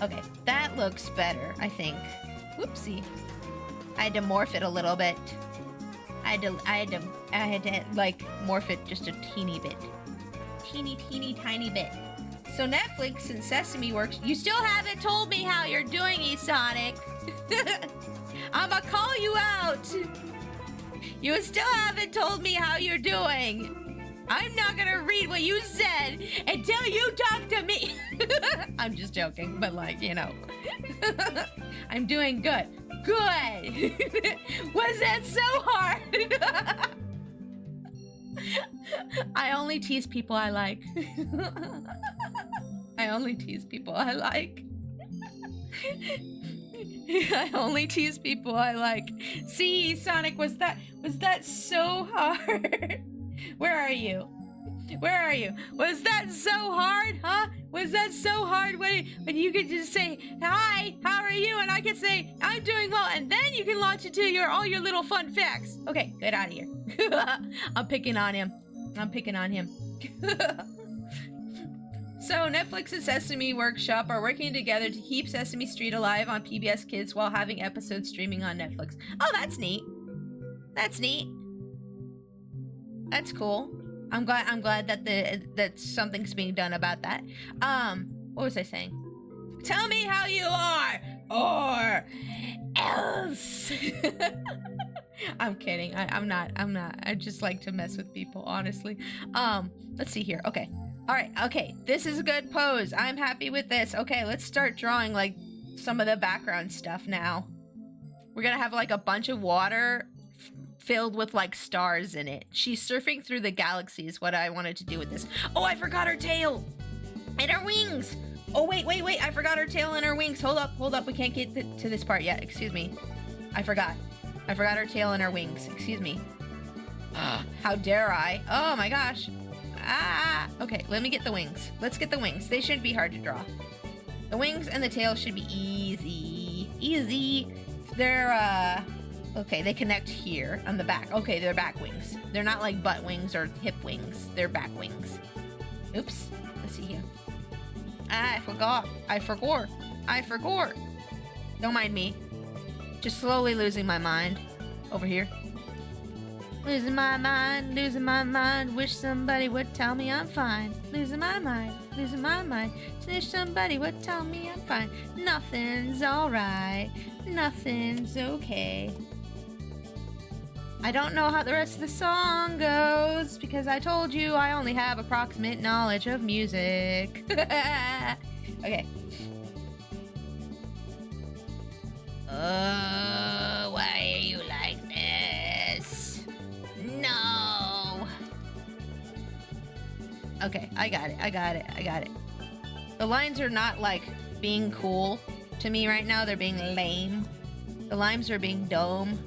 Okay, that looks better, I think. Whoopsie. I had to morph it a little bit. I had to like morph it just a teeny bit. Teeny tiny bit. So Netflix and Sesame Works, you still haven't told me how you're doing, eSonic. I'ma call you out. You still haven't told me how you're doing. I'm not gonna read what you said until you talk to me. I'm just joking, but like, you know. I'm doing good. Good. Was that so hard? I only tease people I like. I only tease people I like. I only tease people I like. See, Sonic, was that so hard? Where are you? Where are you? Was that so hard, huh? Was that so hard when you could just say, hi, how are you? And I could say, I'm doing well. And then you can launch into all your little fun facts. Okay, get out of here. I'm picking on him. I'm picking on him. So Netflix and Sesame Workshop are working together to keep Sesame Street alive on PBS Kids while having episodes streaming on Netflix. Oh, that's neat. That's neat. That's cool. I'm glad that that something's being done about that. What was I saying? Tell me how you are, or else. I'm kidding. I'm not. I just like to mess with people, honestly. Let's see here. Okay. All right. Okay. This is a good pose. I'm happy with this. Okay. Let's start drawing like some of the background stuff now. We're gonna have like a bunch of water filled with like stars in it. She's surfing through the galaxy is what I wanted to do with this. Oh, I forgot her tail and her wings. Oh, wait. I forgot her tail and her wings. Hold up. We can't get to this part yet. Excuse me. I forgot her tail and her wings. Excuse me. How dare I? Oh my gosh. Okay, let me get the wings. Let's get the wings. They shouldn't be hard to draw. The wings and the tail should be easy. They're, okay, they connect here on the back. Okay, they're back wings. They're not like butt wings or hip wings. They're back wings. Oops. Let's see here. I forgot. Don't mind me. Just slowly losing my mind. Over here. Losing my mind. Wish somebody would tell me I'm fine. Losing my mind. Wish somebody would tell me I'm fine. Nothing's alright. Nothing's okay. I don't know how the rest of the song goes because I told you I only have approximate knowledge of music. Okay. Why are you like this? No. Okay, I got it. The lines are not like being cool to me right now. They're being lame. The lines are being dumb.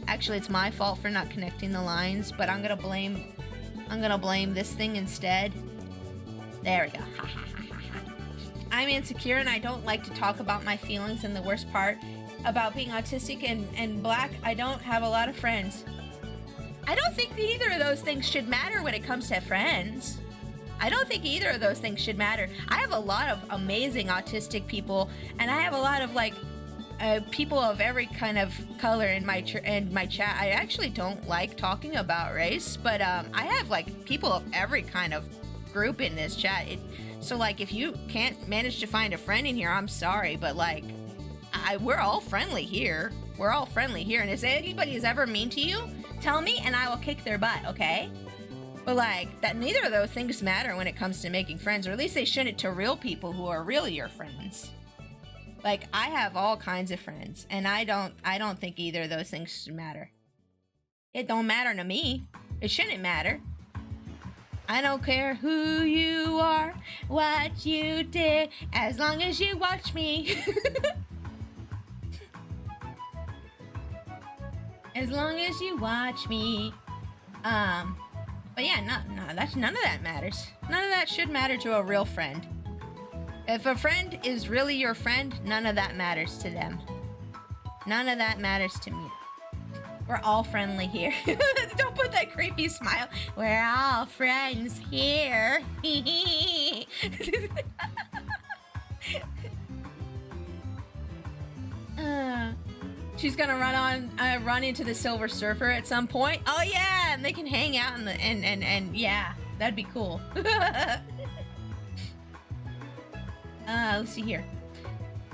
Actually, it's my fault for not connecting the lines, but I'm gonna blame this thing instead. There we go. I'm insecure and I don't like to talk about my feelings, and the worst part about being autistic and black, I don't have a lot of friends. I don't think that either of those things should matter when it comes to friends. I don't think either of those things should matter. I have a lot of amazing autistic people, and I have a lot of like people of every kind of color in my chat. I actually don't like talking about race, but I have like people of every kind of group in this chat. So like if you can't manage to find a friend in here, I'm sorry, but like we're all friendly here. And if anybody is ever mean to you, tell me and I will kick their butt, okay? But like that, neither of those things matter when it comes to making friends, or at least they shouldn't to real people who are really your friends. Like I have all kinds of friends, and I don't think either of those things should matter. It don't matter to me. It shouldn't matter. I don't care who you are, what you did, as long as you watch me. As long as you watch me. But yeah, none of that matters. None of that should matter to a real friend. If a friend is really your friend, none of that matters to them. None of that matters to me. We're all friendly here. Don't put that creepy smile. We're all friends here. She's gonna run into the Silver Surfer at some point. Oh yeah, and they can hang out and yeah, that'd be cool. Let's see here.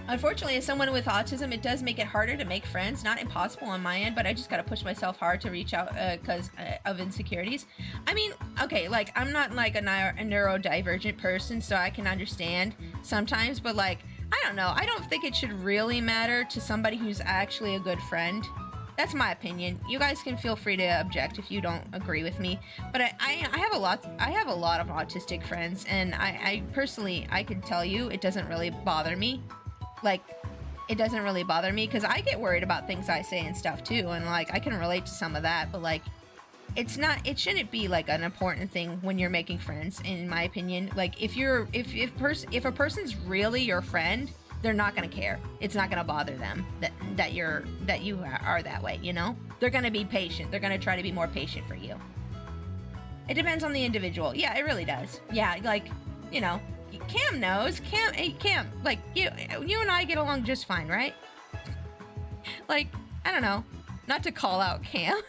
Unfortunately, as someone with autism, it does make it harder to make friends. Not impossible on my end, but I just gotta push myself hard to reach out because of insecurities. I mean, okay, like I'm not like a neurodivergent person, so I can understand sometimes, but like I don't know. I don't think it should really matter to somebody who's actually a good friend. That's my opinion. You guys can feel free to object if you don't agree with me. But I have a lot of autistic friends, and I personally, I can tell you it doesn't really bother me. Like, it doesn't really bother me because I get worried about things I say and stuff too, and like I can relate to some of that. But like, it shouldn't be like an important thing when you're making friends, in my opinion. Like, if a person's really your friend, they're not gonna care. It's not gonna bother them that you are that way, you know? They're gonna be patient. They're gonna try to be more patient for you. It depends on the individual. Yeah, it really does. Yeah, like, you know, Cam knows. Hey, Cam, like, you and I get along just fine, right? Like, I don't know. Not to call out Cam.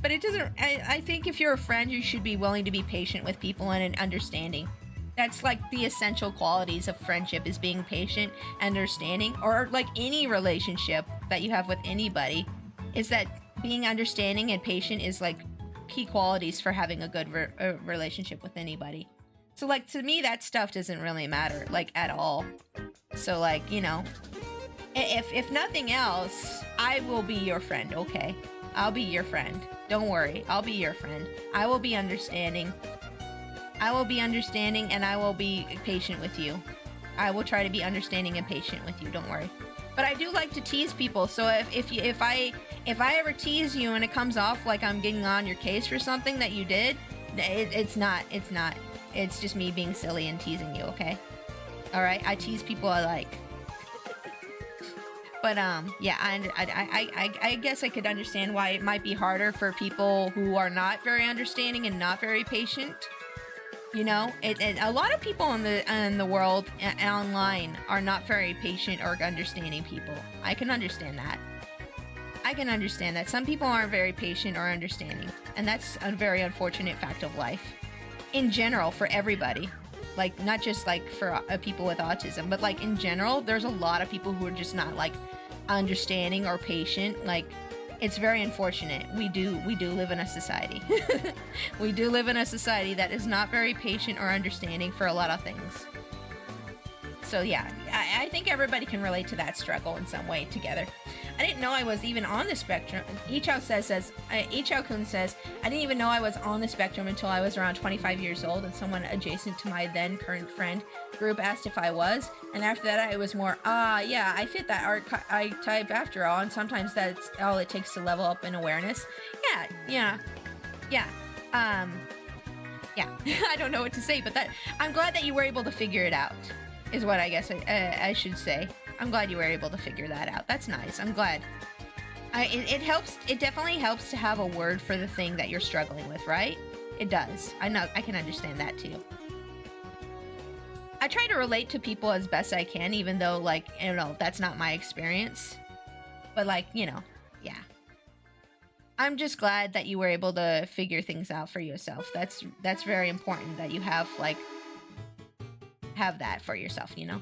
But it doesn't, I think if you're a friend, you should be willing to be patient with people and understanding. That's like the essential qualities of friendship, is being patient, understanding, or like any relationship that you have with anybody, is that being understanding and patient is like key qualities for having a good relationship with anybody. So like, to me, that stuff doesn't really matter, like, at all. So like, you know, if nothing else, I will be your friend, okay? I'll be your friend. Don't worry, I'll be your friend. I will be understanding. I will be understanding, and I will be patient with you. I will try to be understanding and patient with you, don't worry. But I do like to tease people, so if I ever tease you and it comes off like I'm getting on your case for something that you did, it's not. It's just me being silly and teasing you, okay? Alright, I tease people I like. But, yeah, I guess I could understand why it might be harder for people who are not very understanding and not very patient. You know, a lot of people in the world online are not very patient or understanding people. I can understand that. I can understand that. Some people aren't very patient or understanding, and that's a very unfortunate fact of life. In general, for everybody. Like, not just like for people with autism, but like in general, there's a lot of people who are just not like understanding or patient. Like, it's very unfortunate. We do live in a society. We do live in a society that is not very patient or understanding for a lot of things. So yeah, I think everybody can relate to that struggle in some way together. I didn't know I was even on the spectrum. Ichao-kun says, I didn't even know I was on the spectrum until I was around 25 years old, and someone adjacent to my then current friend group asked if I was, and after that I was more, yeah, I fit that archetype after all, and sometimes that's all it takes to level up in awareness. Yeah. I don't know what to say, but I'm glad that you were able to figure it out, is what I guess I should say. I'm glad you were able to figure that out. That's nice. I'm glad. It helps. It definitely helps to have a word for the thing that you're struggling with, right? It does. I know. I can understand that too. I try to relate to people as best I can, even though, like, I don't know, that's not my experience. But, like, you know, yeah. I'm just glad that you were able to figure things out for yourself. That's very important that you have, like, have that for yourself, you know?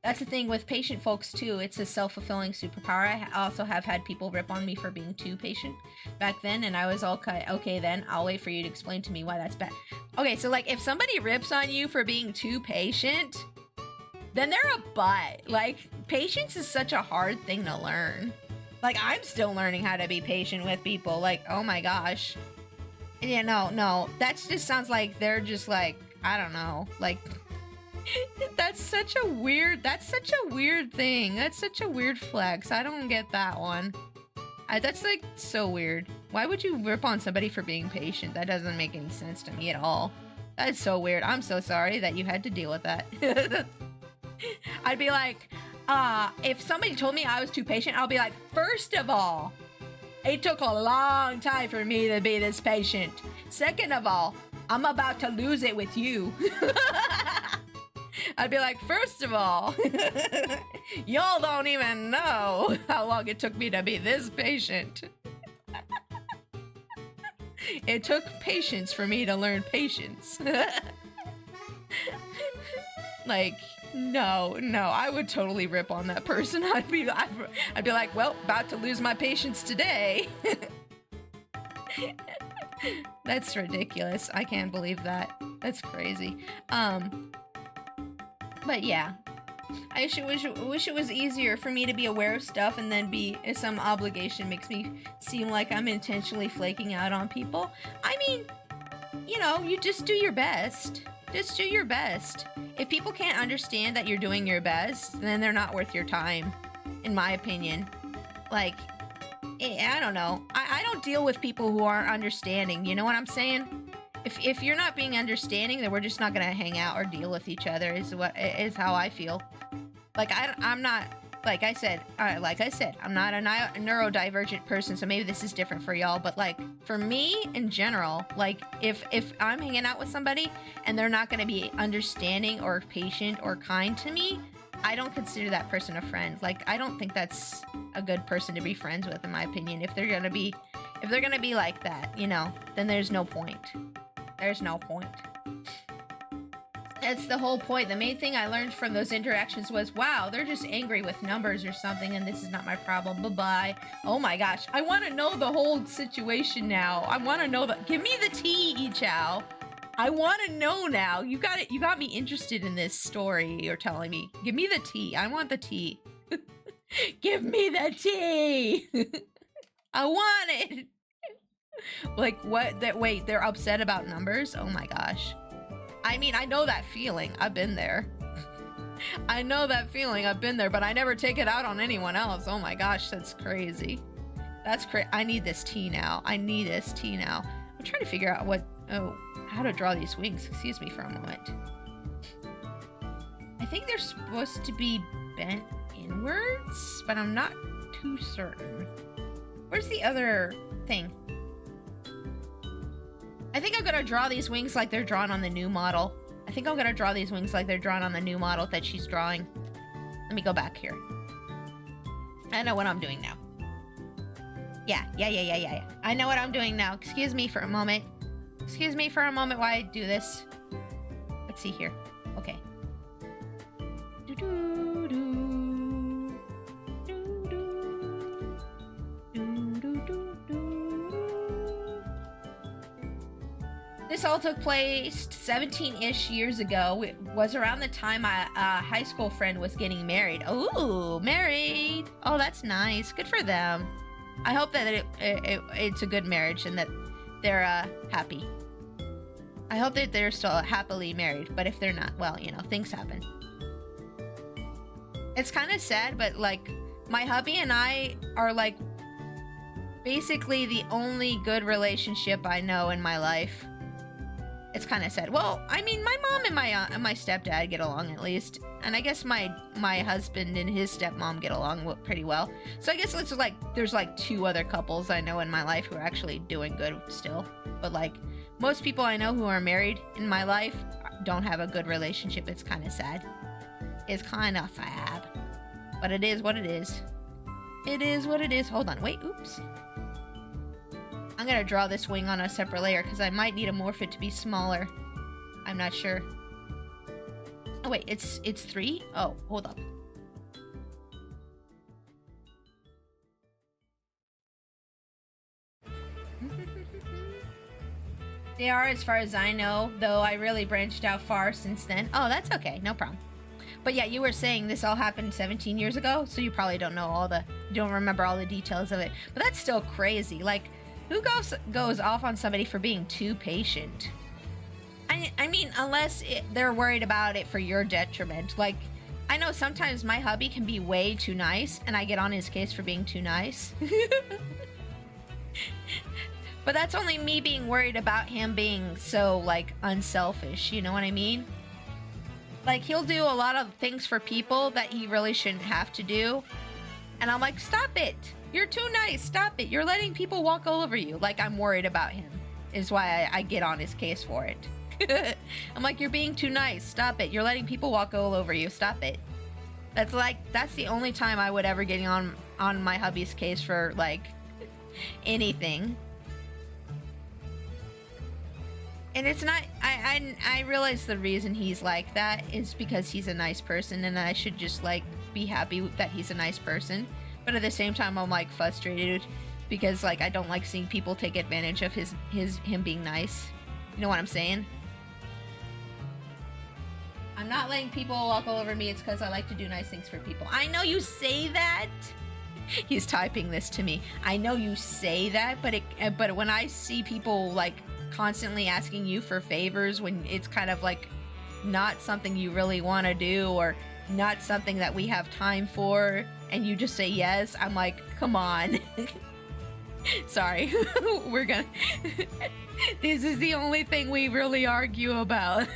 That's the thing with patient folks too. It's a self-fulfilling superpower. I also have had people rip on me for being too patient back then, and I was all okay then. I'll wait for you to explain to me why that's bad. Okay, so like if somebody rips on you for being too patient, then they're a butt. Like, patience is such a hard thing to learn. Like, I'm still learning how to be patient with people. Like, oh my gosh. Yeah, no. That just sounds like they're just like, I don't know, like... That's such a weird thing. That's such a weird flex. I don't get that one. That's like so weird. Why would you rip on somebody for being patient? That doesn't make any sense to me at all. That's so weird. I'm so sorry that you had to deal with that. I'd be like, if somebody told me I was too patient, I'll be like, first of all, it took a long time for me to be this patient. Second of all, I'm about to lose it with you. I'd be like, first of all, y'all don't even know how long it took me to be this patient. It took patience for me to learn patience. Like, no, I would totally rip on that person. I'd be like, well, about to lose my patience today. That's ridiculous. I can't believe that. That's crazy. But yeah, I wish it was easier for me to be aware of stuff and then be some obligation makes me seem like I'm intentionally flaking out on people. I mean, you know, you just do your best. Just do your best. If people can't understand that you're doing your best, then they're not worth your time, in my opinion. Like, I don't know. I don't deal with people who aren't understanding. You know what I'm saying? If you're not being understanding, then we're just not gonna hang out or deal with each other. Is how I feel. Like I'm not. Like I said, I'm not a neurodivergent person, so maybe this is different for y'all. But like for me in general, like if I'm hanging out with somebody and they're not gonna be understanding or patient or kind to me, I don't consider that person a friend. Like I don't think that's a good person to be friends with, in my opinion. If they're gonna be like that, you know, then there's no point. There's no point. That's the whole point. The main thing I learned from those interactions was, wow, they're just angry with numbers or something, and this is not my problem. Bye-bye. Oh my gosh. I want to know the whole situation now. I want to know give me the tea, Ichao. I want to know now. You got me interested in this story you're telling me. Give me the tea. I want the tea. Give me the tea. I want it. Like what? Wait, they're upset about numbers? Oh my gosh. I mean, I know that feeling. I've been there. I know that feeling. I've been there, but I never take it out on anyone else. Oh my gosh, that's crazy. That's crazy. I need this tea now. I need this tea now. I'm trying to figure out how to draw these wings. Excuse me for a moment. I think they're supposed to be bent inwards, but I'm not too certain. Where's the other thing? I think I'm gonna draw these wings like they're drawn on the new model. I think I'm gonna draw these wings like they're drawn on the new model that she's drawing. Let me go back here. I know what I'm doing now. Yeah. I know what I'm doing now. Excuse me for a moment. Excuse me for a moment while I do this. Let's see here. Okay. This all took place 17-ish years ago. It was around the time my high school friend was getting married. Ooh, married. Oh, that's nice. Good for them. I hope that it's a good marriage and that they're happy. I hope that they're still happily married, but if they're not, well, you know, things happen. It's kind of sad, but like my hubby and I are like basically the only good relationship I know in my life. It's kind of sad. Well, I mean, my mom and my stepdad get along at least, and I guess my husband and his stepmom get along pretty well. So I guess it's like there's like two other couples I know in my life who are actually doing good still. But like most people I know who are married in my life don't have a good relationship. It's kind of sad. It's kind of sad, but it is what it is. It is what it is. Hold on, wait, oops. I'm gonna draw this wing on a separate layer because I might need to morph it to be smaller. I'm not sure. Oh wait, it's 3? Oh, hold up. They are, as far as I know, though I really branched out far since then. Oh, that's okay, no problem. But yeah, you were saying this all happened 17 years ago, so you probably don't remember all the details of it. But that's still crazy. Like, who goes off on somebody for being too patient? I mean, unless they're worried about it for your detriment. Like, I know sometimes my hubby can be way too nice, and I get on his case for being too nice. But that's only me being worried about him being so, like, unselfish, you know what I mean? Like, he'll do a lot of things for people that he really shouldn't have to do. And I'm like, stop it! You're too nice. Stop it. You're letting people walk all over you. Like, I'm worried about him. Is why I get on his case for it. I'm like, you're being too nice. Stop it. You're letting people walk all over you. Stop it. That's the only time I would ever get on my hubby's case for, like, anything. And it's not, I realize the reason he's like that is because he's a nice person and I should just, like, be happy that he's a nice person. But at the same time, I'm like frustrated because like I don't like seeing people take advantage of him being nice. You know what I'm saying? I'm not letting people walk all over me. It's because I like to do nice things for people. I know you say that. He's typing this to me. I know you say that, but when I see people like constantly asking you for favors when it's kind of like not something you really want to do or not something that we have time for, and you just say yes, I'm like, come on. Sorry. We're gonna this is the only thing we really argue about.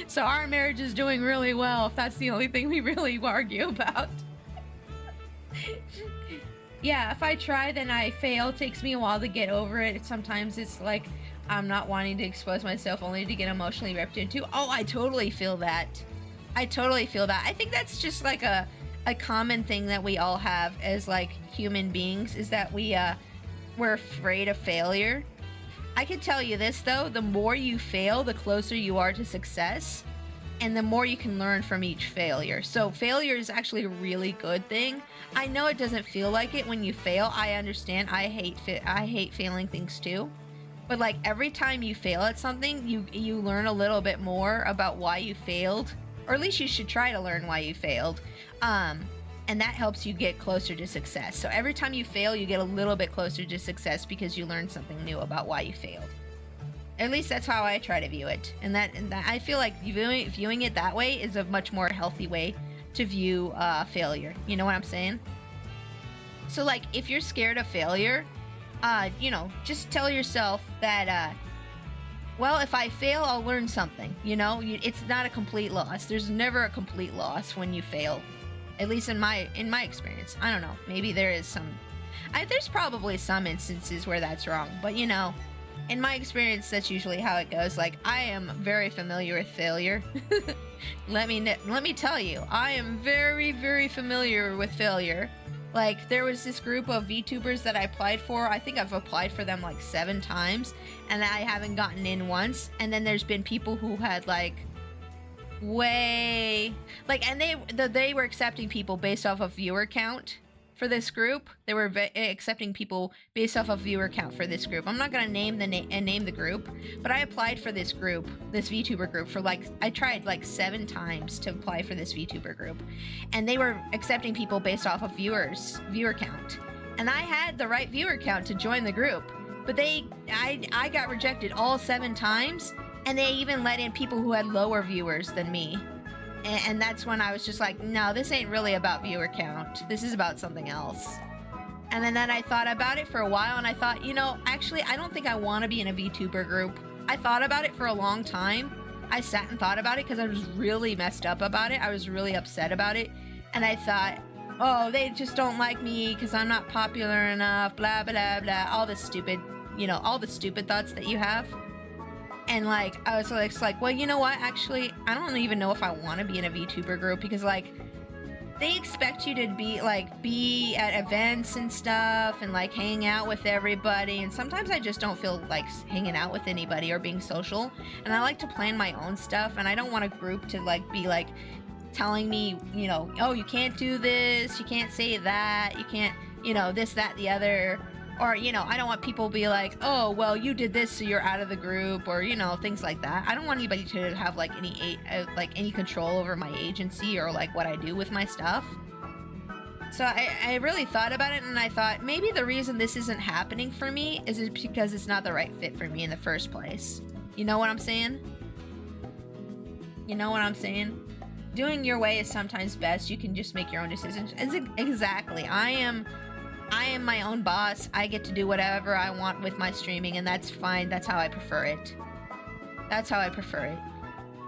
So our marriage is doing really well if that's the only thing we really argue about. Yeah, if I try then I fail. It takes me a while to get over it. Sometimes it's like I'm not wanting to expose myself only to get emotionally ripped into. Oh, I totally feel that. I totally feel that. I think that's just like a common thing that we all have as like human beings, is that we're afraid of failure. I can tell you this though, the more you fail, the closer you are to success, and the more you can learn from each failure. So failure is actually a really good thing. I know it doesn't feel like it when you fail. I understand. I hate failing things too. But like every time you fail at something, you learn a little bit more about why you failed, or at least you should try to learn why you failed. And that helps you get closer to success. So every time you fail, you get a little bit closer to success because you learned something new about why you failed. At least that's how I try to view it. And that I feel like viewing it that way is a much more healthy way to view failure. You know what I'm saying? So like if you're scared of failure, just tell yourself that, well, if I fail, I'll learn something. It's not a complete loss. There's never a complete loss when you fail. At least in my experience. I don't know. Maybe there is some. There's probably some instances where that's wrong. But in my experience, that's usually how it goes. Like, I am very familiar with failure. Let me tell you, I am very, very familiar with failure. Like, there was this group of VTubers that I applied for. I think I've applied for them like 7 times, and I haven't gotten in once. And then there's been people who had like and they were accepting people based off of viewer count for this group. They were accepting people based off of viewer count for this group. I'm not gonna name the group, but I applied for this group, this VTuber group, for I tried like 7 times to apply for this VTuber group, and they were accepting people based off of viewer count, and I had the right viewer count to join the group, but I got rejected all 7 times. And they even let in people who had lower viewers than me. And that's when I was just like, no, this ain't really about viewer count. This is about something else. And then I thought about it for a while, and I thought, actually, I don't think I want to be in a VTuber group. I thought about it for a long time. I sat and thought about it because I was really messed up about it. I was really upset about it. And I thought, oh, they just don't like me because I'm not popular enough, blah, blah, blah, all the stupid thoughts that you have. And I was like, well, you know what? Actually, I don't even know if I want to be in a VTuber group because they expect you to be at events and stuff and hang out with everybody. And sometimes I just don't feel like hanging out with anybody or being social. And I like to plan my own stuff. And I don't want a group to be telling me, oh, you can't do this, you can't say that, you can't, this, that, the other. Or, I don't want people to be like, oh, well, you did this, so you're out of the group, or, things like that. I don't want anybody to have, any control over my agency or, what I do with my stuff. So I really thought about it, and I thought, maybe the reason this isn't happening for me is because it's not the right fit for me in the first place. You know what I'm saying? Doing your way is sometimes best. You can just make your own decisions. Exactly. I am my own boss. I get to do whatever I want with my streaming, and that's fine. That's how I prefer it.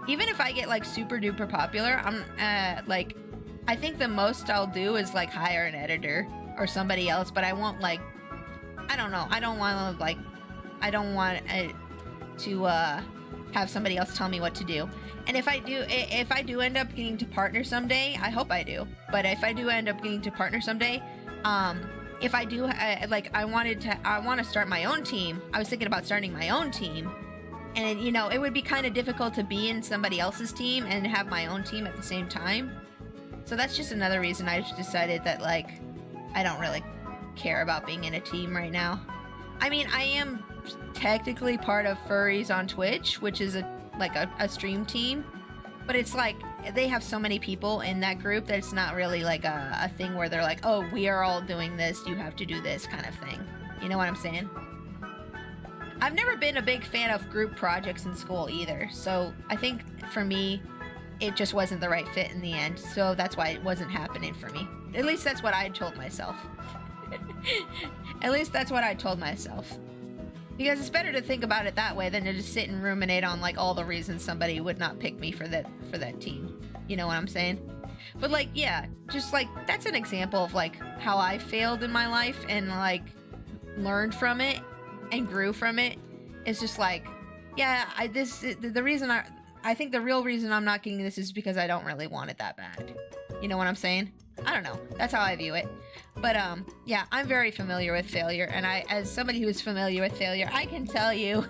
Even if I get super duper popular, I think the most I'll do is hire an editor or somebody else, but I won't I don't know. I don't want to have somebody else tell me what to do. And if I do end up getting to partner someday, I hope I do. But if I do end up getting to partner someday, if I do, I want to start my own team. I was thinking about starting my own team. And, it would be kind of difficult to be in somebody else's team and have my own team at the same time. So that's just another reason I decided that, I don't really care about being in a team right now. I mean, I am technically part of Furries on Twitch, which is a stream team. But it's like they have so many people in that group that it's not really like a thing where they're like, oh, we are all doing this, you have to do this kind of thing. You know what I'm saying? I've never been a big fan of group projects in school either. So I think for me, it just wasn't the right fit in the end. So that's why it wasn't happening for me. At least that's what I told myself. At least that's what I told myself. Because it's better to think about it that way than to just sit and ruminate on like all the reasons somebody would not pick me for that team. You know what I'm saying? But like, yeah, just like that's an example of like how I failed in my life and like learned from it and grew from it. It's just like, yeah, I think the real reason I'm not getting this is because I don't really want it that bad. You know what I'm saying? I don't know. That's how I view it. But yeah, I'm very familiar with failure, and as somebody who is familiar with failure, I can tell you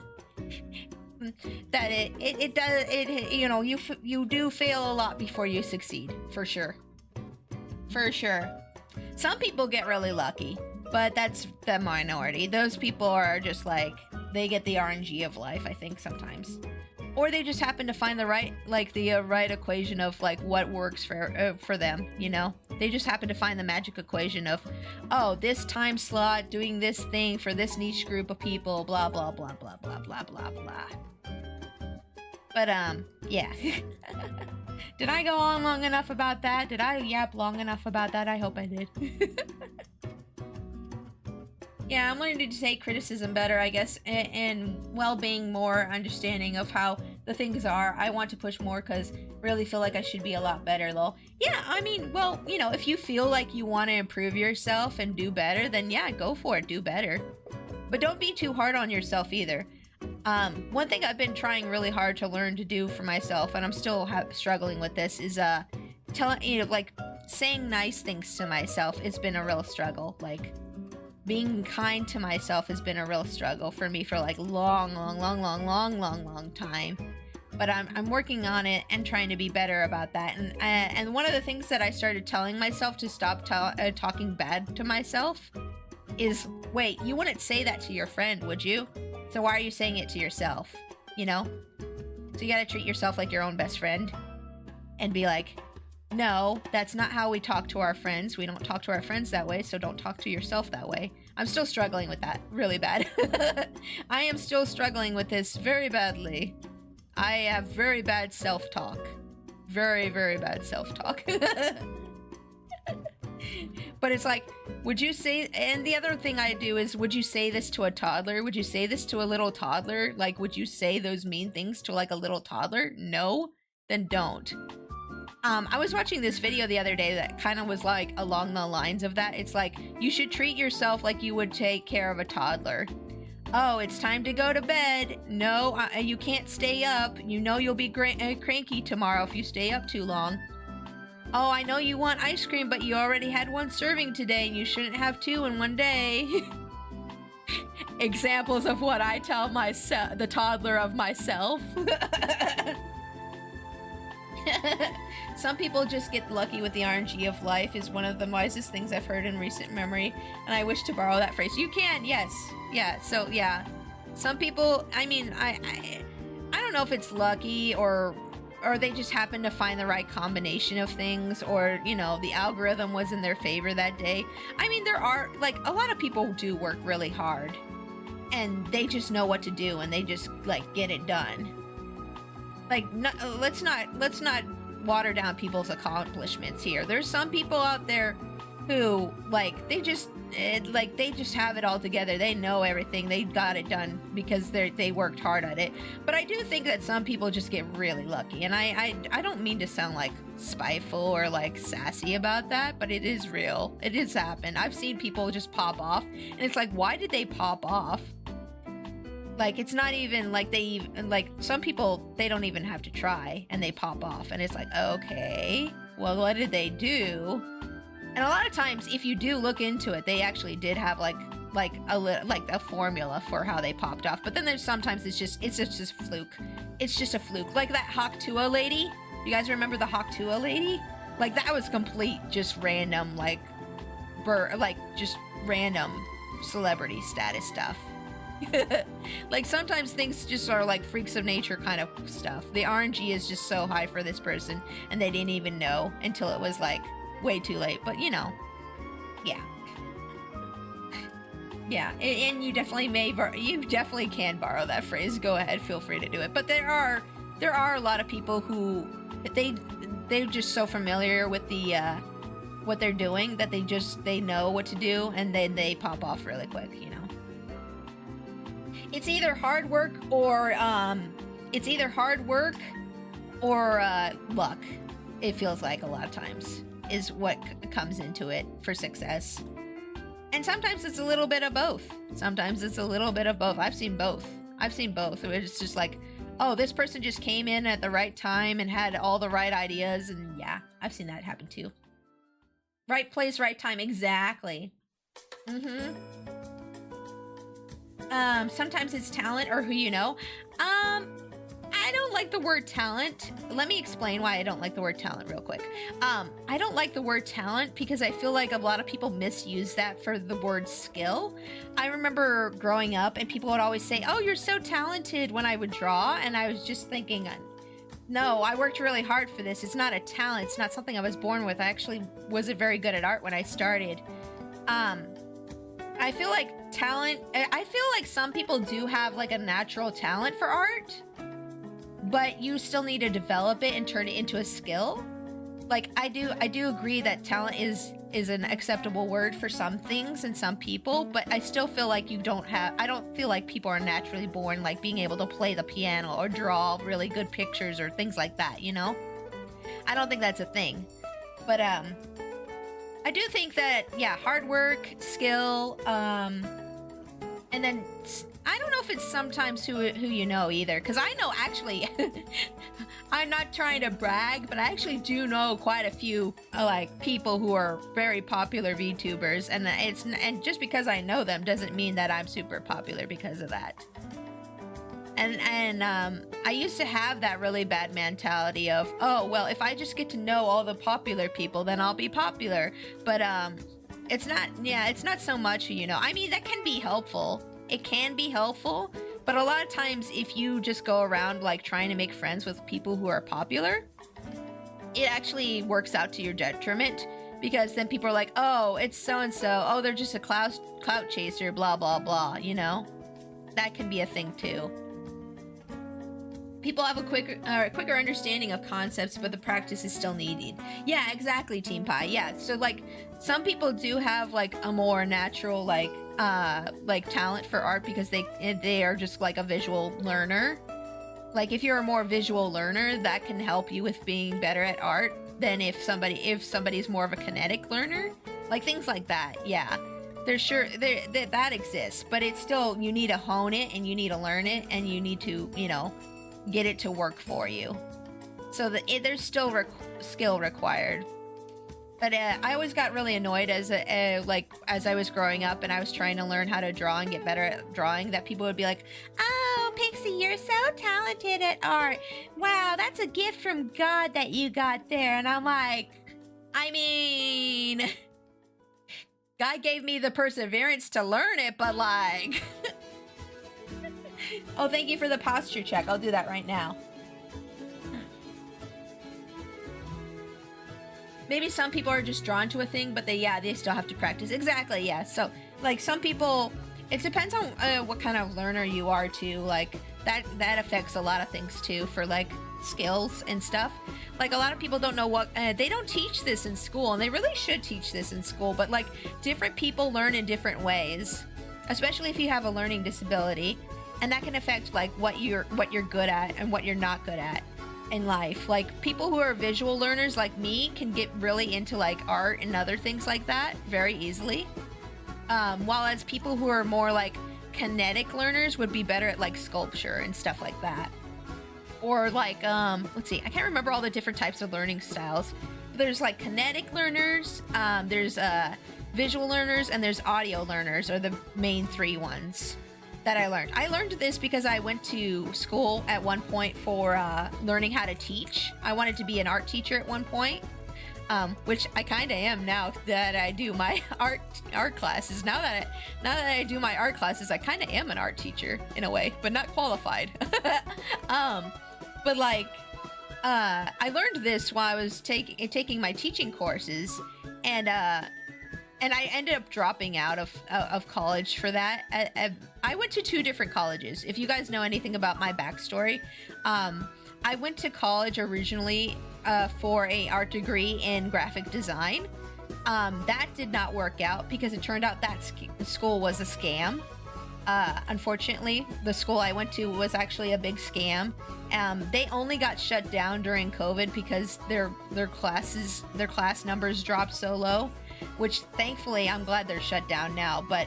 that it does you know, you do fail a lot before you succeed, for sure. For sure. Some people get really lucky, but that's the minority. Those people are just like, they get the RNG of life, I think, sometimes. Or they just happen to find the right equation of like what works for them, you know? They just happen to find the magic equation of, oh, this time slot doing this thing for this niche group of people, blah, blah, blah, blah, blah, blah, blah, blah. But, yeah. Did I go on long enough about that? Did I yap long enough about that? I hope I did. Yeah, I'm learning to take criticism better, I guess, and well, being more understanding of how the things are. I want to push more because really feel like I should be a lot better, though. Yeah, I mean, well, you know, if you feel like you want to improve yourself and do better, then yeah, go for it, do better. But don't be too hard on yourself either. One thing I've been trying really hard to learn to do for myself, and I'm still struggling with this, is saying nice things to myself. It's been a real struggle, like. Being kind to myself has been a real struggle for me for like long time. But I'm working on it and trying to be better about that. And one of the things that I started telling myself to stop talking bad to myself is, wait, you wouldn't say that to your friend, would you? So why are you saying it to yourself? You know? So you gotta treat yourself like your own best friend and be like, no, that's not how we talk to our friends. We don't talk to our friends that way, so don't talk to yourself that way. I'm still struggling with that really bad. I am still struggling with this very badly. I have very bad self-talk. Very, very bad self-talk. But it's like, would you say, and the other thing I do is, would you say this to a toddler? Would you say this to a little toddler? Like, would you say those mean things to like a little toddler? No? Then don't. I was watching this video the other day that kind of was like along the lines of that. It's like, you should treat yourself like you would take care of a toddler. Oh, it's time to go to bed. No, you can't stay up. You know you'll be cranky tomorrow if you stay up too long. Oh, I know you want ice cream, but you already had one serving today and you shouldn't have two in one day. Examples of what I tell myself, the toddler of myself. Some people just get lucky with the RNG of life is one of the wisest things I've heard in recent memory, and I wish to borrow that phrase. You can, yes. Yeah, so yeah. Some people, I mean, I don't know if it's lucky or they just happen to find the right combination of things, or, you know, the algorithm was in their favor that day. I mean, there are, like, a lot of people do work really hard, and they just know what to do, and they just, like, get it done. Like, let's not water down people's accomplishments here. There's some people out there who, like, they just have it all together. They know everything. They got it done because they worked hard at it. But I do think that some people just get really lucky. And I don't mean to sound like spiteful or like sassy about that, but it is real. It has happened. I've seen people just pop off, and it's like, why did they pop off? Like, it's not even like some people, they don't even have to try and they pop off, and it's like, okay, well, what did they do? And a lot of times, if you do look into it, they actually did have like a formula for how they popped off. But then there's sometimes it's just a fluke. It's just a fluke. Like that Hawk-Tuah lady. You guys remember the Hawk-Tuah lady? Like, that was complete, just random, just random celebrity status stuff. Like sometimes things just are like freaks of nature kind of stuff. The RNG is just so high for this person and they didn't even know until it was like way too late. But you know, yeah. Yeah, and you definitely you definitely can borrow that phrase. Go ahead, feel free to do it. But there are a lot of people who they're just so familiar with the what they're doing that they know what to do and then they pop off really quick, you know. It's either hard work or luck. It feels like a lot of times is what comes into it for success. And sometimes it's a little bit of both. I've seen both. It's just like, oh, this person just came in at the right time and had all the right ideas. And yeah, I've seen that happen too. Right place, right time. Exactly. Sometimes it's talent or who you know. I don't like the word talent. Let me explain why I don't like the word talent real quick. I don't like the word talent because I feel like a lot of people misuse that for the word skill. I remember growing up and people would always say, oh, you're so talented when I would draw. And I was just thinking, no, I worked really hard for this. It's not a talent. It's not something I was born with. I actually wasn't very good at art when I started. I feel like some people do have like a natural talent for art, but you still need to develop it and turn it into a skill. Like I do agree that talent is an acceptable word for some things and some people, but I still feel like I don't feel like people are naturally born like being able to play the piano or draw really good pictures or things like that, you know? I don't think that's a thing. But I do think that, yeah, hard work, skill, and then I don't know if it's sometimes who you know either, because I know actually, I'm not trying to brag, but I actually do know quite a few like people who are very popular VTubers, and just because I know them doesn't mean that I'm super popular because of that. And I used to have that really bad mentality of, oh, well, if I just get to know all the popular people, then I'll be popular. But it's not so much who you know. I mean, that can be helpful. It can be helpful, but a lot of times if you just go around like trying to make friends with people who are popular, it actually works out to your detriment, because then people are like, oh, it's so-and-so. Oh, they're just a clout chaser, blah, blah, blah, you know? That can be a thing too. People have a quicker understanding of concepts, but the practice is still needed. Yeah, exactly, Team Pie. Yeah, so like some people do have like a more natural like talent for art because they are just like a visual learner. Like if you're a more visual learner, that can help you with being better at art than if somebody's more of a kinetic learner. Like things like that. Yeah. That exists, but it's still, you need to hone it and you need to learn it and you need to, you know, get it to work for you. So there's still skill required. But I always got really annoyed as I was growing up and I was trying to learn how to draw and get better at drawing, that people would be like, oh, Pixie, you're so talented at art. Wow, that's a gift from God that you got there. And I'm like, I mean, God gave me the perseverance to learn it, but like... Oh, thank you for the posture check. I'll do that right now. Maybe some people are just drawn to a thing, but they still have to practice. Exactly, yeah. So, like, some people, it depends on what kind of learner you are, too. Like, that affects a lot of things, too, for, like, skills and stuff. Like, a lot of people don't know what, they don't teach this in school, and they really should teach this in school, but, like, different people learn in different ways, especially if you have a learning disability. And that can affect like what you're good at and what you're not good at in life. Like people who are visual learners like me can get really into like art and other things like that very easily. While as people who are more like kinetic learners would be better at like sculpture and stuff like that. Or like, let's see, I can't remember all the different types of learning styles. There's like kinetic learners, there's visual learners, and there's audio learners are the main three ones that I learned. I learned this because I went to school at one point for learning how to teach. I wanted to be an art teacher at one point. which I kind of am now that I do my art classes. Now that I do my art classes, I kind of am an art teacher in a way, but not qualified. But like, I learned this while I was taking my teaching courses, and I ended up dropping out of college for that. I went to 2 different colleges. If you guys know anything about my backstory, I went to college originally for a art degree in graphic design. That did not work out because it turned out that school was a scam. Unfortunately, the school I went to was actually a big scam. They only got shut down during COVID because their class numbers dropped so low, which thankfully I'm glad they're shut down now. But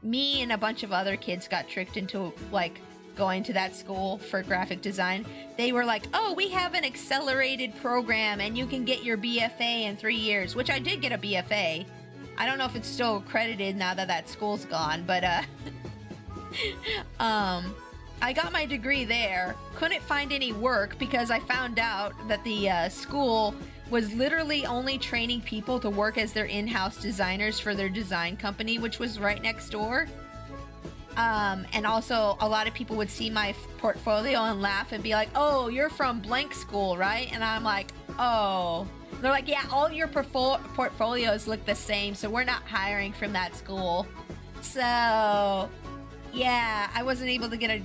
me and a bunch of other kids got tricked into like going to that school for graphic design. They were like, oh, we have an accelerated program and you can get your BFA in 3 years, which I did get a BFA. I don't know if it's still accredited now that school's gone, but I got my degree there. Couldn't find any work because I found out that the school was literally only training people to work as their in-house designers for their design company, which was right next door. And also a lot of people would see my portfolio and laugh and be like, oh, you're from blank school, right? And I'm like, oh. They're like, yeah, all your portfolios look the same, so we're not hiring from that school. So, yeah, I wasn't able to get a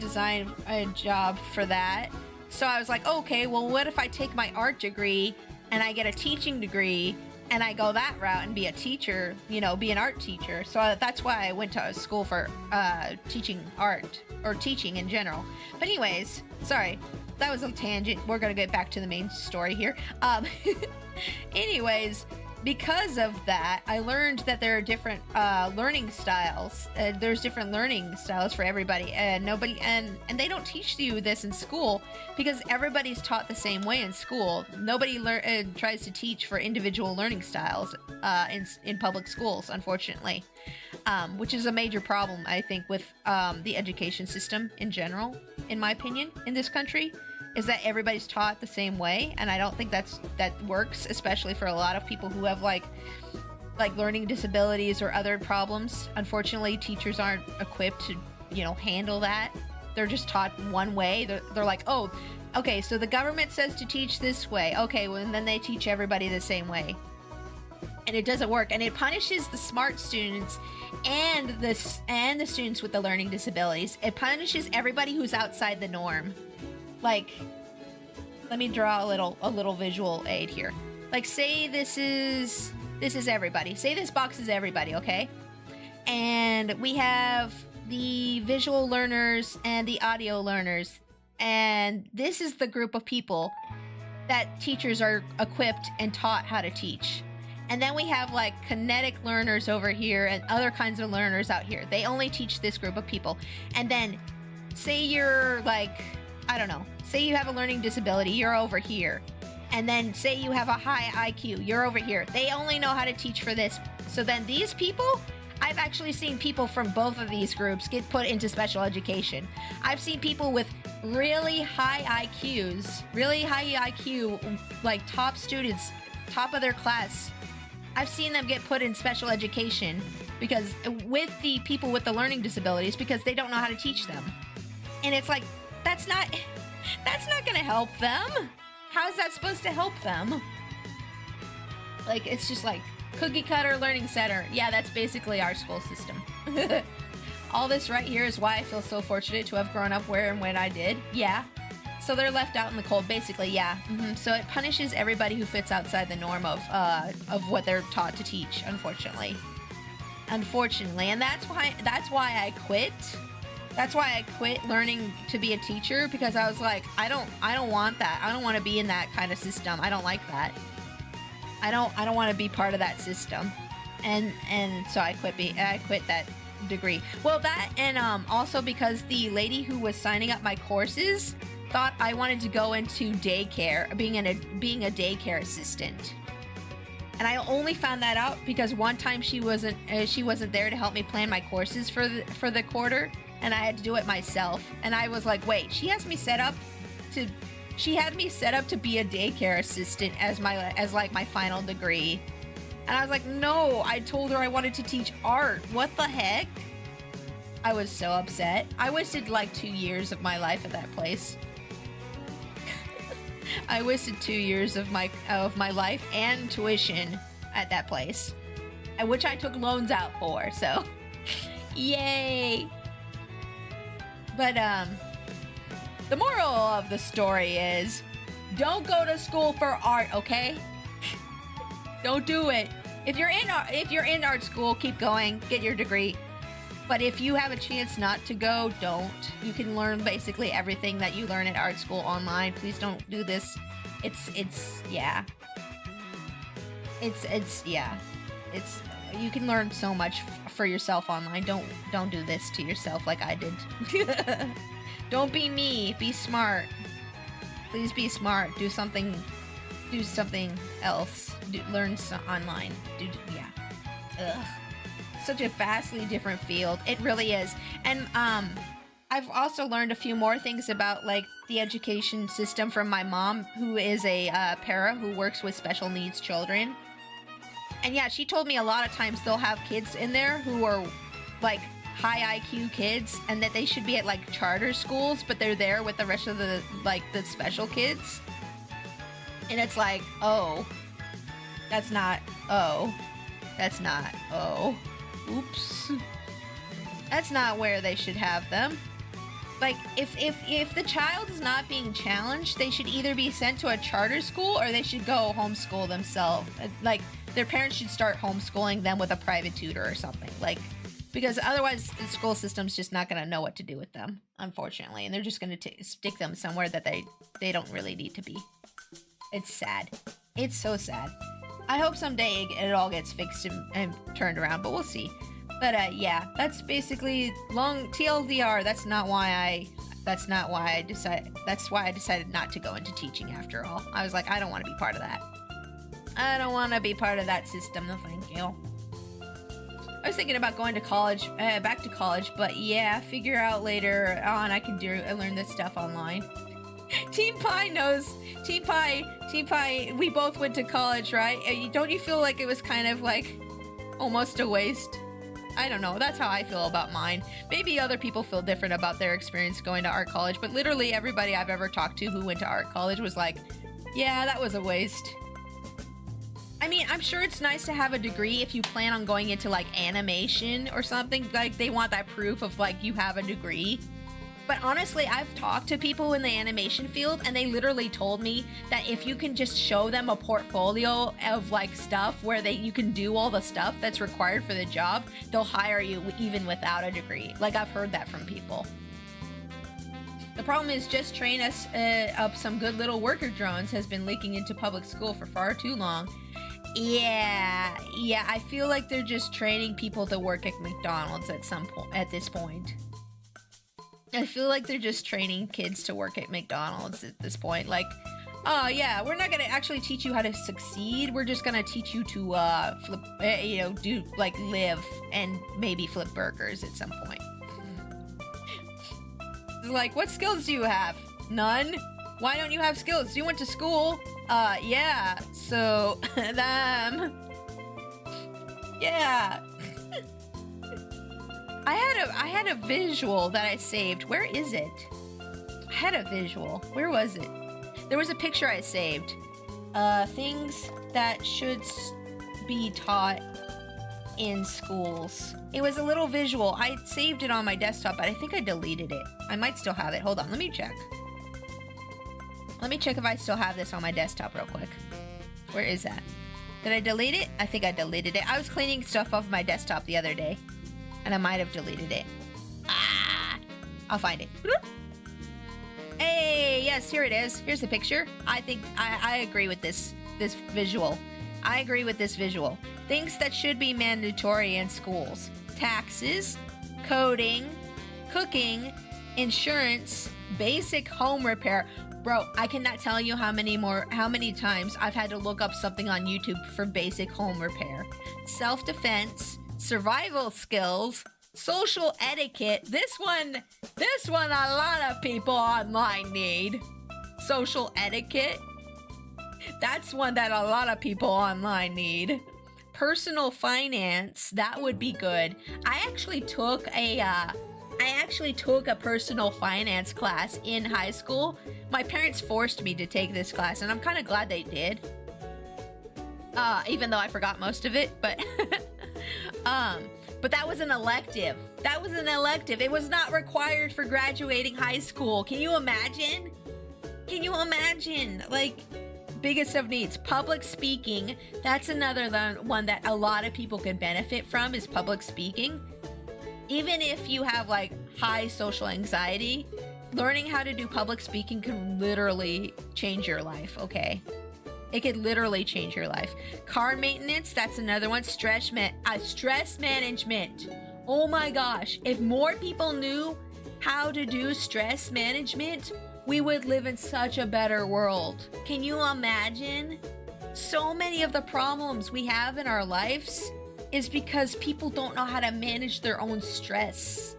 job for that. So I was like, okay, well, what if I take my art degree and I get a teaching degree and I go that route and be a teacher, be an art teacher. So that's why I went to school for teaching art, or teaching in general. But anyways, sorry, that was a tangent. We're going to get back to the main story here. Anyways, because of that, I learned that there are different learning styles. There's different learning styles for everybody, and they don't teach you this in school because everybody's taught the same way in school. Nobody tries to teach for individual learning styles in public schools, unfortunately, which is a major problem, I think, with the education system in general, in my opinion, in this country. Is that everybody's taught the same way, and I don't think that works, especially for a lot of people who have like learning disabilities or other problems. Unfortunately, teachers aren't equipped to handle that. They're just taught one way. They're like, oh, okay, so the government says to teach this way. Okay, well, and then they teach everybody the same way, and it doesn't work, and it punishes the smart students and the students with the learning disabilities. It punishes everybody who's outside the norm. Like, let me draw a little visual aid here. Like, say this is everybody. Say this box is everybody, okay? And we have the visual learners and the audio learners. And this is the group of people that teachers are equipped and taught how to teach. And then we have like kinetic learners over here and other kinds of learners out here. They only teach this group of people. And then say you're like, I don't know, say you have a learning disability, you're over here. And then say you have a high IQ, you're over here. They only know how to teach for this. So then these people, I've actually seen people from both of these groups get put into special education. I've seen people with really high IQs, like top students, top of their class. I've seen them get put in special education because with the people with the learning disabilities because they don't know how to teach them. And it's like, that's not gonna help them. How is that supposed to help them? Like, it's just like cookie cutter learning center. Yeah, that's basically our school system. All this right here is why I feel so fortunate to have grown up where and when I did. Yeah. So they're left out in the cold, basically, yeah. So it punishes everybody who fits outside the norm of what they're taught to teach, unfortunately. And that's why I quit. That's why I quit learning to be a teacher, because I was like, I don't want that. I don't want to be in that kind of system. I don't like that. I don't want to be part of that system. And so I quit that degree. Well, that and also because the lady who was signing up my courses thought I wanted to go into daycare, being a daycare assistant. And I only found that out because one time she wasn't there to help me plan my courses for the quarter, and I had to do it myself. And I was like, wait, she has me set up to She had me set up to be a daycare assistant as like my final degree. And I was like, no, I told her I wanted to teach art. What the heck? I was so upset. I wasted like 2 years of my life at that place. I wasted 2 years of my life and tuition at that place, which I took loans out for, so yay. But the moral of the story is don't go to school for art, okay? Don't do it. If you're in art school, keep going, get your degree. But if you have a chance not to go, don't. You can learn basically everything that you learn at art school online. Please don't do this. Yeah. You can learn so much for yourself online. Don't do this to yourself like I did. Don't be me. Be smart. Please be smart. Do something else. Learn online. Yeah. Ugh. Such a vastly different field. It really is. And I've also learned a few more things about like the education system from my mom, who is a para who works with special needs children. And yeah, she told me a lot of times they'll have kids in there who are like high IQ kids, and that they should be at like charter schools, but they're there with the rest of the special kids. And it's like, oh, that's not, oh, oops. That's not where they should have them. Like, if the child is not being challenged, they should either be sent to a charter school or they should go homeschool themselves. Like, their parents should start homeschooling them with a private tutor or something. Like, because otherwise the school system's just not going to know what to do with them, unfortunately. And they're just going to stick them somewhere that they don't really need to be. It's sad. It's so sad. I hope someday it all gets fixed and turned around, but we'll see. But yeah, that's basically long TLDR. That's why I decided not to go into teaching after all. I was like, I don't want to be part of that. I don't want to be part of that system. No, thank you. I was thinking about going to college, back to college, but yeah, figure out later on I can learn this stuff online. Team Pie knows. Team Pie, we both went to college, right? Don't you feel like it was kind of like almost a waste? I don't know. That's how I feel about mine. Maybe other people feel different about their experience going to art college, but literally everybody I've ever talked to who went to art college was like, yeah, that was a waste. I mean, I'm sure it's nice to have a degree if you plan on going into like animation or something. Like they want that proof of like you have a degree. But honestly, I've talked to people in the animation field and they literally told me that if you can just show them a portfolio of like stuff where you can do all the stuff that's required for the job, they'll hire you even without a degree. Like I've heard that from people. The problem is just train us up some good little worker drones has been leaking into public school for far too long. Yeah, I feel like they're just training people to work at McDonald's at this point. I feel like they're just training kids to work at McDonald's at this point. Like, oh yeah, we're not gonna actually teach you how to succeed. We're just gonna teach you to flip, do like live and maybe flip burgers at some point. Like, what skills do you have? None? Why don't you have skills? You went to school. Yeah. So them. Yeah. I had a visual that I saved. Where is it? I had a visual. Where was it? There was a picture I saved. Things that should be taught in schools. It was a little visual. I saved it on my desktop, but I think I deleted it. I might still have it. Hold on, let me check. Let me check if I still have this on my desktop real quick. Where is that? Did I delete it? I think I deleted it. I was cleaning stuff off my desktop the other day, and I might have deleted it. I'll find it. Hey, yes, here it is. Here's the picture. I think I agree with this visual. I agree with this visual. Things that should be mandatory in schools: taxes, coding, cooking, insurance, basic home repair. Bro, I cannot tell you how many times I've had to look up something on YouTube for basic home repair. Self-defense, survival skills, social etiquette. This one a lot of people online need. social etiquette. That's one that a lot of people online need. Personal finance, that would be good. I actually took a personal finance class in high school. My parents forced me to take this class, and I'm kind of glad they did. Even though I forgot most of it, but but that was an elective. That was an elective. It was not required for graduating high school. Can you imagine? Can you imagine? Like, biggest of needs, public speaking. That's another one that a lot of people could benefit from, is public speaking. Even if you have like high social anxiety, learning how to do public speaking can literally change your life, okay? It could literally change your life. Car maintenance, that's another one. Stress management. Oh my gosh, if more people knew how to do stress management, we would live in such a better world. Can you imagine? So many of the problems we have in our lives is because people don't know how to manage their own stress.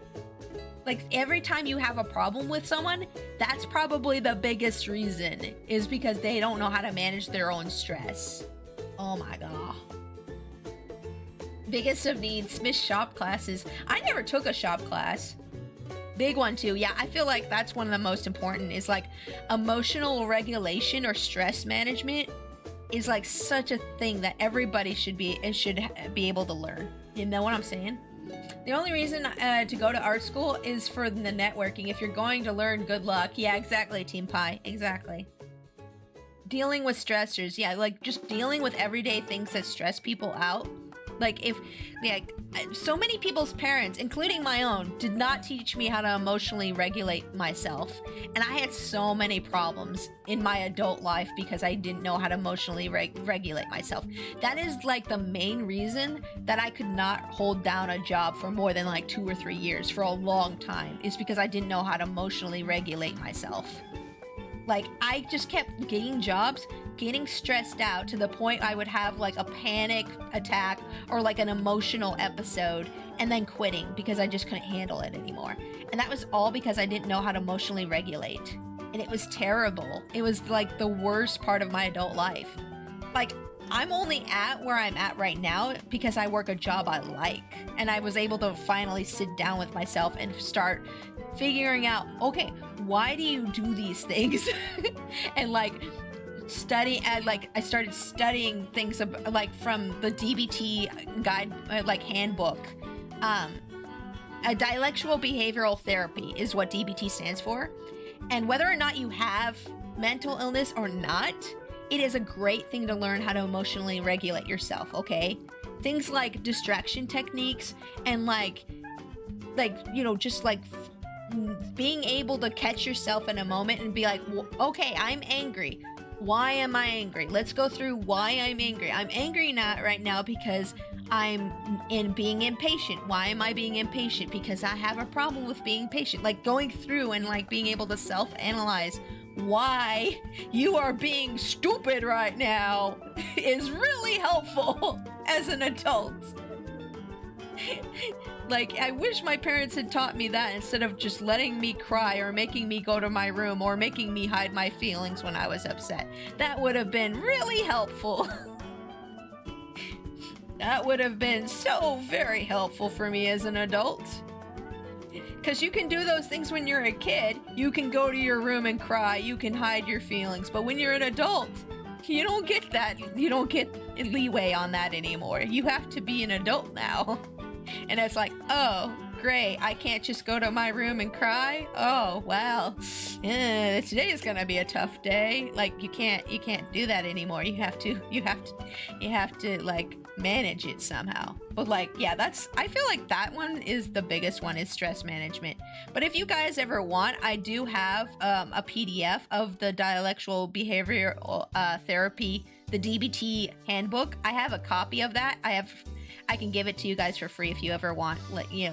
Like, every time you have a problem with someone, that's probably the biggest reason, is because they don't know how to manage their own stress. Oh my god. Biggest of needs, missed shop classes. I never took a shop class. Big one too. Yeah, I feel like that's one of the most important, is like emotional regulation or stress management is like such a thing that everybody should be able to learn. You know what I'm saying? The only reason to go to art school is for the networking. If you're going to learn, good luck. Yeah, exactly, Team Pie. Exactly. Dealing with stressors. Yeah, like just dealing with everyday things that stress people out. Like, so many people's parents, including my own, did not teach me how to emotionally regulate myself. And I had so many problems in my adult life because I didn't know how to emotionally regulate myself. That is like the main reason that I could not hold down a job for more than like 2 or 3 years for a long time, is because I didn't know how to emotionally regulate myself. Like, I just kept getting jobs, getting stressed out to the point I would have like a panic attack or like an emotional episode, and then quitting because I just couldn't handle it anymore. And that was all because I didn't know how to emotionally regulate. And it was terrible. It was like the worst part of my adult life. Like, I'm only at where I'm at right now because I work a job I like. And I was able to finally sit down with myself and start figuring out, okay, why do you do these things? And like study, and like I started studying things like from the DBT guide, like handbook. A dialectual behavioral therapy is what DBT stands for. And whether or not you have mental illness or not, it is a great thing to learn how to emotionally regulate yourself, okay? Things like distraction techniques and like, you know, just like being able to catch yourself in a moment and be like, okay, I'm angry. Why am I angry? Let's go through why I'm angry. I'm angry right now because I'm being impatient. Why am I being impatient? Because I have a problem with being patient. Like, going through and like being able to self-analyze why you are being stupid right now is really helpful as an adult. Like, I wish my parents had taught me that instead of just letting me cry or making me go to my room or making me hide my feelings when I was upset. That would have been really helpful. That would have been so very helpful for me as an adult. Because you can do those things when you're a kid. You can go to your room and cry. You can hide your feelings. But when you're an adult, you don't get that. You don't get leeway on that anymore. You have to be an adult now. And it's like, oh, great. I can't just go to my room and cry. Oh, well, today is gonna be a tough day. Like, you can't do that anymore. You have to like manage it somehow. But like, yeah, I feel like that one is the biggest one, is stress management. But if you guys ever want, I do have a PDF of the dialectual behavioral therapy, the DBT handbook. I have a copy of that. I can give it to you guys for free if you ever want. Let me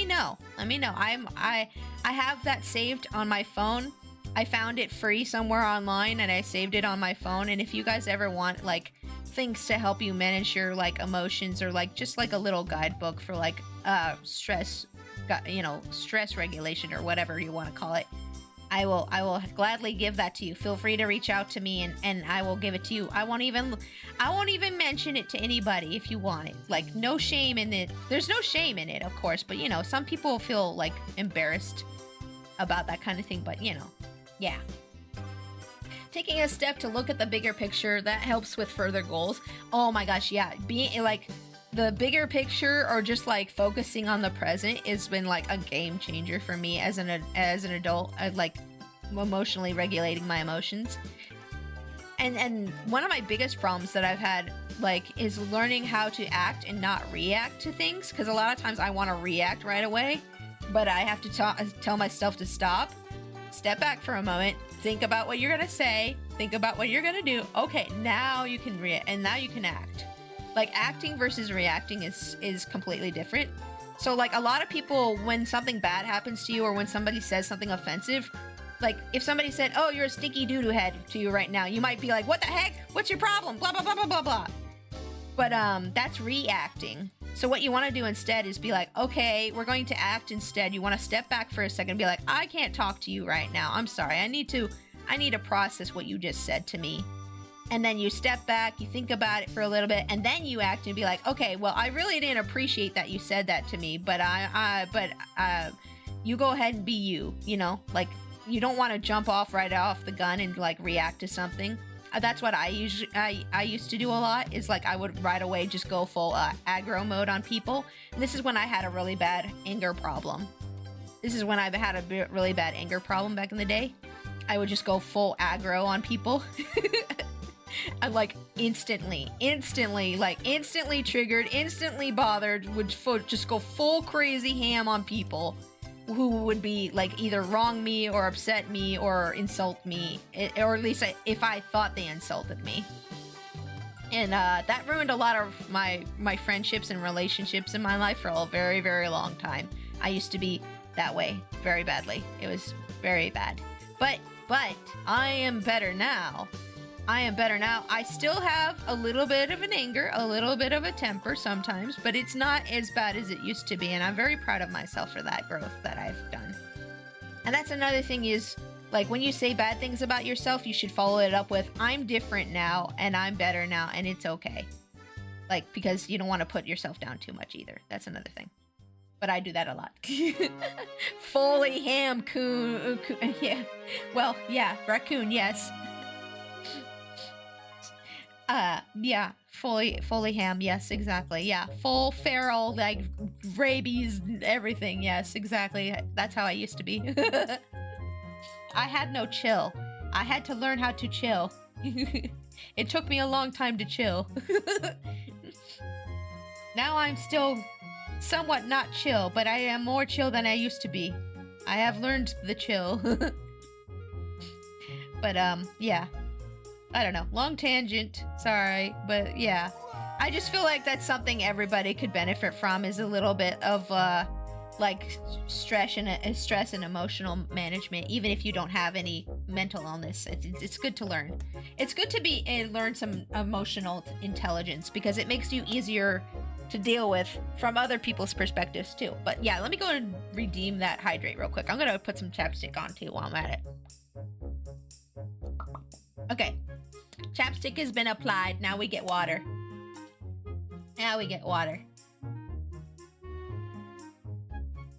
know. I have that saved on my phone. I found it free somewhere online and I saved it on my phone. And if you guys ever want like things to help you manage your like emotions, or like just like a little guidebook for like stress regulation or whatever you want to call it, I will gladly give that to you. Feel free to reach out to me and I will give it to you. I won't even mention it to anybody if you want it. Like, no shame in it. There's no shame in it, of course, but you know, some people feel like embarrassed about that kind of thing, but you know, yeah. Taking a step to look at the bigger picture, that helps with further goals. Oh my gosh, yeah. Being like the bigger picture or just like focusing on the present has been like a game changer for me as an adult, like emotionally regulating my emotions. And one of my biggest problems that I've had like is learning how to act and not react to things, because a lot of times I want to react right away, but I have to tell myself to stop, step back for a moment, think about what you're gonna say, think about what you're gonna do. Okay, now you can react and now you can act. Like, acting versus reacting is completely different. So like a lot of people, when something bad happens to you or when somebody says something offensive, like if somebody said, "Oh, you're a stinky doo-doo head" to you right now, you might be like, "What the heck? What's your problem? Blah, blah, blah, blah, blah, blah." But that's reacting. So what you want to do instead is be like, okay, we're going to act instead. You want to step back for a second and be like, I can't talk to you right now. I'm sorry. I need to process what you just said to me. And then you step back, you think about it for a little bit, and then you act and be like, okay, well, I really didn't appreciate that you said that to me, but you go ahead and be you know, like, you don't want to jump right off the gun and like react to something. That's what I used to do a lot, is like I would right away just go full aggro mode on people. And this is when I had a really bad anger problem. This is when I had a really bad anger problem back in the day. I would just go full aggro on people. I'm like instantly triggered, instantly bothered, would just go full crazy ham on people who would be like either wrong me or upset me or insult me, or at least if I thought they insulted me. And that ruined a lot of my friendships and relationships in my life for a very, very long time. I used to be that way very badly. It was very bad. But I am better now. I still have a little bit of an anger, a little bit of a temper sometimes, but it's not as bad as it used to be, and I'm very proud of myself for that growth that I've done. And that's another thing is, like, when you say bad things about yourself, you should follow it up with, I'm different now, and I'm better now, and it's okay. Like, because you don't want to put yourself down too much either. That's another thing. But I do that a lot. Fully ham coon. Yeah. Well, yeah, raccoon, yes. Yeah, fully ham, yes, exactly, yeah, full feral, like, rabies, everything, yes, exactly, that's how I used to be. I had no chill. I had to learn how to chill. It took me a long time to chill. Now I'm still somewhat not chill, but I am more chill than I used to be. I have learned the chill. But, yeah. I don't know, long tangent, sorry, but yeah. I just feel like that's something everybody could benefit from, is a little bit of, like, stress and emotional management, even if you don't have any mental illness. It's good to learn. It's good to learn some emotional intelligence, because it makes you easier to deal with from other people's perspectives, too. But yeah, let me go and redeem that hydrate real quick. I'm gonna put some chapstick on, too, while I'm at it. Okay. Chapstick has been applied. Now we get water.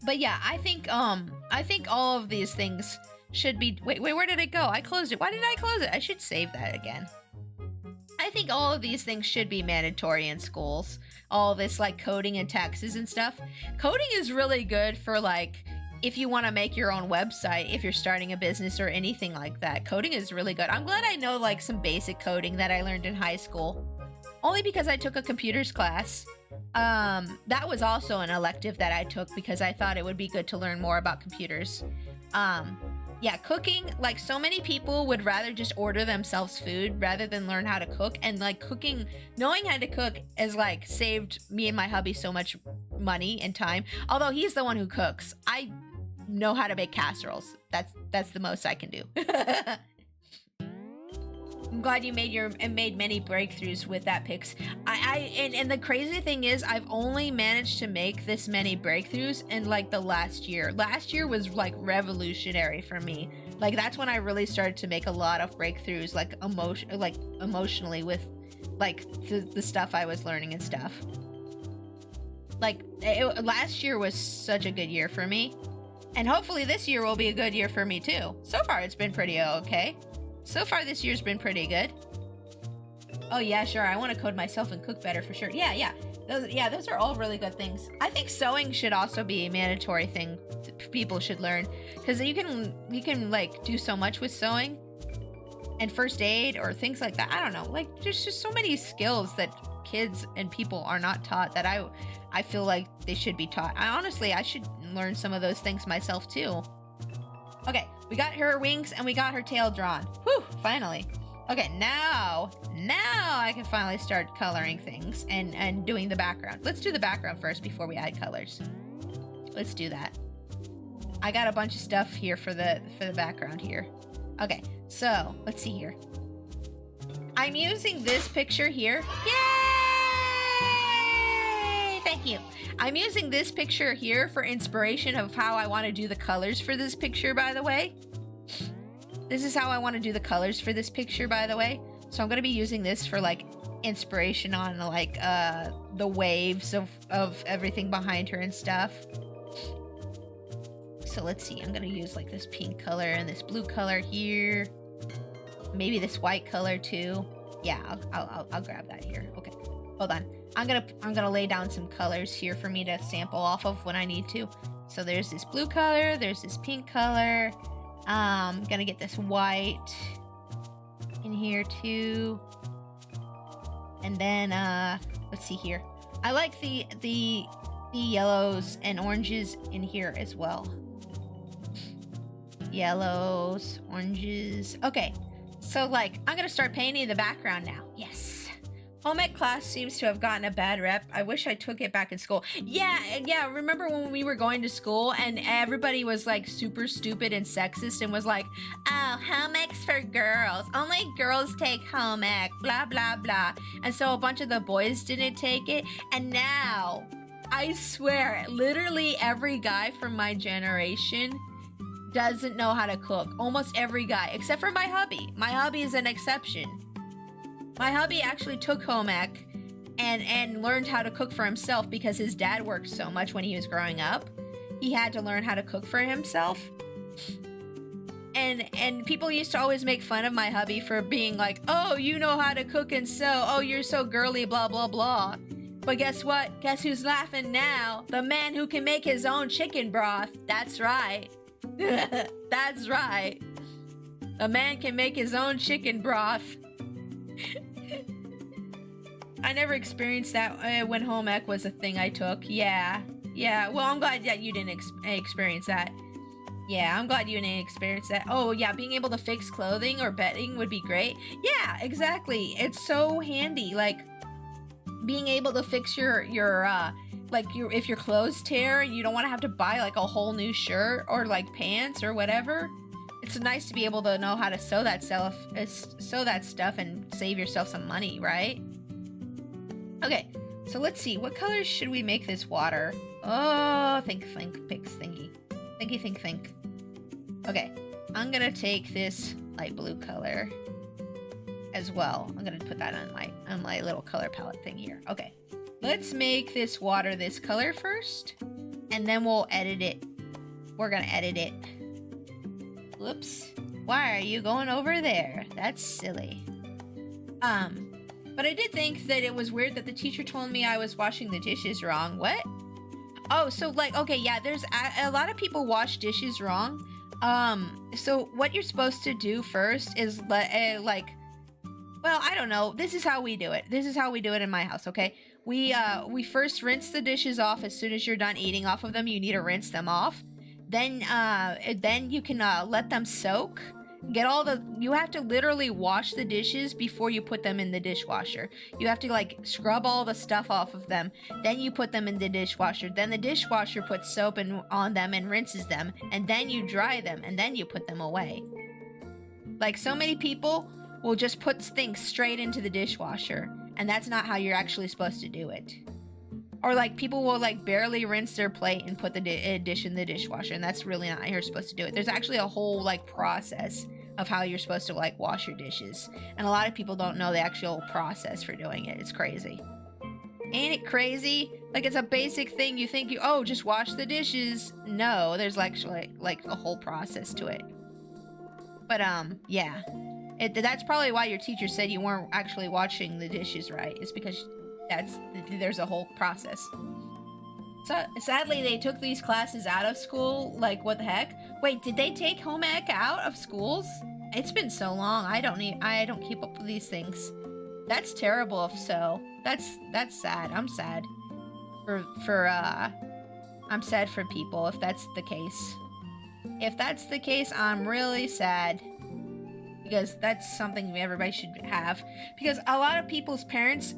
But yeah, I think all of these things should be... Wait, where did it go? I closed it. Why did I close it? I should save that again. I think all of these things should be mandatory in schools. All this, like, coding and taxes and stuff. Coding is really good for, like, if you want to make your own website, if you're starting a business or anything like that. Coding is really good. I'm glad I know, like, some basic coding that I learned in high school. Only because I took a computers class. That was also an elective that I took because I thought it would be good to learn more about computers. Yeah, cooking, like, so many people would rather just order themselves food rather than learn how to cook. And, like, knowing how to cook has, like, saved me and my hubby so much money and time. Although he's the one who cooks. I know how to make casseroles. That's the most I can do. I'm glad you made many breakthroughs with that, Pix. And the crazy thing is, I've only managed to make this many breakthroughs in, like, the last year. Last year was, like, revolutionary for me. Like that's when I really started to make a lot of breakthroughs, like emotionally with like the stuff I was learning and stuff. Like last year was such a good year for me, and hopefully this year will be a good year for me too. So far it's been pretty okay. So far this year's been pretty good. Oh yeah, sure, I want to code myself and cook better for sure. Yeah. Those are all really good things. I think sewing should also be a mandatory thing people should learn, because you can like do so much with sewing and first aid or things like that. I don't know, like there's just so many skills that kids and people are not taught that I feel like they should be taught. I should learn some of those things myself too. Okay, we got her wings and we got her tail drawn. Whew, finally. Okay, now I can finally start coloring things and doing the background. Let's do the background first before we add colors. Let's do that. I got a bunch of stuff here for the background here. Okay, so let's see here. I'm using this picture here. Yay! Thank you. I'm using this picture here for inspiration of how I want to do the colors for this picture, by the way. This is how I want to do the colors for this picture, by the way. So I'm going to be using this for like inspiration on like the waves of everything behind her and stuff. So let's see. I'm going to use like this pink color and this blue color here. Maybe this white color too. Yeah, I'll grab that here. Okay, hold on. I'm gonna lay down some colors here for me to sample off of when I need to. So there's this blue color. There's this pink color. Gonna get this white in here too. And then let's see here. I like the yellows and oranges in here as well. Yellows, oranges. Okay, so like I'm gonna start painting the background now. Yes. Home ec class seems to have gotten a bad rep. I wish I took it back in school. Yeah. Remember when we were going to school and everybody was like super stupid and sexist and was like, oh, home ec's for girls. Only girls take home ec, blah, blah, blah. And so a bunch of the boys didn't take it. And now, I swear, literally every guy from my generation doesn't know how to cook. Almost every guy, except for my hubby. My hubby is an exception. My hubby actually took home ec and learned how to cook for himself because his dad worked so much when he was growing up. He had to learn how to cook for himself. And people used to always make fun of my hubby for being like, oh, you know how to cook and sew. Oh, you're so girly, blah, blah, blah. But guess what? Guess who's laughing now? The man who can make his own chicken broth. That's right. That's right. A man can make his own chicken broth. I never experienced that when home ec was a thing I took. Yeah. Well, I'm glad that you didn't experience that. Yeah, I'm glad you didn't experience that. Oh, yeah, being able to fix clothing or bedding would be great. Yeah, exactly. It's so handy. Like, being able to fix your if your clothes tear and you don't want to have to buy like a whole new shirt or like pants or whatever. It's nice to be able to know how to sew that stuff and save yourself some money, right? Okay, so let's see. What colors should we make this water? Oh, think, picks, thingy. Thinky, think. Okay, I'm gonna take this light blue color as well. I'm gonna put that on my little color palette thing here. Okay, let's make this water this color first, and then we'll edit it. We're gonna edit it. Whoops. Why are you going over there? That's silly. But I did think that it was weird that the teacher told me I was washing the dishes wrong. What? Oh, so like, okay, yeah, there's a lot of people wash dishes wrong. So what you're supposed to do first is well, I don't know. This is how we do it. This is how we do it in my house, okay? We first rinse the dishes off as soon as you're done eating off of them. You need to rinse them off. Then you can let them soak. You have to literally wash the dishes before you put them in the dishwasher. You have to like scrub all the stuff off of them. Then you put them in the dishwasher. Then the dishwasher puts soap on them and rinses them. And then you dry them and then you put them away. Like so many people will just put things straight into the dishwasher. And that's not how you're actually supposed to do it. Or like people will like barely rinse their plate and put the dish in the dishwasher, and that's really not how you're supposed to do it. There's actually a whole like process of how you're supposed to like wash your dishes, and a lot of people don't know the actual process for doing it. It's crazy. Ain't it crazy? Like, it's a basic thing. You think oh, just wash the dishes. No, there's actually like a whole process to it. But yeah, that's probably why your teacher said you weren't actually washing the dishes right. It's because there's a whole process. So sadly, they took these classes out of school. Like, what the heck? Wait, did they take home ec out of schools? It's been so long. I don't keep up with these things. That's terrible. If so, that's sad. I'm sad I'm sad for people if that's the case. If that's the case, I'm really sad. Because that's something everybody should have. Because a lot of people's parents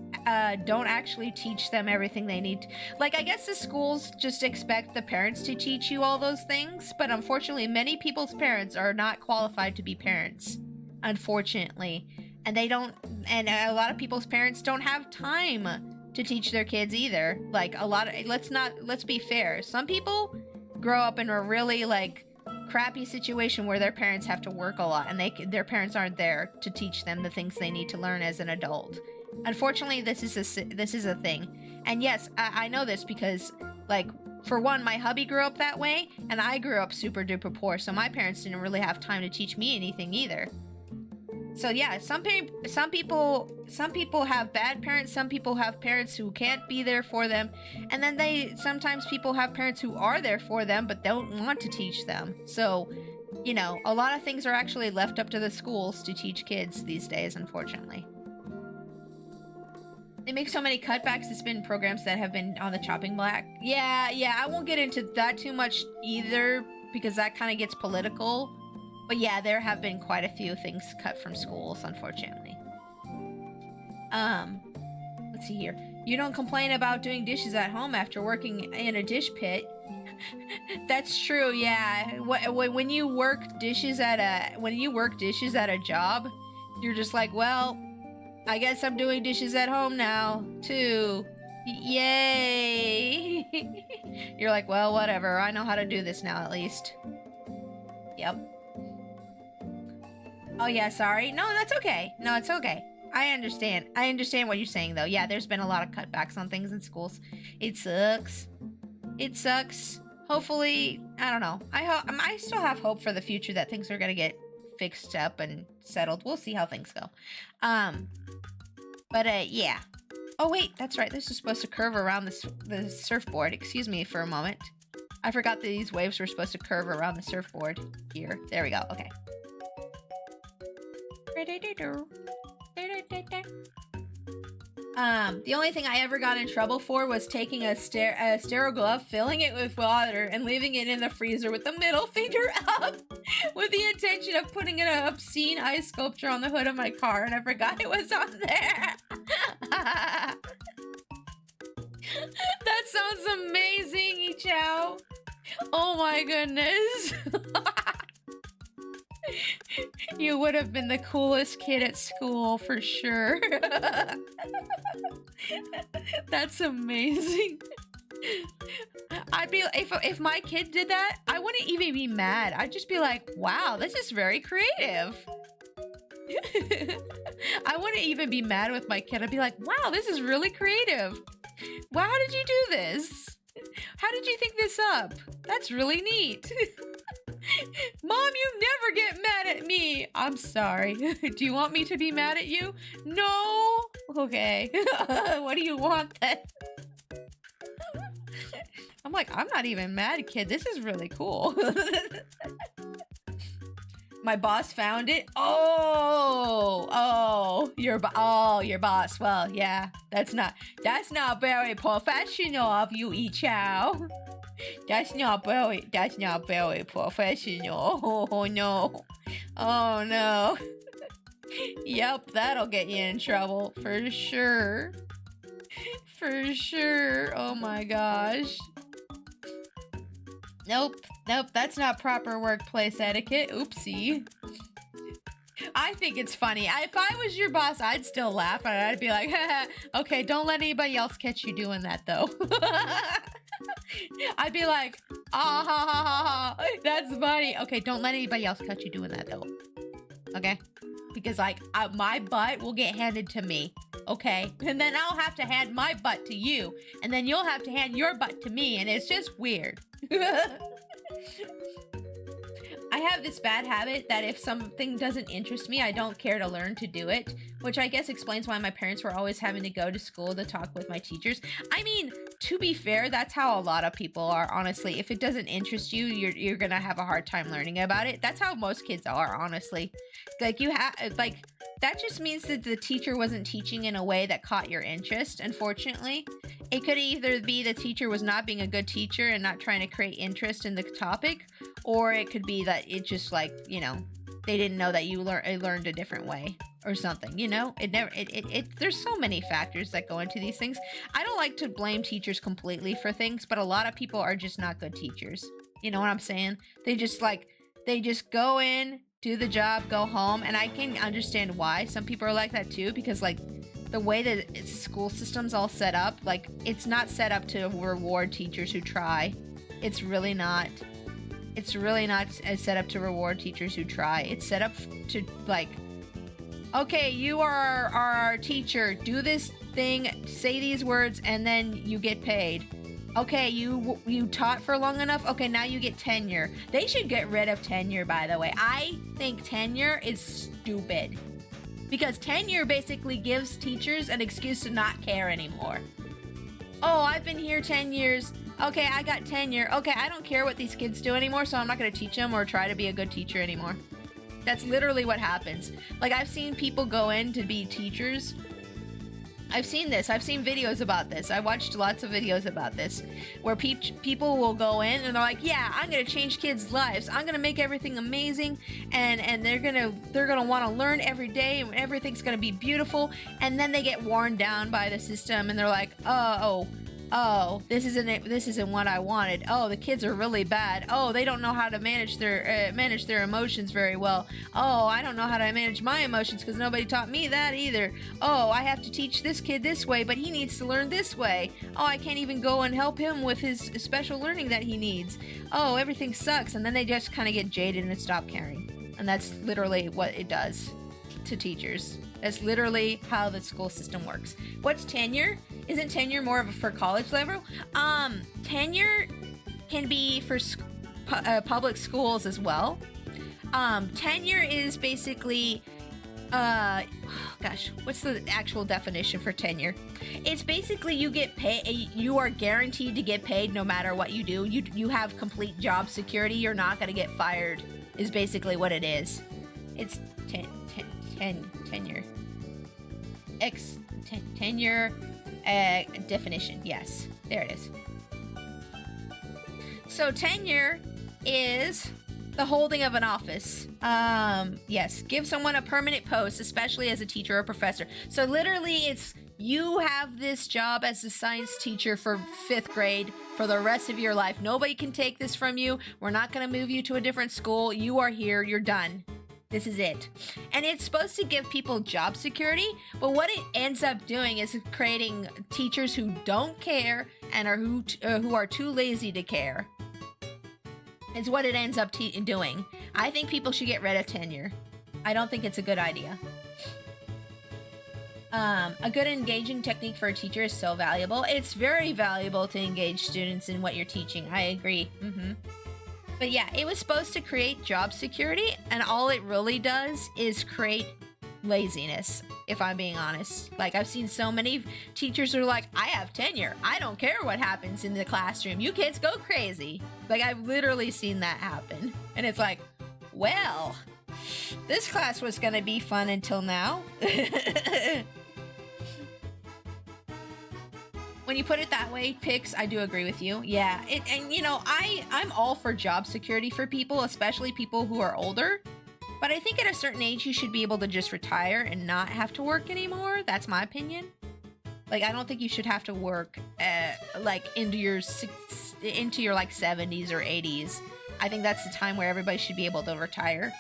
don't actually teach them everything they need. Like, I guess the schools just expect the parents to teach you all those things. But unfortunately, many people's parents are not qualified to be parents. Unfortunately. And they don't, and a lot of people's parents don't have time to teach their kids either. Like, let's be fair. Some people grow up in a really, like, crappy situation where their parents have to work a lot and their parents aren't there to teach them the things they need to learn as an adult. Unfortunately, this is a thing. And yes, I know this because, like, for one, my hubby grew up that way, and I grew up super duper poor, so my parents didn't really have time to teach me anything either. So yeah, some people have bad parents, some people have parents who can't be there for them, and then sometimes people have parents who are there for them but don't want to teach them. So, you know, a lot of things are actually left up to the schools to teach kids these days, unfortunately. They make so many cutbacks to spin programs that have been on the chopping block. Yeah, I won't get into that too much either because that kind of gets political. But yeah, there have been quite a few things cut from schools, unfortunately. Let's see here. You don't complain about doing dishes at home after working in a dish pit. That's true, yeah. When you work dishes at a job, you're just like, well, I guess I'm doing dishes at home now, too. Yay! You're like, well, whatever. I know how to do this now, at least. Yep. Oh, yeah, sorry. No, that's okay. No, it's okay. I understand. I understand what you're saying, though. Yeah, there's been a lot of cutbacks on things in schools. It sucks. It sucks. Hopefully, I don't know. I still have hope for the future that things are going to get fixed up and settled. We'll see how things go. Yeah. Oh, wait, that's right. This is supposed to curve around the surfboard. Excuse me for a moment. I forgot that these waves were supposed to curve around the surfboard here. There we go. Okay. The only thing I ever got in trouble for was taking a sterile glove, filling it with water, and leaving it in the freezer with the middle finger up, with the intention of putting an obscene ice sculpture on the hood of my car, and I forgot it was on there. That sounds amazing, Ichao. Oh my goodness. You would have been the coolest kid at school for sure. That's amazing. I'd be if my kid did that, I wouldn't even be mad. I'd just be like, wow, this is very creative. I wouldn't even be mad with my kid. I'd be like, wow, this is really creative. Wow, how did you do this? How did you think this up? That's really neat. Mom, you never get mad at me. I'm sorry. Do you want me to be mad at you? No? Okay. What do you want then? I'm like, I'm not even mad, kid. This is really cool. My boss found it. Your boss. Well, yeah, that's not very professional of you, Ichao. That's not very professional. Oh no. Oh no. Yep, that'll get you in trouble for sure. For sure. Oh my gosh. Nope, that's not proper workplace etiquette. Oopsie. I think it's funny. If I was your boss, I'd still laugh and I'd be like, okay, don't let anybody else catch you doing that though. I'd be like, ah ha ha ha ha, that's funny. Okay, don't let anybody else catch you doing that though. Okay? Because like my butt will get handed to me. Okay? And then I'll have to hand my butt to you. And then you'll have to hand your butt to me. And it's just weird. I have this bad habit that if something doesn't interest me, I don't care to learn to do it, which I guess explains why my parents were always having to go to school to talk with my teachers. I mean, to be fair, that's how a lot of people are, honestly. If it doesn't interest you, you're gonna have a hard time learning about it. That's how most kids are, honestly. Like, that just means that the teacher wasn't teaching in a way that caught your interest, unfortunately. It could either be the teacher was not being a good teacher and not trying to create interest in the topic, or it could be that it just, like, you know, they didn't know that you learned a different way or something, you know? There's so many factors that go into these things. I don't like to blame teachers completely for things, but a lot of people are just not good teachers. You know what I'm saying? They just go in, do the job, go home, and I can understand why some people are like that too, because like the way that school system's all set up, like it's not set up to reward teachers who try. It's really not. It's really not set up to reward teachers who try. It's set up to like, okay, you are our teacher, do this thing, say these words, and then you get paid. Okay, you taught for long enough. Okay, now you get tenure. They should get rid of tenure, by the way. I think tenure is stupid. Because tenure basically gives teachers an excuse to not care anymore. Oh, I've been here 10 years. Okay, I got tenure. Okay, I don't care what these kids do anymore, so I'm not going to teach them or try to be a good teacher anymore. That's literally what happens. Like, I've seen people go in to be teachers. I've seen this. I've seen videos about this. I watched lots of videos about this where people will go in and they're like, yeah, I'm going to change kids' lives. I'm going to make everything amazing, and they're going to want to learn every day, and everything's going to be beautiful. And then they get worn down by the system and they're like, oh, this isn't what I wanted. Oh, the kids are really bad. Oh, they don't know how to manage their emotions very well. Oh, I don't know how to manage my emotions because nobody taught me that either. Oh, I have to teach this kid this way, but he needs to learn this way. Oh, I can't even go and help him with his special learning that he needs. Oh, everything sucks. And then they just kind of get jaded and stop caring. And that's literally what it does to teachers. That's literally how the school system works. What's tenure? Isn't tenure more of for college level? Tenure can be for public schools as well. Tenure is basically, gosh, what's the actual definition for tenure? It's basically you get paid. You are guaranteed to get paid no matter what you do. You have complete job security. You're not gonna get fired. Is basically what it is. It's tenure. Tenure. Definition. Yes, there it is. So tenure is the holding of an office. Yes, give someone a permanent post, especially as a teacher or professor. So literally it's you have this job as a science teacher for 5th grade for the rest of your life. Nobody can take this from you. We're not going to move you to a different school. You are here. You're done. This is it. And it's supposed to give people job security, but what it ends up doing is creating teachers who don't care and who are too lazy to care. Is what it ends up doing. I think people should get rid of tenure. I don't think it's a good idea. A good engaging technique for a teacher is so valuable. It's very valuable to engage students in what you're teaching. I agree. But yeah, it was supposed to create job security, and all it really does is create laziness, if I'm being honest. Like, I've seen so many teachers who are like, I have tenure. I don't care what happens in the classroom. You kids go crazy. Like, I've literally seen that happen. And it's like, well, this class was going to be fun until now. When you put it that way, Pix, I do agree with you. Yeah, and you know, I'm all for job security for people, especially people who are older. But I think at a certain age, you should be able to just retire and not have to work anymore. That's my opinion. Like, I don't think you should have to work like into your like 70s or 80s. I think that's the time where everybody should be able to retire.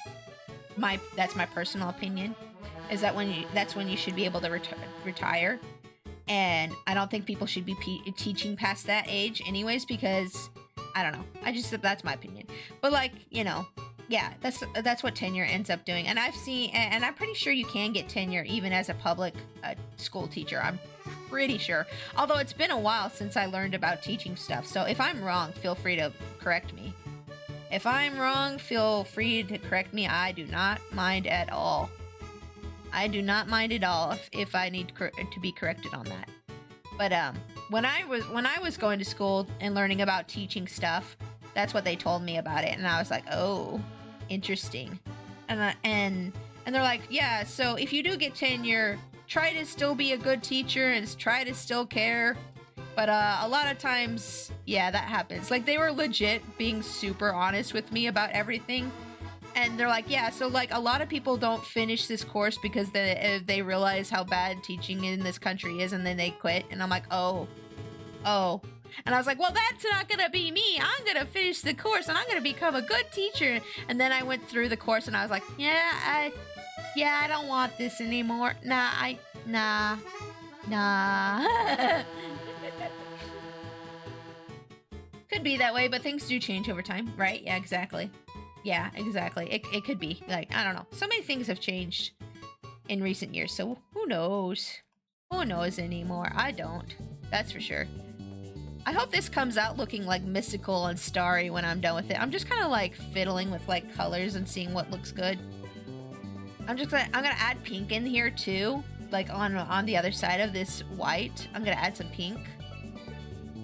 that's my personal opinion, is that that's when you should be able to retire. And I don't think people should be teaching past that age anyways, because I don't know. That's my opinion. But like, yeah, that's what tenure ends up doing. And I've seen, and I'm pretty sure you can get tenure even as a public school teacher. I'm pretty sure. Although it's been a while since I learned about teaching stuff. So if I'm wrong, feel free to correct me. If I'm wrong, feel free to correct me. I do not mind at all. I do not mind at all if I need to be corrected on that. But when I was going to school and learning about teaching stuff, that's what they told me about it, and I was like, oh, interesting. And they're like, yeah, so if you do get tenure, try to still be a good teacher and try to still care. But a lot of times, yeah, that happens. Like, they were legit being super honest with me about everything. And they're like, yeah, so like a lot of people don't finish this course because they realize how bad teaching in this country is, and then they quit. And I'm like, oh. And I was like, well, that's not going to be me. I'm going to finish the course and I'm going to become a good teacher. And then I went through the course and I was like, I don't want this anymore. Nah. Could be that way, but things do change over time, right? Yeah, exactly. It could be. Like, I don't know. So many things have changed in recent years, so who knows? Who knows anymore? I don't. That's for sure. I hope this comes out looking like mystical and starry when I'm done with it. I'm just kind of like fiddling with like colors and seeing what looks good. I'm gonna add pink in here too, like on the other side of this white. I'm gonna add some pink.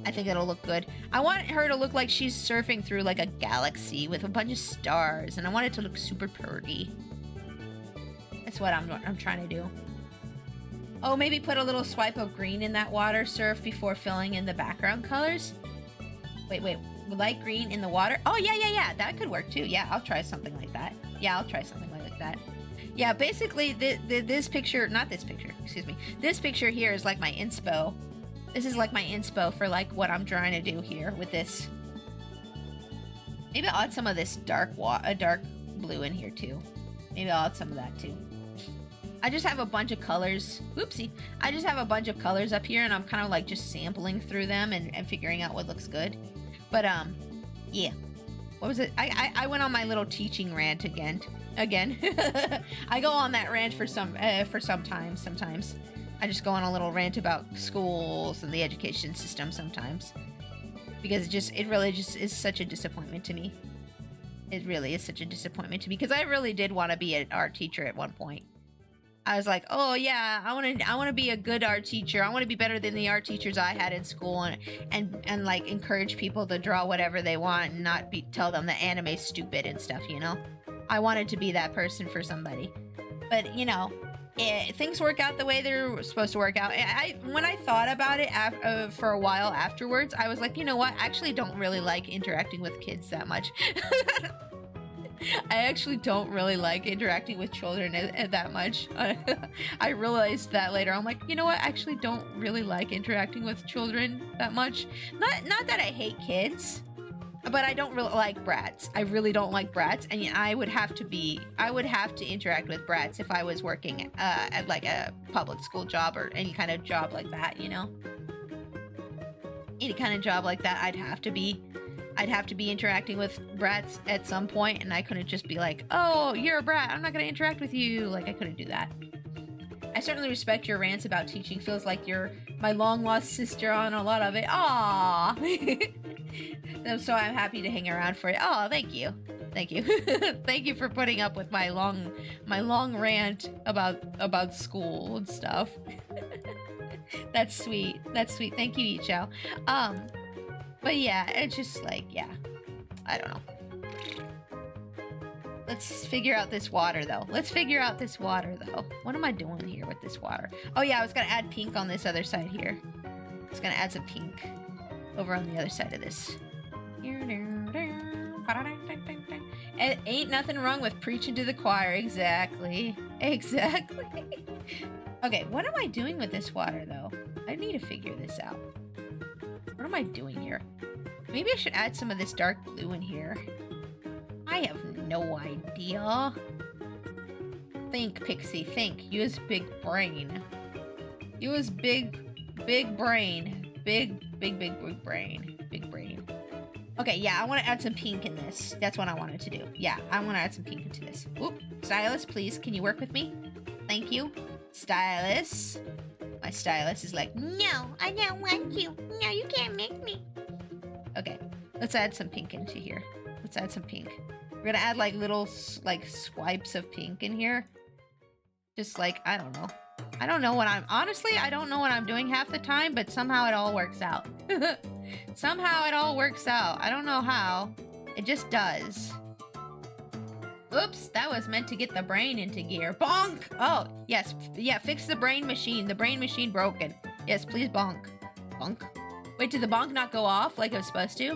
I think it'll look good. I want her to look like she's surfing through like a galaxy with a bunch of stars, and I want it to look super pretty. That's what I'm trying to do. Oh, maybe put a little swipe of green in that water surf before filling in the background colors. Wait, light green in the water? Oh, yeah, that could work too. Yeah, I'll try something like that. Yeah, basically this picture, not this picture, excuse me. This picture here is like my inspo. This is like my inspo for like what I'm trying to do here with this. Maybe I'll add some of this dark blue in here too. Maybe I'll add some of that too. I just have a bunch of colors. Oopsie. I just have a bunch of colors up here, and I'm kind of like just sampling through them and figuring out what looks good. But yeah. What was it? I went on my little teaching rant again. I go on that rant for sometimes. I just go on a little rant about schools and the education system sometimes. Because it really just is such a disappointment to me. It really is such a disappointment to me, because I really did want to be an art teacher at one point. I was like, oh yeah, I want to be a good art teacher. I want to be better than the art teachers I had in school, and like encourage people to draw whatever they want and not tell them that anime's stupid and stuff, you know? I wanted to be that person for somebody. But, things work out the way they're supposed to work out. When I thought about it for a while afterwards, I was like, you know what? I actually don't really like interacting with kids that much. I actually don't really like interacting with children that much. I realized that later. I'm like, you know what? I actually don't really like interacting with children that much. Not that I hate kids, but I don't really like brats. I really don't like brats, and I would have to interact with brats if I was working at like a public school job or any kind of job like that, you know? Any kind of job like that, I'd have to be interacting with brats at some point, and I couldn't just be like, oh, you're a brat, I'm not going to interact with you. Like, I couldn't do that. I certainly respect your rants about teaching. Feels like you're my long-lost sister on a lot of it. Aww. So I'm happy to hang around for it. Oh, thank you. Thank you. Thank you for putting up with my long rant about school and stuff. That's sweet. Thank you, Icho. But yeah, it's just like, yeah, I don't know. Let's figure out this water, though. What am I doing here with this water? Oh, yeah, I was going to add pink on this other side here. I was going to add some pink over on the other side of this. It ain't nothing wrong with preaching to the choir. Exactly. Okay, what am I doing with this water, though? I need to figure this out. What am I doing here? Maybe I should add some of this dark blue in here. I have no idea. Think, Pixie, think. Use big brain. Use big brain. Big brain. Big brain. Okay, yeah, I want to add some pink in this. That's what I wanted to do. Yeah, I want to add some pink into this. Oop, stylus, please, can you work with me? Thank you. Stylus. My stylus is like, no, I don't want to. No, you can't make me. Okay, let's add some pink into here. Let's add some pink. We're gonna add like little like swipes of pink in here. Just like, I don't know. I don't know what honestly, I don't know what I'm doing half the time, but somehow it all works out. Somehow it all works out. I don't know how. It just does. Oops, that was meant to get the brain into gear. Bonk! Oh, yes. Yeah, fix the brain machine. The brain machine broken. Yes, please bonk. Bonk. Wait, did the bonk not go off like it was supposed to?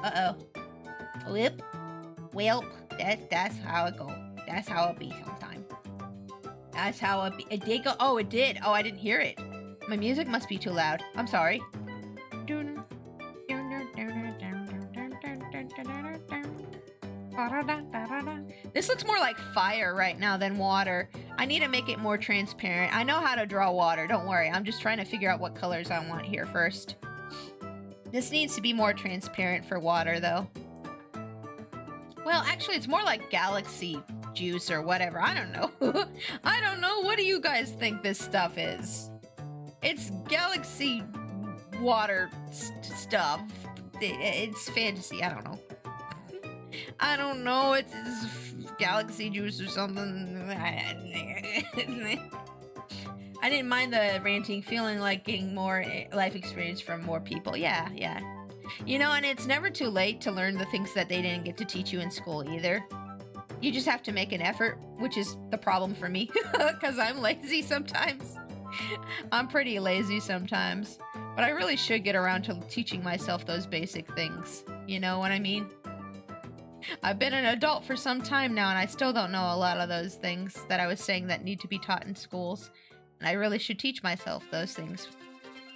Uh-oh. Whip. Welp. That's how it go. That's how it be sometime. That's how it be. It did go. Oh, it did. Oh, I didn't hear it. My music must be too loud. I'm sorry. This looks more like fire right now than water. I need to make it more transparent. I know how to draw water. Don't worry. I'm just trying to figure out what colors I want here first. This needs to be more transparent for water, though. Well, actually, it's more like galaxy juice or whatever. I don't know. I don't know. What do you guys think this stuff is? It's galaxy water stuff. It's fantasy. I don't know. I don't know. It's galaxy juice or something. I didn't mind the ranting, feeling like getting more life experience from more people. Yeah, yeah. You know, and it's never too late to learn the things that they didn't get to teach you in school either. You just have to make an effort, which is the problem for me, because I'm lazy sometimes. I'm pretty lazy sometimes, but I really should get around to teaching myself those basic things. You know what I mean? I've been an adult for some time now, and I still don't know a lot of those things that I was saying that need to be taught in schools. And I really should teach myself those things.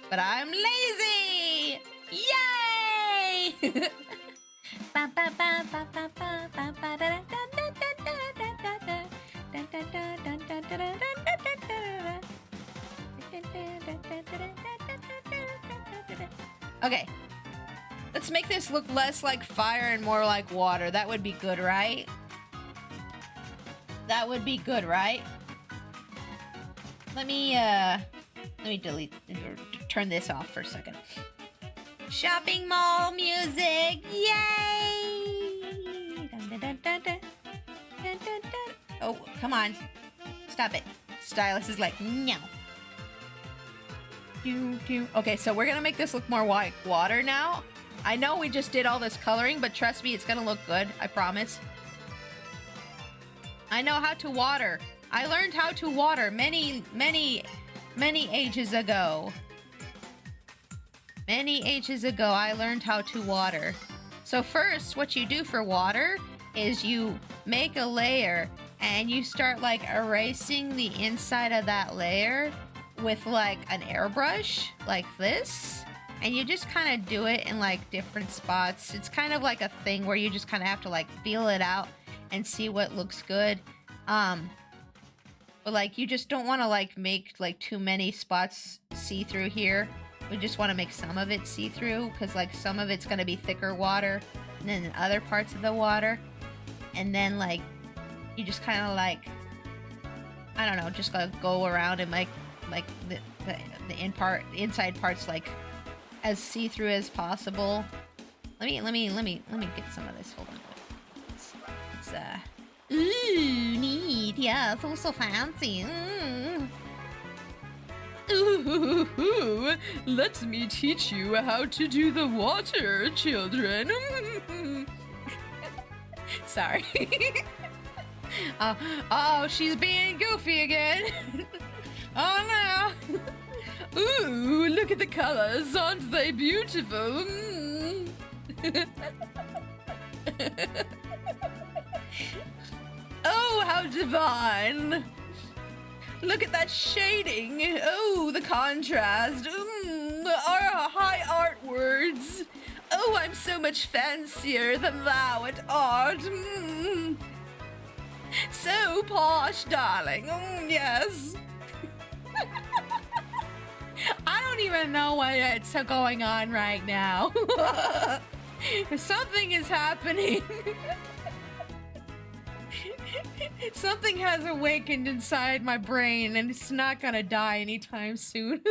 But I'm lazy! Yay! Okay. Let's make this look less like fire and more like water. That would be good, right? That would be good, right? Let me delete or turn this off for a second. Shopping mall music! Yay! Dun, dun, dun, dun, dun. Dun, dun, dun. Oh, come on. Stop it. Stylus is like, no. Okay, so we're gonna make this look more like water now. I know we just did all this coloring, but trust me, it's gonna look good. I promise. I know how to water. I learned how to water many ages ago. Many ages ago, I learned how to water. So first, what you do for water is you make a layer and you start like erasing the inside of that layer with like an airbrush like this. And you just kind of do it in like different spots. It's kind of like a thing where you just kind of have to like feel it out and see what looks good. But like you just don't want to like make like too many spots see through here. We just want to make some of it see through because like some of it's going to be thicker water than other parts of the water. And then like you just kind of like, I don't know, just gotta go around and make like the inside parts like as see-through as possible. Let me get some of this. Hold on. It's ooh, neat. Yeah, so fancy. Ooh, let me teach you how to do the water, children. Sorry. Oh, she's being goofy again. Oh no. Ooh, look at the colors. Aren't they beautiful? Oh, how divine. Look at that shading. Oh, the contrast. Our high art words. Oh, I'm so much fancier than thou at art. So posh, darling. Yes. I don't even know what's going on right now. Something is happening. Something has awakened inside my brain and it's not gonna die anytime soon.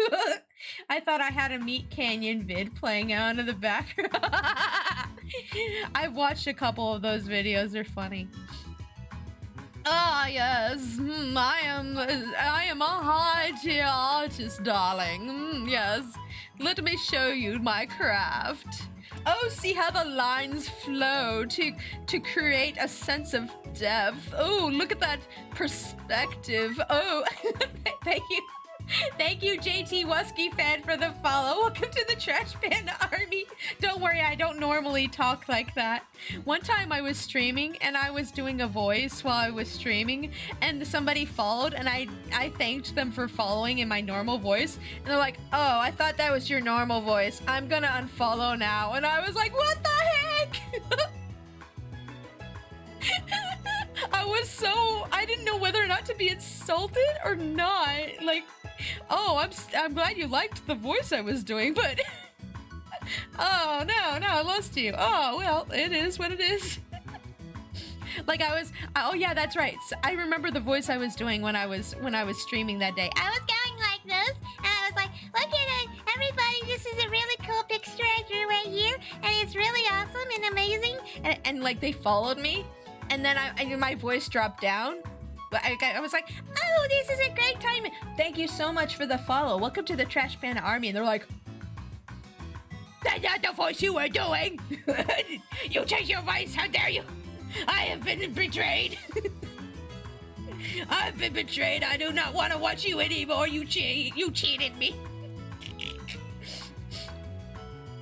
I thought I had a Meat Canyon vid playing out in the background. I've watched a couple of those videos, they're funny. Ah, yes, I am a high-tier artist, darling. Yes, let me show you my craft. Oh, see how the lines flow to create a sense of depth. Oh, look at that perspective. Oh, thank you. Thank you, JT Wusky fan, for the follow. Welcome to the Trash Panda Army. Don't worry, I don't normally talk like that. One time I was streaming and I was doing a voice while I was streaming and somebody followed and I thanked them for following in my normal voice. And they're like, oh, I thought that was your normal voice. I'm gonna unfollow now. And I was like, what the heck? I didn't know whether or not to be insulted or not. Like, oh, I'm glad you liked the voice I was doing, but oh no, I lost you. Oh well, it is what it is. Like oh yeah, that's right. So I remember the voice I was doing when I was streaming that day. I was going like this, and I was like, look at it, everybody, this is a really cool picture I drew right here, and it's really awesome and amazing. And like they followed me, and then my voice dropped down. I was like, oh, this is a great time. Thank you so much for the follow. Welcome to the Trash Panda Army. And they're like, that's not the voice you were doing. You changed your voice. How dare you? I have been betrayed. I've been betrayed. I do not want to watch you anymore. You cheated me.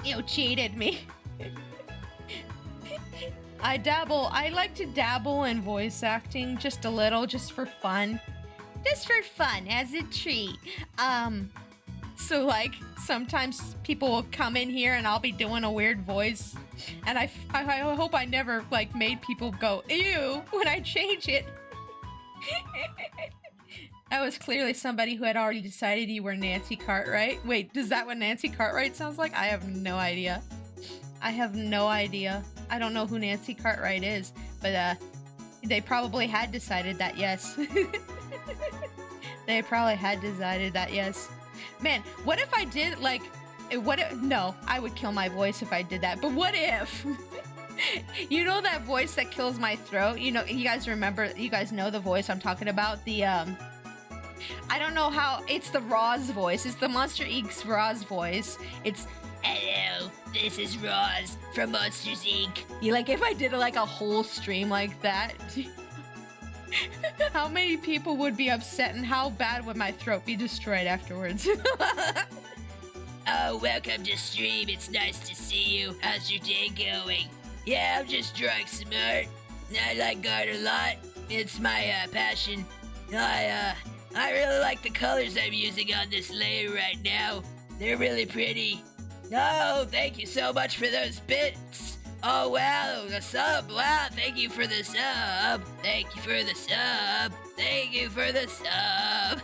You cheated me. I like to dabble in voice acting just a little, just for fun. Just for fun, as a treat. So like, sometimes people will come in here and I'll be doing a weird voice. And I hope I never, like, made people go, ew, when I change it. That was clearly somebody who had already decided you were Nancy Cartwright. Wait, is that what Nancy Cartwright sounds like? I have no idea. I have no idea. I don't know who Nancy Cartwright is, but they probably had decided that, yes. They probably had decided that, yes. Man, what if I did, like, no, I would kill my voice if I did that, but what if? You know that voice that kills my throat? You know, you guys know the voice I'm talking about? The, I don't know how, it's the Roz voice. It's the Monster Inc.'s Roz voice. It's, hello, this is Roz from Monsters Inc. You like, if I did like a whole stream like that, how many people would be upset and how bad would my throat be destroyed afterwards? Oh, welcome to stream. It's nice to see you. How's your day going? Yeah, I'm just drawing some art. I like art a lot. It's my passion. I really like the colors I'm using on this layer right now. They're really pretty. Oh, thank you so much for those bits. Oh, wow, the sub. Wow, thank you for the sub. Thank you for the sub. Thank you for the sub.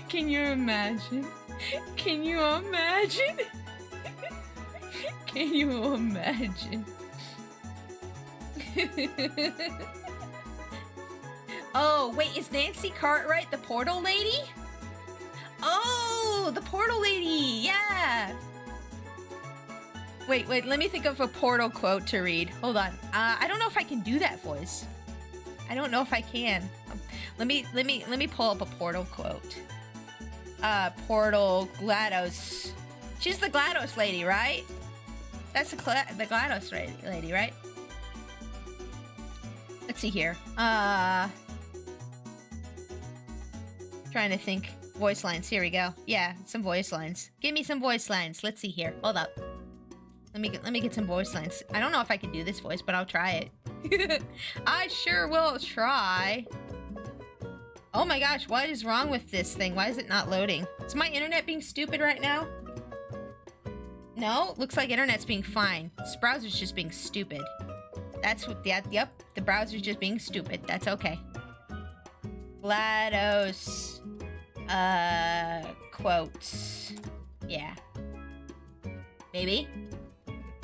Can you imagine? Can you imagine? Can you imagine? Oh, wait, is Nancy Cartwright the portal lady? Oh, the portal lady, yeah. Wait, let me think of a portal quote to read. Hold on. I don't know if I can do that voice. I don't know if I can. Let me pull up a portal quote. Portal GLaDOS. She's the GLaDOS lady, right? That's the GLaDOS lady, right? Let's see here. Trying to think. Voice lines. Here we go. Yeah, some voice lines. Give me some voice lines. Let's see here. Hold up. Let me get some voice lines. I don't know if I can do this voice, but I'll try it. I sure will try. Oh my gosh, what is wrong with this thing? Why is it not loading? Is my internet being stupid right now? No? Looks like internet's being fine. This browser's just being stupid. That's what, yeah, yep. The browser's just being stupid. That's okay. GLaDOS. Quotes. Yeah. Maybe.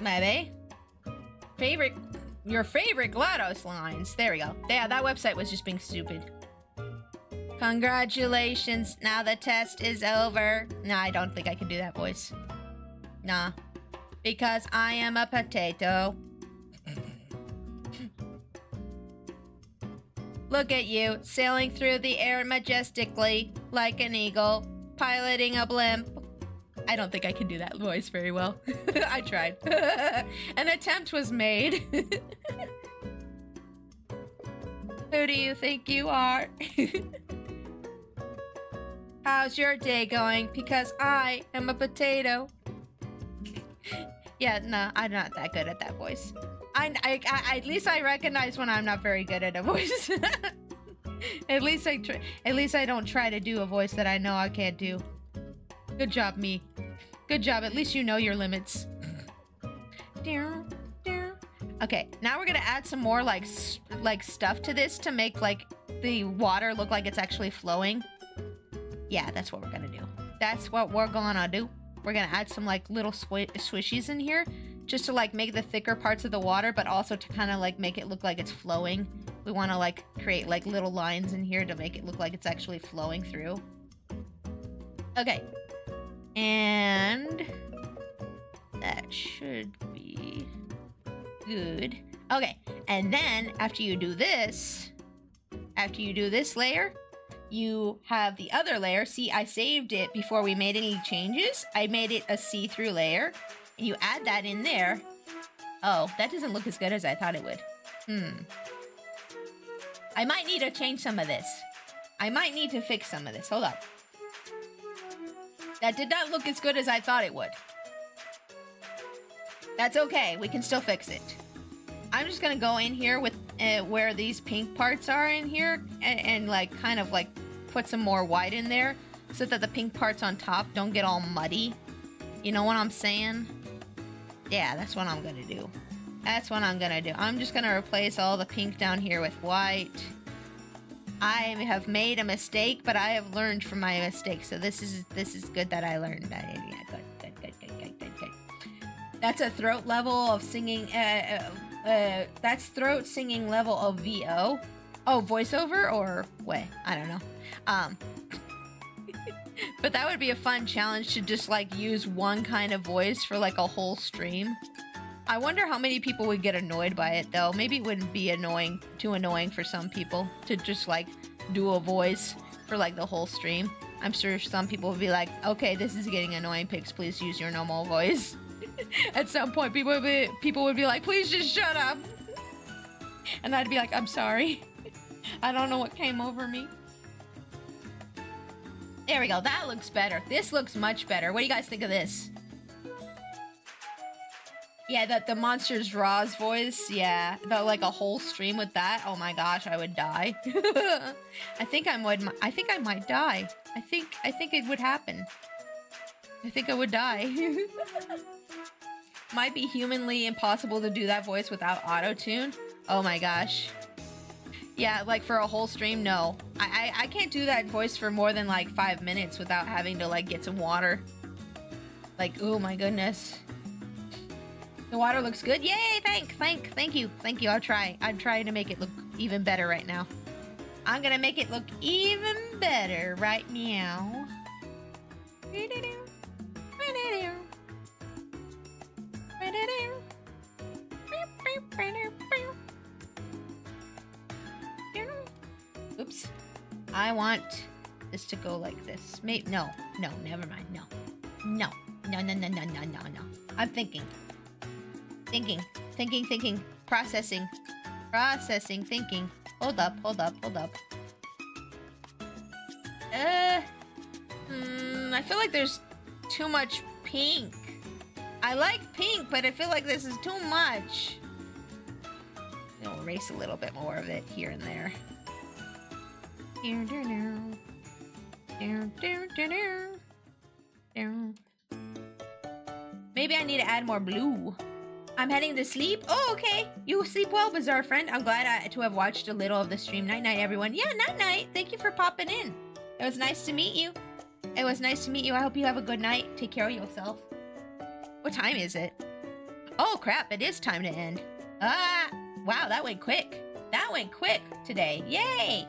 Maybe. Your favorite GLaDOS lines. There we go. Yeah, that website was just being stupid. Congratulations. Now the test is over. Nah, I don't think I can do that voice. Nah. Because I am a potato. Look at you, sailing through the air majestically, like an eagle, piloting a blimp. I don't think I can do that voice very well. I tried. An attempt was made. Who do you think you are? How's your day going? Because I am a potato. Yeah, no, I'm not that good at that voice. I at least I recognize when I'm not very good at a voice. At least I don't try to do a voice that I know I can't do. Good job, me. Good job. At least you know your limits. Okay, now we're gonna add some more like stuff to this to make like the water look like it's actually flowing. Yeah, that's what we're gonna do. That's what we're gonna do. We're gonna add some like little swishies in here just to like make the thicker parts of the water, but also to kind of like make it look like it's flowing. We want to like create like little lines in here to make it look like it's actually flowing through. Okay. And that should be good. Okay. And then after you do this layer, you have the other layer. See, I saved it before we made any changes. I made it a see-through layer. And you add that in there. Oh, that doesn't look as good as I thought it would. I might need to change some of this. I might need to fix some of this. Hold up. That did not look as good as I thought it would. That's okay. We can still fix it. I'm just gonna go in here with where these pink parts are in here and like kind of like put some more white in there so that the pink parts on top don't get all muddy. You know what I'm saying? Yeah, that's what I'm gonna do. That's what I'm gonna do. I'm just gonna replace all the pink down here with white. I have made a mistake, but I have learned from my mistake. So this is good that I learned that. Yeah, good. That's a throat level of singing. That's throat singing level of VO. Oh, voiceover or what? I don't know. But that would be a fun challenge to just like use one kind of voice for like a whole stream. I wonder how many people would get annoyed by it though. Maybe it wouldn't be too annoying for some people to just like do a voice for like the whole stream. I'm sure some people would be like, okay, this is getting annoying, Pigs, please use your normal voice. At some point people would be like, please just shut up. And I'd be like, I'm sorry. I don't know what came over me. There we go. That looks better. This looks much better. What do you guys think of this? Yeah, the Monsters Raw's voice. Yeah, like a whole stream with that. Oh my gosh, I would die. I think I might die. I think it would happen. I think I would die. Might be humanly impossible to do that voice without auto-tune. Oh my gosh. Yeah, like for a whole stream, no. I can't do that voice for more than like 5 minutes without having to like get some water. Like, oh my goodness. The water looks good. Yay, thank you. I'll try. I'm trying to make it look even better right now. I'm gonna make it look even better right now. Oops. I want this to go like this. No, never mind. No. I'm thinking. Processing, thinking. Hold up. I feel like there's too much pink. I like pink, but I feel like this is too much. I'll erase a little bit more of it here and there. Maybe I need to add more blue. I'm heading to sleep. Oh, okay. You sleep well, Bizarre Friend. I'm glad to have watched a little of the stream. Night-night, everyone. Yeah, night-night. Thank you for popping in. It was nice to meet you. It was nice to meet you. I hope you have a good night. Take care of yourself. What time is it? Oh, crap. It is time to end. Ah, wow, that went quick. That went quick today. Yay.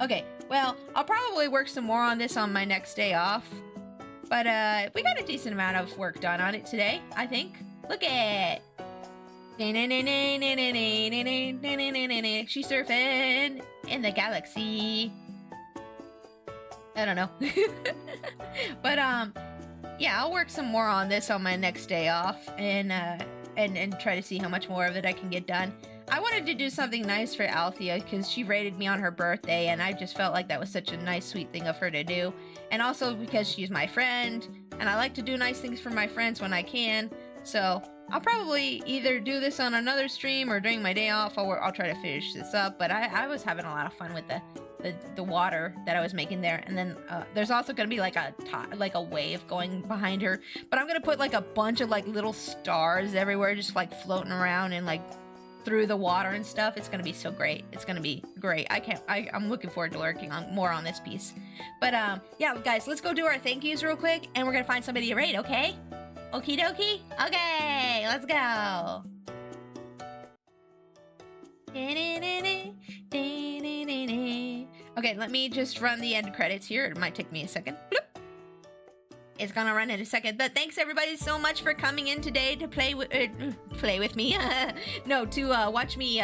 Okay, well, I'll probably work some more on this on my next day off. But we got a decent amount of work done on it today, I think. Look at she's surfing in the galaxy. I don't know. But yeah, I'll work some more on this on my next day off and try to see how much more of it I can get done. I wanted to do something nice for Althea because she rated me on her birthday, and I just felt like that was such a nice, sweet thing of her to do. And also because she's my friend, and I like to do nice things for my friends when I can. So I'll probably either do this on another stream or during my day off. I'll try to finish this up. But I was having a lot of fun with the water that I was making there. And then there's also going to be like a wave going behind her. But I'm going to put like a bunch of like little stars everywhere, just like floating around and like through the water and stuff. It's gonna be so great. It's gonna be great. I'm looking forward to working on more on this piece. But yeah, guys, let's go do our thank yous real quick, and we're gonna find somebody to raid, okay? Okie dokie? Okay, let's go. Okay, let me just run the end credits here. It might take me a second. Bloop. It's gonna run in a second, but thanks everybody so much for coming in today to play with me. No, to watch me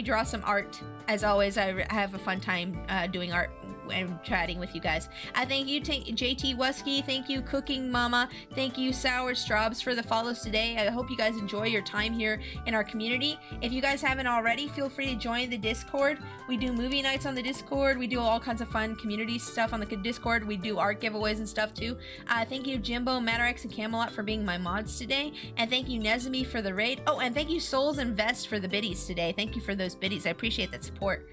draw some art. As always, I have a fun time doing art and chatting with you guys. I thank you, JT Wusky. Thank you, Cooking Mama. Thank you, Sour Straubs, for the follows today. I hope you guys enjoy your time here in our community. If you guys haven't already, feel free to join the Discord. We do movie nights on the Discord. We do all kinds of fun community stuff on the Discord. We do art giveaways and stuff too. Thank you, Jimbo, Matarex, and Camelot for being my mods today. And thank you, Nezumi, for the raid. Oh, and thank you, Souls and Vest, for the biddies today. Thank you for those biddies. I appreciate that support.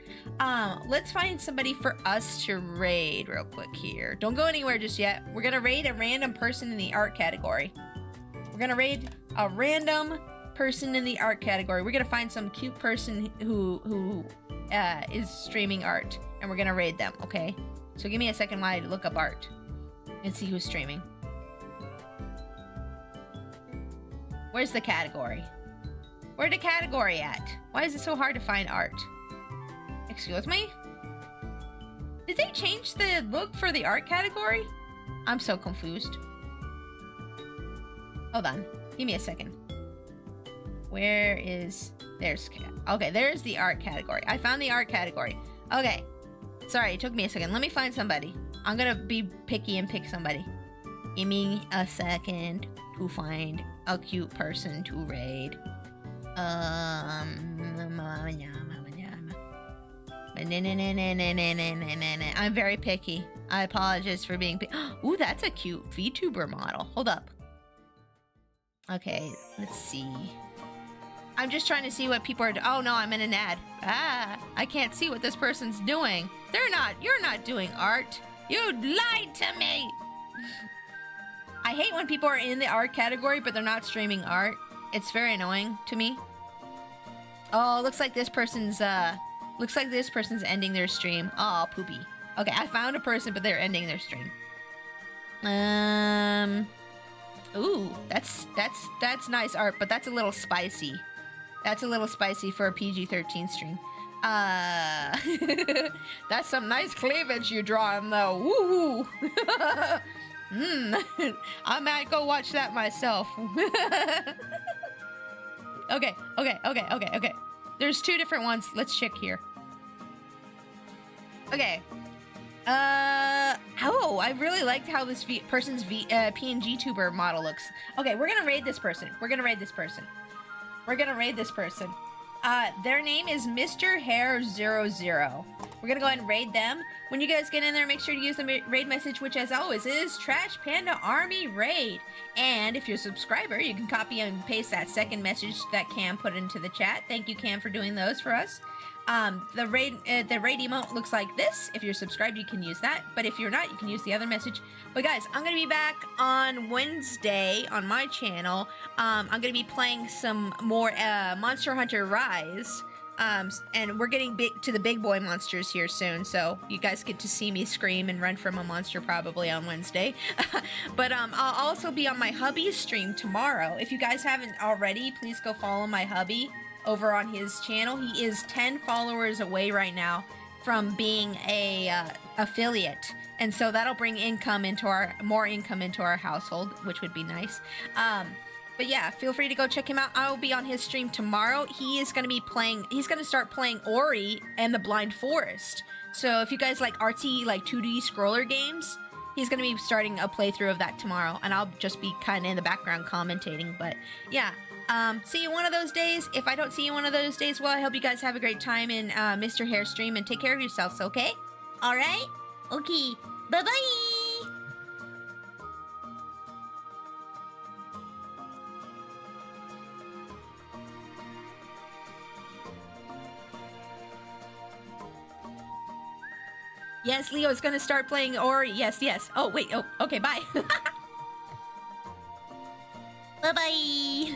Let's find somebody for us to raid real quick here. Don't go anywhere just yet. We're gonna raid a random person in the art category. We're gonna raid a random person in the art category. We're gonna find some cute person who is streaming art, and we're gonna raid them, okay? So give me a second while I look up art and see who's streaming. Where's the category? Where's the category at? Why is it so hard to find art? Excuse me? Did they change the look for the art category? I'm so confused. Hold on. Give me a second. Where is... Okay, there's the art category. I found the art category. Okay. Sorry, it took me a second. Let me find somebody. I'm gonna be picky and pick somebody. Give me a second to find a cute person to raid. I'm very picky. I apologize for being picky. Ooh, that's a cute VTuber model. Hold up. Okay, let's see. I'm just trying to see what people are doing. Oh no, I'm in an ad. Ah, I can't see what this person's doing. You're not doing art. You lied to me. I hate when people are in the art category, but they're not streaming art. It's very annoying to me. Oh, looks like this person's ending their stream. Oh, poopy. Okay, I found a person, but they're ending their stream. Ooh, that's nice art, but that's a little spicy. That's a little spicy for a PG-13 stream. That's some nice cleavage you're drawing, though. Woohoo! I might go watch that myself. Okay. There's two different ones. Let's check here. Okay. Oh, I really liked how this person's PNG tuber model looks. Okay, we're gonna raid this person. Their name is Mr. Hair 00. We're gonna go ahead and raid them. When you guys get in there, make sure to use the raid message, which as always is Trash Panda Army Raid. And if you're a subscriber, you can copy and paste that second message that Cam put into the chat. Thank you, Cam, for doing those for us. The raid emote looks like this. If you're subscribed, you can use that. But if you're not, you can use the other message. But guys, I'm going to be back on Wednesday on my channel I'm gonna be playing some more Monster Hunter Rise. And we're getting to the big boy monsters here soon, so you guys get to see me scream and run from a monster probably on Wednesday. But I'll also be on my hubby's stream tomorrow. If you guys haven't already, please go follow my hubby over on his channel. He is 10 followers away right now from being a affiliate, and so that'll bring more income into our household, which would be nice. But yeah, feel free to go check him out. I will be on his stream tomorrow. He's going to start playing Ori and the Blind Forest. So if you guys like artsy, like 2D scroller games, he's going to be starting a playthrough of that tomorrow. And I'll just be kind of in the background commentating. But yeah, see you one of those days. If I don't see you one of those days, well, I hope you guys have a great time in Mr. Hair stream and take care of yourselves, okay? All right? Okay. Bye-bye! Yes, Leo's gonna start playing Ori. Yes, yes. Oh, wait. Oh, okay, bye. Bye-bye.